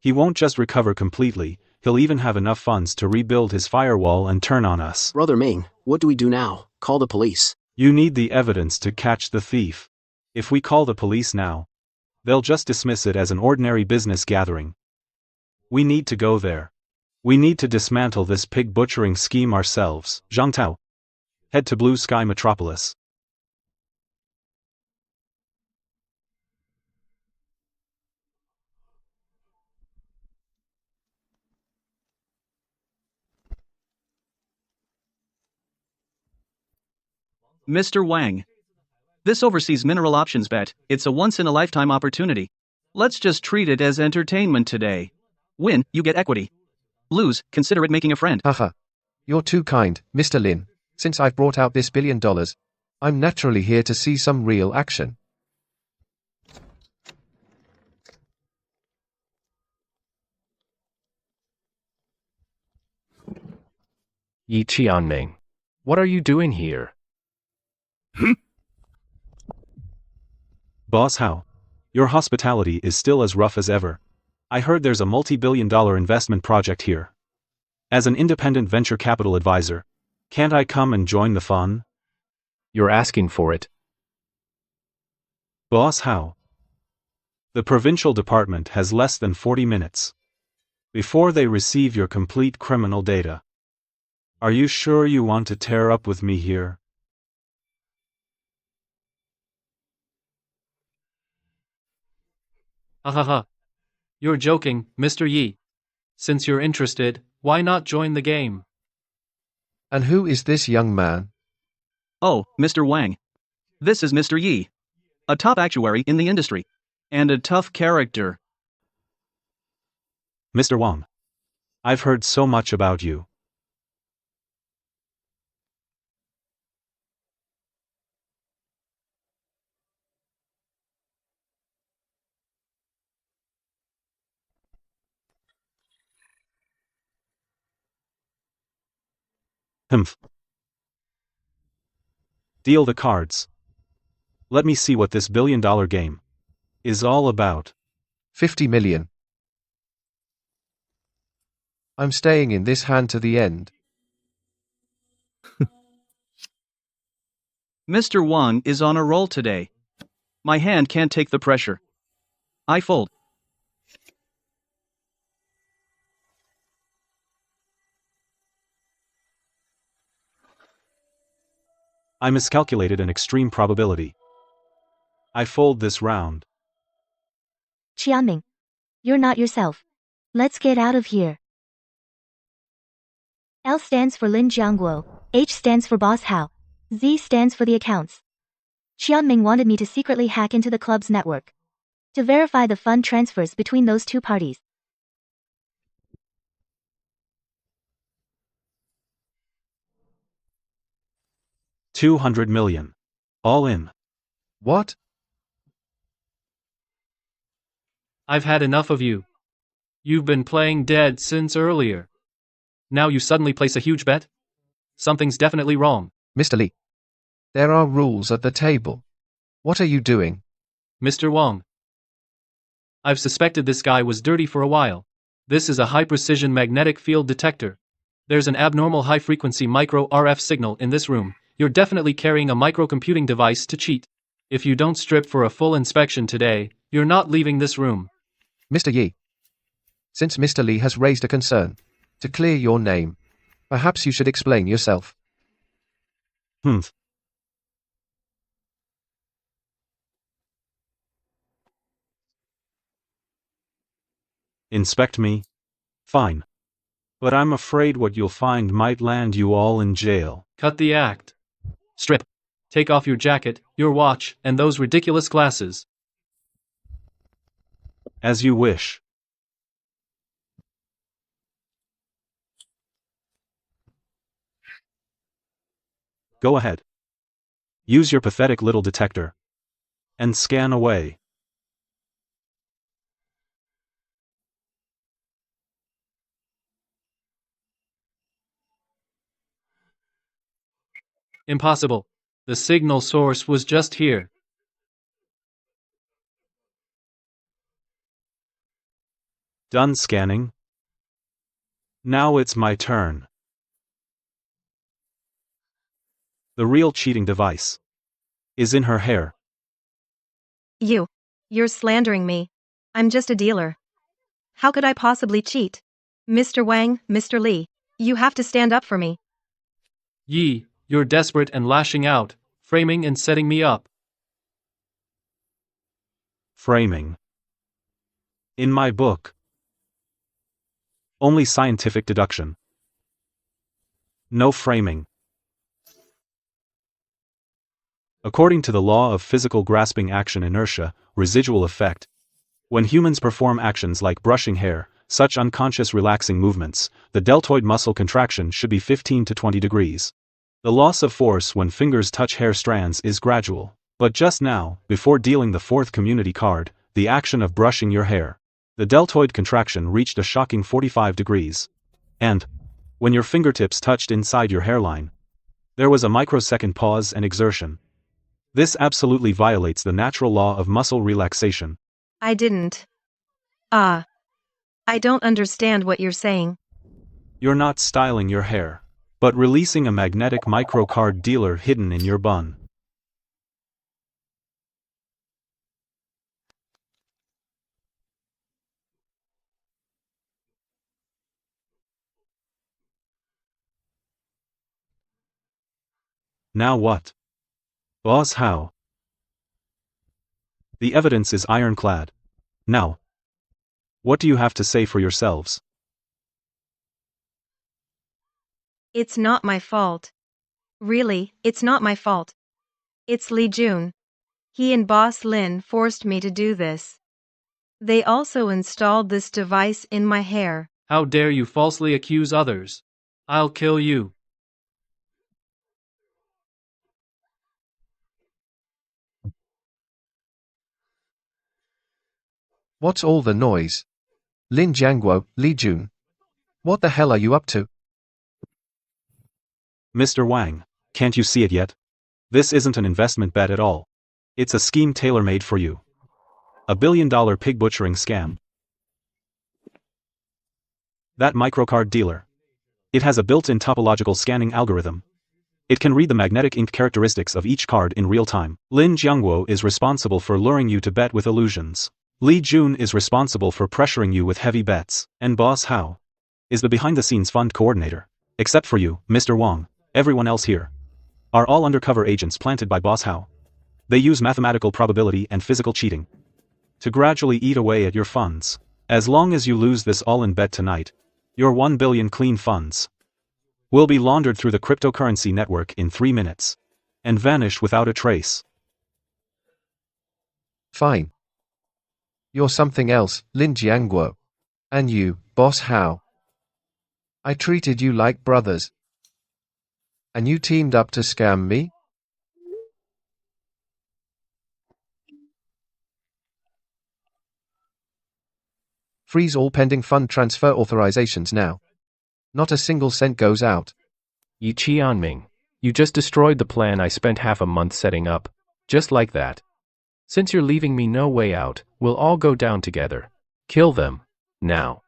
He won't just recover completely, he'll even have enough funds to rebuild his firewall and turn on us. Brother Ming, what do we do now? Call the police. You need the evidence to catch the thief. If we call the police now, they'll just dismiss it as an ordinary business gathering. We need to go there. We need to dismantle this pig butchering scheme ourselves. Zhang Tao. Head to Blue Sky Metropolis. Mr. Wang. This overseas mineral options bet, it's a once-in-a-lifetime opportunity. Let's just treat it as entertainment today. Win, you get equity. Lose, consider it making a friend. Haha. You're too kind, Mr. Lin. Since I've brought out this $1 billion, I'm naturally here to see some real action. Yi Qianming. What are you doing here? Boss Hao. Your hospitality is still as rough as ever. I heard there's a multi-billion-dollar investment project here. As an independent venture capital advisor, can't I come and join the fun? You're asking for it. Boss Hao. The provincial department has less than 40 minutes before they receive your complete criminal data. Are you sure you want to tear up with me here? Ha ha ha. You're joking, Mr. Yi. Since you're interested, why not join the game? And who is this young man? Oh, Mr. Wang. This is Mr. Yi. A top actuary in the industry. And a tough character. Mr. Wang. I've heard so much about you. Humph. Deal the cards. Let me see what this billion-dollar game is all about. 50 million. I'm staying in this hand to the end. Mr. Wang is on a roll today. My hand can't take the pressure. I fold. I miscalculated an extreme probability. I fold this round. Qianming. You're not yourself. Let's get out of here. L stands for Lin Jiangguo, H stands for Boss Hao, Z stands for the accounts. Qianming wanted me to secretly hack into the club's network to verify the fund transfers between those two parties. $200 million. All in. What? I've had enough of you. You've been playing dead since earlier. Now you suddenly place a huge bet? Something's definitely wrong. Mr. Li. There are rules at the table. What are you doing? Mr. Wang. I've suspected this guy was dirty for a while. This is a high-precision magnetic field detector. There's an abnormal high-frequency micro-RF signal in this room. You're definitely carrying a microcomputing device to cheat. If you don't strip for a full inspection today, you're not leaving this room. Mr. Yi. Since Mr. Li has raised a concern to clear your name, perhaps you should explain yourself. Inspect me? Fine. But I'm afraid what you'll find might land you all in jail. Cut the act. Strip. Take off your jacket, your watch, and those ridiculous glasses. As you wish. Go ahead. Use your pathetic little detector. And scan away. Impossible. The signal source was just here. . Done scanning? Now it's my turn. The real cheating device is in her hair. You're slandering me. I'm just a dealer. How could I possibly cheat? Mr. Wang, Mr. Lee, you have to stand up for me. Yi, you're desperate and lashing out, framing and setting me up. Framing. In my book, only scientific deduction. No framing. According to the law of physical grasping action inertia, residual effect, when humans perform actions like brushing hair, such unconscious relaxing movements, the deltoid muscle contraction should be 15 to 20 degrees. The loss of force when fingers touch hair strands is gradual, but just now, before dealing the fourth community card, the action of brushing your hair, the deltoid contraction reached a shocking 45 degrees. And, when your fingertips touched inside your hairline, there was a microsecond pause and exertion. This absolutely violates the natural law of muscle relaxation. I didn't. I don't understand what you're saying. You're not styling your hair, but releasing a magnetic microcard dealer hidden in your bun. Now what? Boss, how? The evidence is ironclad. Now, what do you have to say for yourselves? It's not my fault. Really, it's not my fault. It's Lee Jun. He and Boss Lin forced me to do this. They also installed this device in my hair. How dare you falsely accuse others? I'll kill you. What's all the noise? Lin Jiangguo, Li Jun. What the hell are you up to? Mr. Wang, can't you see it yet? This isn't an investment bet at all. It's a scheme tailor-made for you. $1 billion pig butchering scam. That microcard dealer. It has a built-in topological scanning algorithm. It can read the magnetic ink characteristics of each card in real time. Lin Jiangguo is responsible for luring you to bet with illusions. Li Jun is responsible for pressuring you with heavy bets. And Boss Hao is the behind-the-scenes fund coordinator. Except for you, Mr. Wang, everyone else here are all undercover agents planted by Boss Hao. They use mathematical probability and physical cheating to gradually eat away at your funds. As long as you lose this all-in bet tonight, your 1 billion clean funds will be laundered through the cryptocurrency network in 3 minutes and vanish without a trace. Fine. You're something else, Lin Jiangguo. And you, Boss Hao. I treated you like brothers. And you teamed up to scam me? Freeze all pending fund transfer authorizations now. Not a single cent goes out. Yi Qianming, you just destroyed the plan I spent half a month setting up. Just like that. Since you're leaving me no way out, we'll all go down together. Kill them. Now.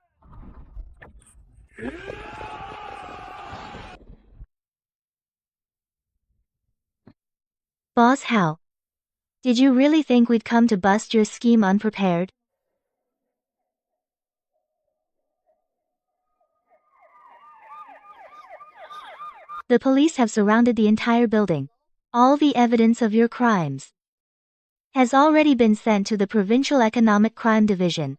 Boss Hao. Did you really think we'd come to bust your scheme unprepared? The police have surrounded the entire building. All the evidence of your crimes has already been sent to the Provincial Economic Crime Division.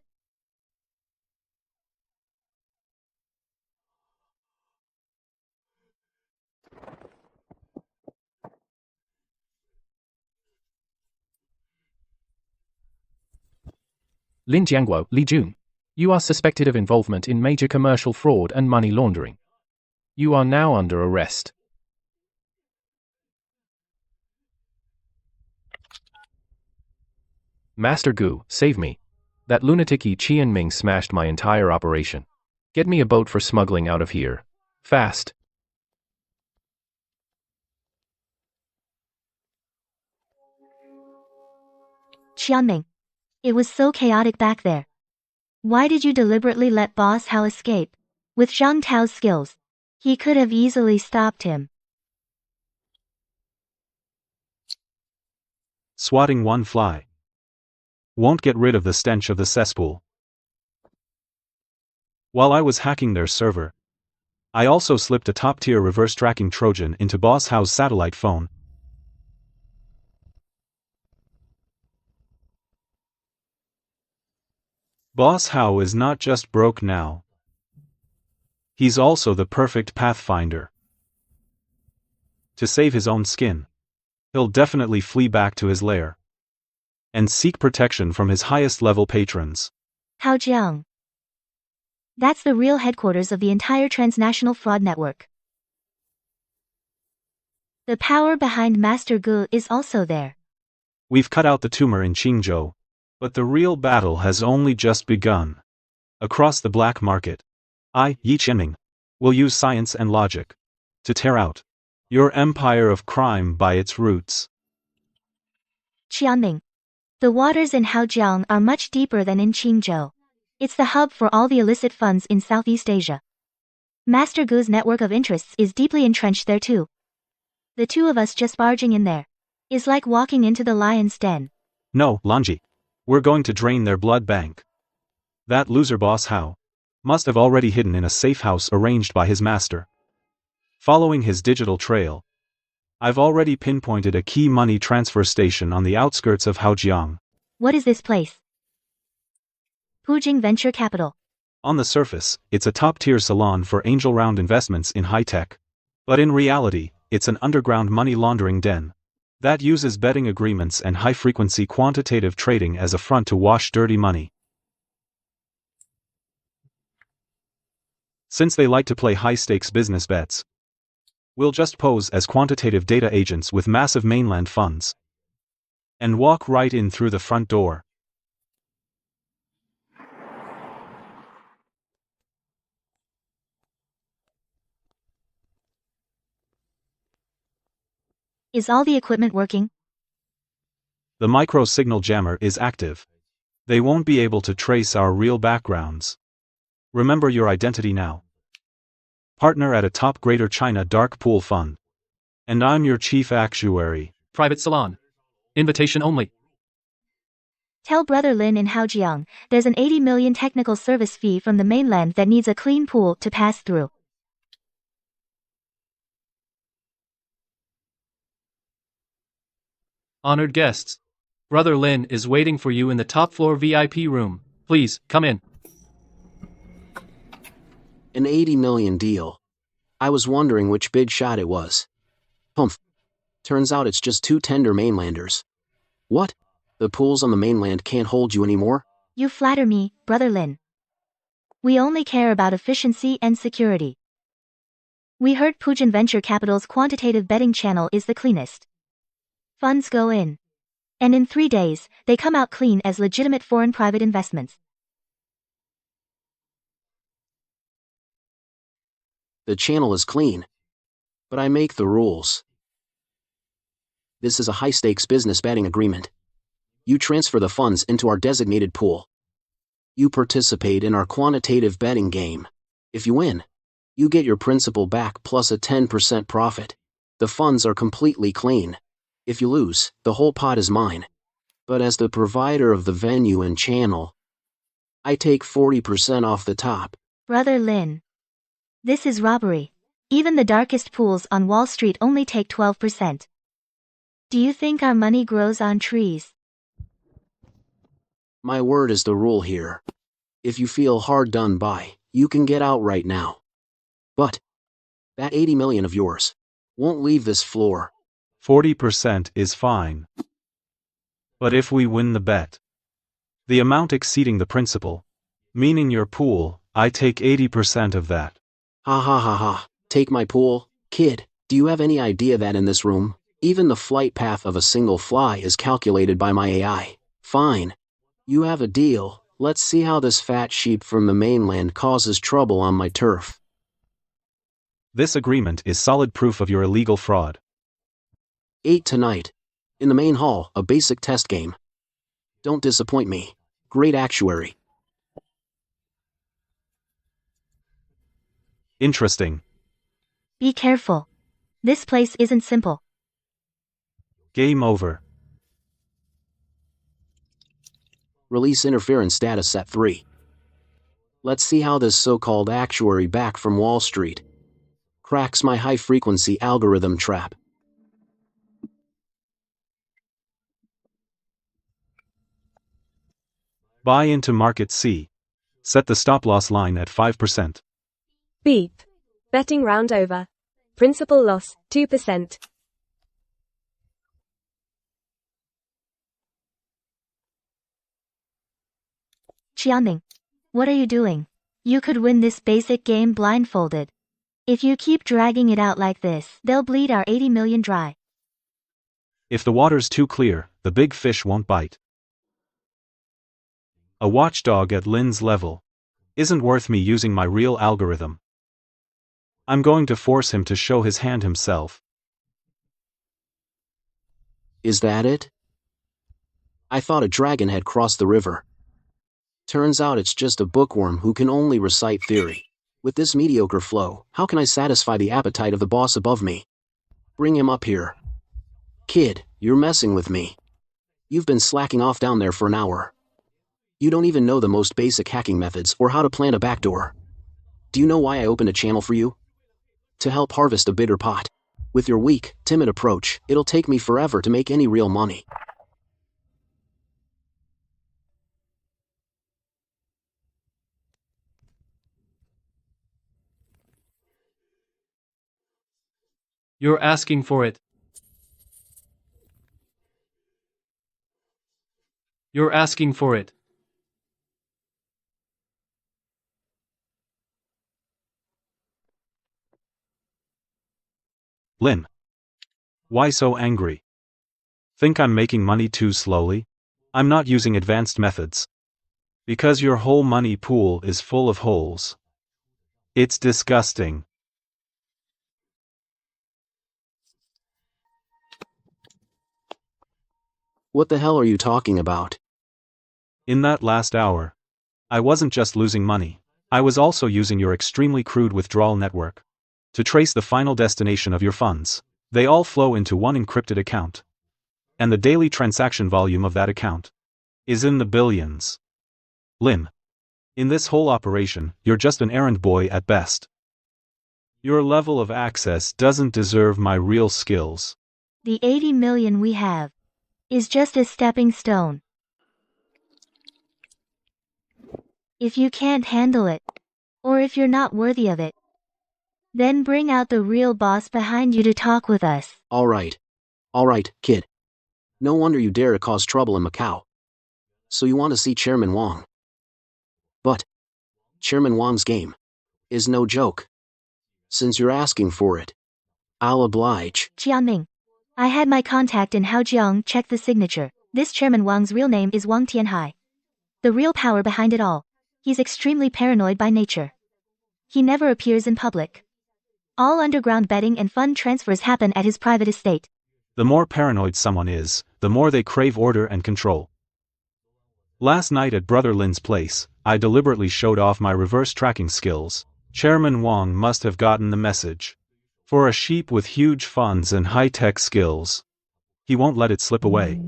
Lin Jiangguo, Li Jun. You are suspected of involvement in major commercial fraud and money laundering. You are now under arrest. Master Gu, save me. That lunatic Yi Qianming smashed my entire operation. Get me a boat for smuggling out of here. Fast. Qianming. It was so chaotic back there. Why did you deliberately let Boss Hao escape? With Zhang Tao's skills, he could have easily stopped him. Swatting one fly won't get rid of the stench of the cesspool. While I was hacking their server, I also slipped a top-tier reverse tracking Trojan into Boss Hao's satellite phone. Boss Hao is not just broke now. He's also the perfect pathfinder. To save his own skin, he'll definitely flee back to his lair and seek protection from his highest-level patrons. Haojiang. That's the real headquarters of the entire transnational fraud network. The power behind Master Gu is also there. We've cut out the tumor in Qingzhou, but the real battle has only just begun. Across the black market, Yi Qianming, will use science and logic to tear out your empire of crime by its roots. Qianming. The waters in Haojiang are much deeper than in Qingzhou. It's the hub for all the illicit funds in Southeast Asia. Master Gu's network of interests is deeply entrenched there too. The two of us just barging in there is like walking into the lion's den. No, Lanji. We're going to drain their blood bank. That loser Boss Hao must have already hidden in a safe house arranged by his master. Following his digital trail, I've already pinpointed a key money transfer station on the outskirts of Haojiang. What is this place? Pujing Venture Capital. On the surface, it's a top-tier salon for angel round investments in high-tech. But in reality, it's an underground money laundering den that uses betting agreements and high-frequency quantitative trading as a front to wash dirty money. Since they like to play high-stakes business bets, we'll just pose as quantitative data agents with massive mainland funds and walk right in through the front door. Is all the equipment working? The micro-signal jammer is active. They won't be able to trace our real backgrounds. Remember your identity now. Partner at a top Greater China dark pool fund. And I'm your chief actuary. Private salon. Invitation only. Tell Brother Lin in Haojiang, there's an 80 million technical service fee from the mainland that needs a clean pool to pass through. Honored guests. Brother Lin is waiting for you in the top floor VIP room. Please, come in. An 80 million deal. I was wondering which big shot it was. Humph. Turns out it's just two tender mainlanders. What? The pools on the mainland can't hold you anymore? You flatter me, Brother Lin. We only care about efficiency and security. We heard Pujin Venture Capital's quantitative betting channel is the cleanest. Funds go in. And in 3 days, they come out clean as legitimate foreign private investments. The channel is clean. But I make the rules. This is a high-stakes business betting agreement. You transfer the funds into our designated pool. You participate in our quantitative betting game. If you win, you get your principal back plus a 10% profit. The funds are completely clean. If you lose, the whole pot is mine. But as the provider of the venue and channel, I take 40% off the top. Brother Lin. This is robbery. Even the darkest pools on Wall Street only take 12%. Do you think our money grows on trees? My word is the rule here. If you feel hard done by, you can get out right now. But that 80 million of yours won't leave this floor. 40% is fine. But if we win the bet, the amount exceeding the principal, meaning your pool, I take 80% of that. Ha ha ha ha. Take my pool? Kid, do you have any idea that in this room, even the flight path of a single fly is calculated by my AI? Fine. You have a deal. Let's see how this fat sheep from the mainland causes trouble on my turf. This agreement is solid proof of your illegal fraud. 8 tonight. In the main hall, a basic test game. Don't disappoint me. Great actuary. Interesting. Be careful. This place isn't simple. Game over. Release interference data set 3. Let's see how this so-called actuary back from Wall Street cracks my high-frequency algorithm trap. Buy into market C. Set the stop-loss line at 5%. Beep. Betting round over. Principal loss, 2%. Qianming. What are you doing? You could win this basic game blindfolded. If you keep dragging it out like this, they'll bleed our 80 million dry. If the water's too clear, the big fish won't bite. A watchdog at Lin's level isn't worth me using my real algorithm. I'm going to force him to show his hand himself. Is that it? I thought a dragon had crossed the river. Turns out it's just a bookworm who can only recite theory. With this mediocre flow, how can I satisfy the appetite of the boss above me? Bring him up here. Kid, you're messing with me. You've been slacking off down there for an hour. You don't even know the most basic hacking methods or how to plant a backdoor. Do you know why I opened a channel for you? To help harvest a bigger pot. With your weak, timid approach, it'll take me forever to make any real money. You're asking for it. You're asking for it. Lin. Why so angry? Think I'm making money too slowly? I'm not using advanced methods. Because your whole money pool is full of holes. It's disgusting. What the hell are you talking about? In that last hour, I wasn't just losing money. I was also using your extremely crude withdrawal network to trace the final destination of your funds. They all flow into one encrypted account. And the daily transaction volume of that account is in the billions. Lin. In this whole operation, you're just an errand boy at best. Your level of access doesn't deserve my real skills. The 80 million we have is just a stepping stone. If you can't handle it, or if you're not worthy of it, then bring out the real boss behind you to talk with us. All right, kid. No wonder you dare to cause trouble in Macau. So you want to see Chairman Wang. But Chairman Wang's game is no joke. Since you're asking for it, I'll oblige. Qianming. I had my contact in Haojiang check the signature. This Chairman Wang's real name is Wang Tianhai. The real power behind it all. He's extremely paranoid by nature. He never appears in public. All underground betting and fund transfers happen at his private estate. The more paranoid someone is, the more they crave order and control. Last night at Brother Lin's place, I deliberately showed off my reverse tracking skills. Chairman Wang must have gotten the message. For a sheep with huge funds and high-tech skills, he won't let it slip away.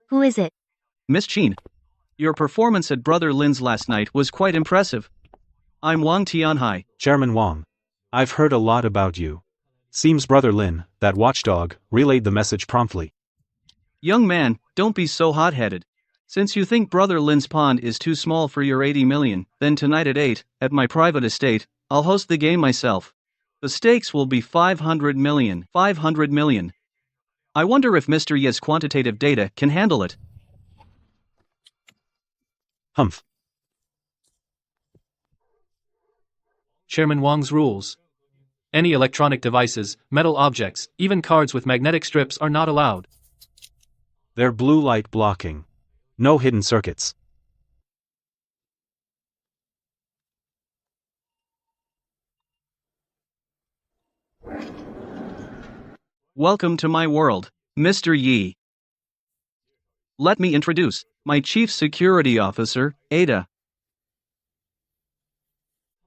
Who is it? Miss Chin. Your performance at Brother Lin's last night was quite impressive. I'm Wang Tianhai. Chairman Wang. I've heard a lot about you. Seems Brother Lin, that watchdog, relayed the message promptly. Young man, don't be so hot-headed. Since you think Brother Lin's pond is too small for your 80 million, then tonight at 8, at my private estate, I'll host the game myself. The stakes will be 500 million. 500 million. I wonder if Mr. Ye's quantitative data can handle it. Humph. Chairman Wang's rules. Any electronic devices, metal objects, even cards with magnetic strips are not allowed. They're blue light blocking. No hidden circuits. Welcome to my world, Mr. Yi. Let me introduce my Chief Security Officer, Ada.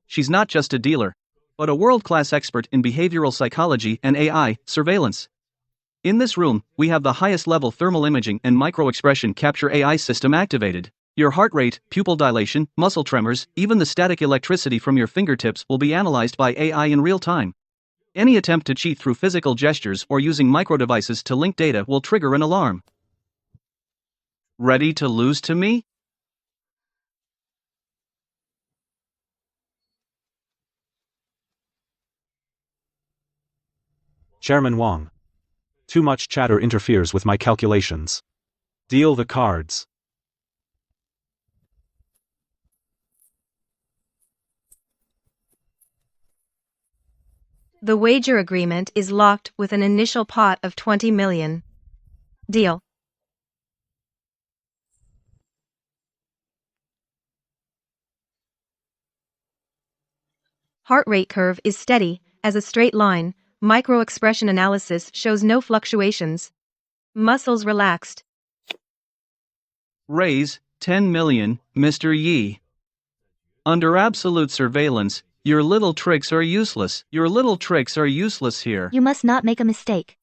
She's not just a dealer, but a world-class expert in behavioral psychology and AI surveillance. In this room, we have the highest level thermal imaging and micro-expression capture AI system activated. Your heart rate, pupil dilation, muscle tremors, even the static electricity from your fingertips will be analyzed by AI in real time. Any attempt to cheat through physical gestures or using micro-devices to link data will trigger an alarm. Ready to lose to me? Chairman Wang. Too much chatter interferes with my calculations. Deal the cards. The wager agreement is locked with an initial pot of 20 million. Deal. Heart rate curve is steady, as a straight line. Micro-expression analysis shows no fluctuations. Muscles relaxed. Raise 10 million, Mr. Yi. Under absolute surveillance, your little tricks are useless. Your little tricks are useless here. You must not make a mistake.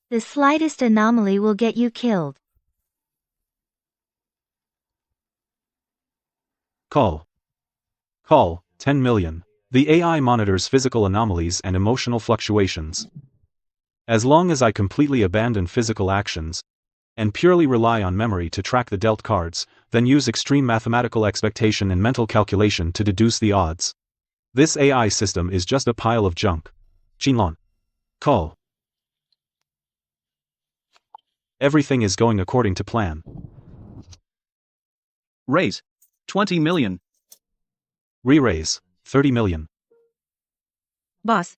The slightest anomaly will get you killed. Call. 10 million. The AI monitors physical anomalies and emotional fluctuations. As long as I completely abandon physical actions and purely rely on memory to track the dealt cards, then use extreme mathematical expectation and mental calculation to deduce the odds. This AI system is just a pile of junk. Qinlong. Call. Everything is going according to plan. Raise 20 million. Re-raise 30 million. Boss.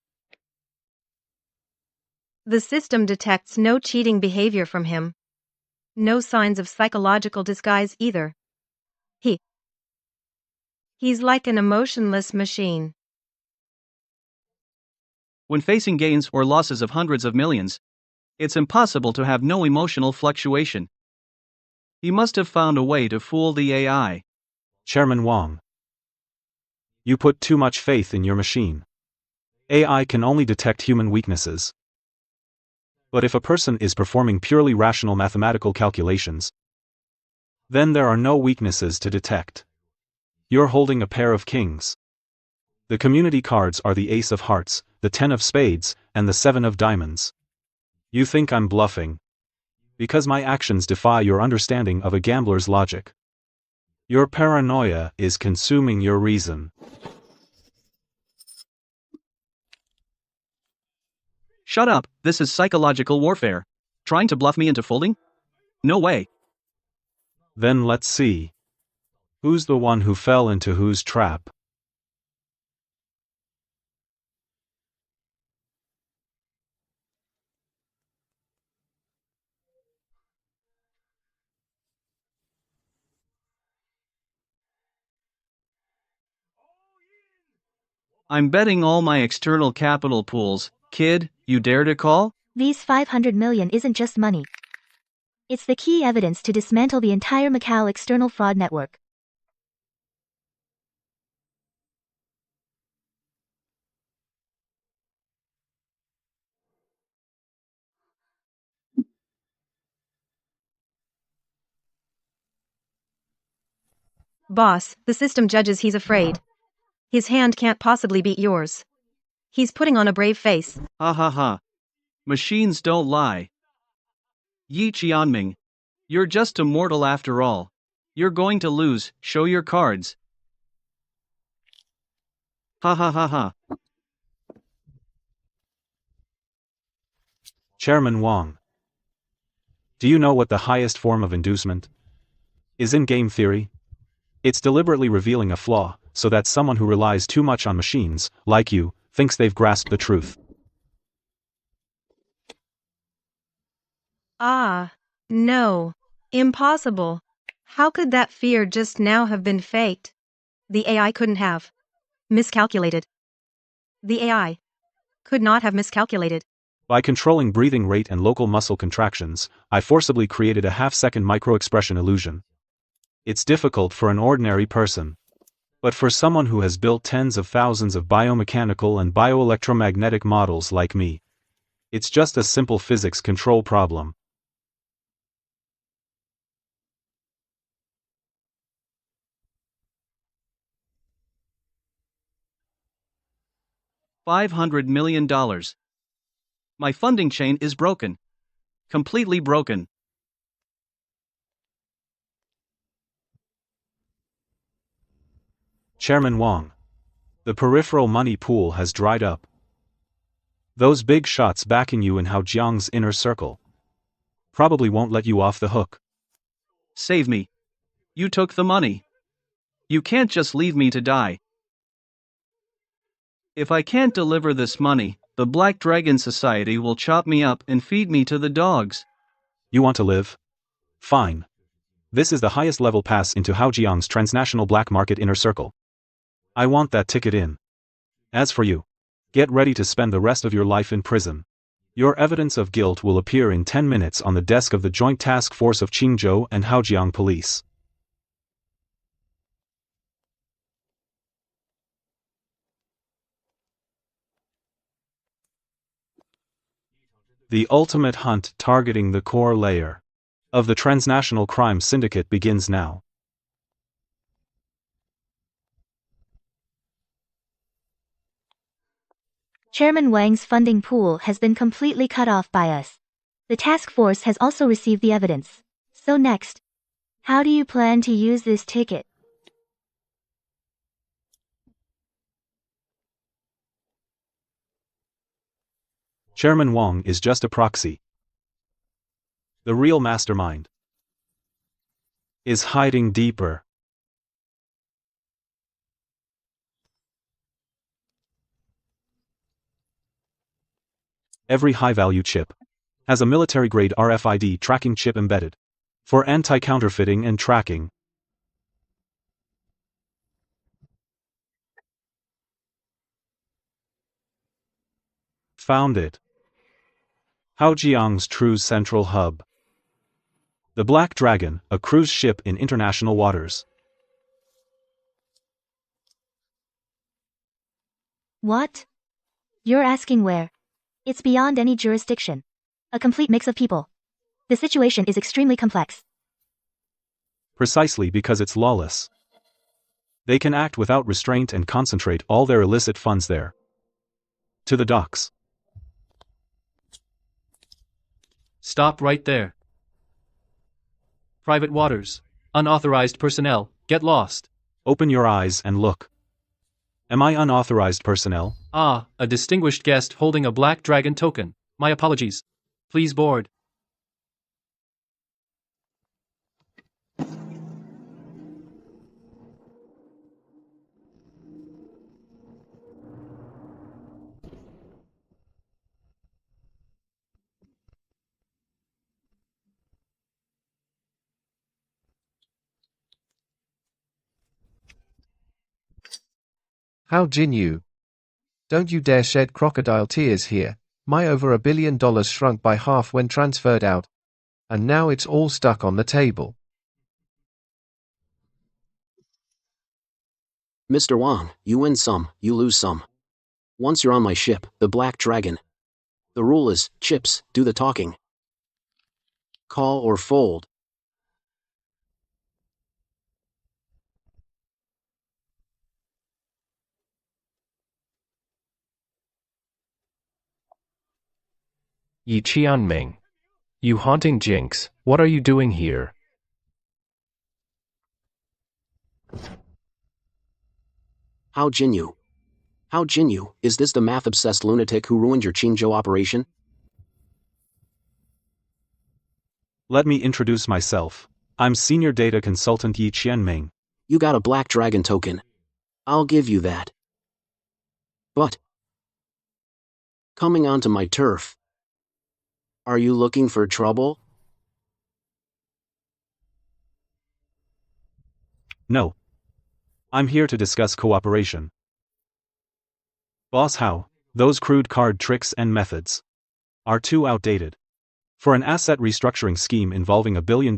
The system detects no cheating behavior from him. No signs of psychological disguise either. He's like an emotionless machine. When facing gains or losses of hundreds of millions, it's impossible to have no emotional fluctuation. He must have found a way to fool the AI. Chairman Wang. You put too much faith in your machine. AI can only detect human weaknesses. But if a person is performing purely rational mathematical calculations, then there are no weaknesses to detect. You're holding a pair of kings. The community cards are the Ace of Hearts, the 10 of Spades, and the 7 of Diamonds. You think I'm bluffing? Because my actions defy your understanding of a gambler's logic. Your paranoia is consuming your reason. Shut up, this is psychological warfare. Trying to bluff me into folding? No way. Then let's see. Who's the one who fell into whose trap? I'm betting all my external capital pools. Kid, you dare to call? These 500 million isn't just money. It's the key evidence to dismantle the entire Macau external fraud network. Boss, the system judges he's afraid. His hand can't possibly beat yours. He's putting on a brave face. Ha ha ha. Machines don't lie. Yi Qianming. You're just a mortal after all. You're going to lose, show your cards. Ha ha ha ha. Chairman Wang. Do you know what the highest form of inducement is in game theory? It's deliberately revealing a flaw, so that someone who relies too much on machines, like you, thinks they've grasped the truth. Ah, no. Impossible. How could that fear just now have been faked? The AI couldn't have miscalculated. The AI could not have miscalculated. By controlling breathing rate and local muscle contractions, I forcibly created a half-second micro-expression illusion. It's difficult for an ordinary person. But for someone who has built tens of thousands of biomechanical and bioelectromagnetic models like me, it's just a simple physics control problem. $500 million. My funding chain is broken. Completely broken. Chairman Wang. The peripheral money pool has dried up. Those big shots backing you in Haojiang's inner circle probably won't let you off the hook. Save me. You took the money. You can't just leave me to die. If I can't deliver this money, the Black Dragon Society will chop me up and feed me to the dogs. You want to live? Fine. This is the highest level pass into Haojiang's transnational black market inner circle. I want that ticket in. As for you, get ready to spend the rest of your life in prison. Your evidence of guilt will appear in 10 minutes on the desk of the Joint Task Force of Qingzhou and Haojiang Police. The ultimate hunt targeting the core layer of the transnational crime syndicate begins now. Chairman Wang's funding pool has been completely cut off by us. The task force has also received the evidence. So next, how do you plan to use this ticket? Chairman Wang is just a proxy. The real mastermind is hiding deeper. Every high-value chip has a military-grade RFID tracking chip embedded for anti-counterfeiting and tracking. Found it. Haojiang's true central hub. The Black Dragon, a cruise ship in international waters. What? You're asking where? It's beyond any jurisdiction. A complete mix of people. The situation is extremely complex. Precisely because it's lawless. They can act without restraint and concentrate all their illicit funds there. To the docks. Stop right there. Private waters. Unauthorized personnel, get lost. Open your eyes and look. Am I unauthorized personnel? Ah, a distinguished guest holding a Black Dragon token. My apologies. Please board. How Jinyu? Don't you dare shed crocodile tears here. My over $1 billion shrunk by half when transferred out. And now it's all stuck on the table. Mr. Wang, you win some, you lose some. Once you're on my ship, the Black Dragon. The rule is, chips, do the talking. Call or fold. Yi Qianming. You haunting jinx, what are you doing here? How Jinyu? How Jinyu, is this the math-obsessed lunatic who ruined your Qingzhou operation? Let me introduce myself. I'm Senior Data Consultant Yi Qianming. You got a Black Dragon token. I'll give you that. But coming onto my turf. Are you looking for trouble? No. I'm here to discuss cooperation. Boss How, those crude card tricks and methods are too outdated. For an asset restructuring scheme involving $1 billion,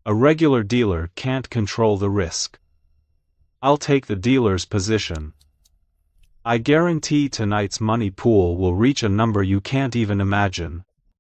a regular dealer can't control the risk. I'll take the dealer's position. I guarantee tonight's money pool will reach a number you can't even imagine.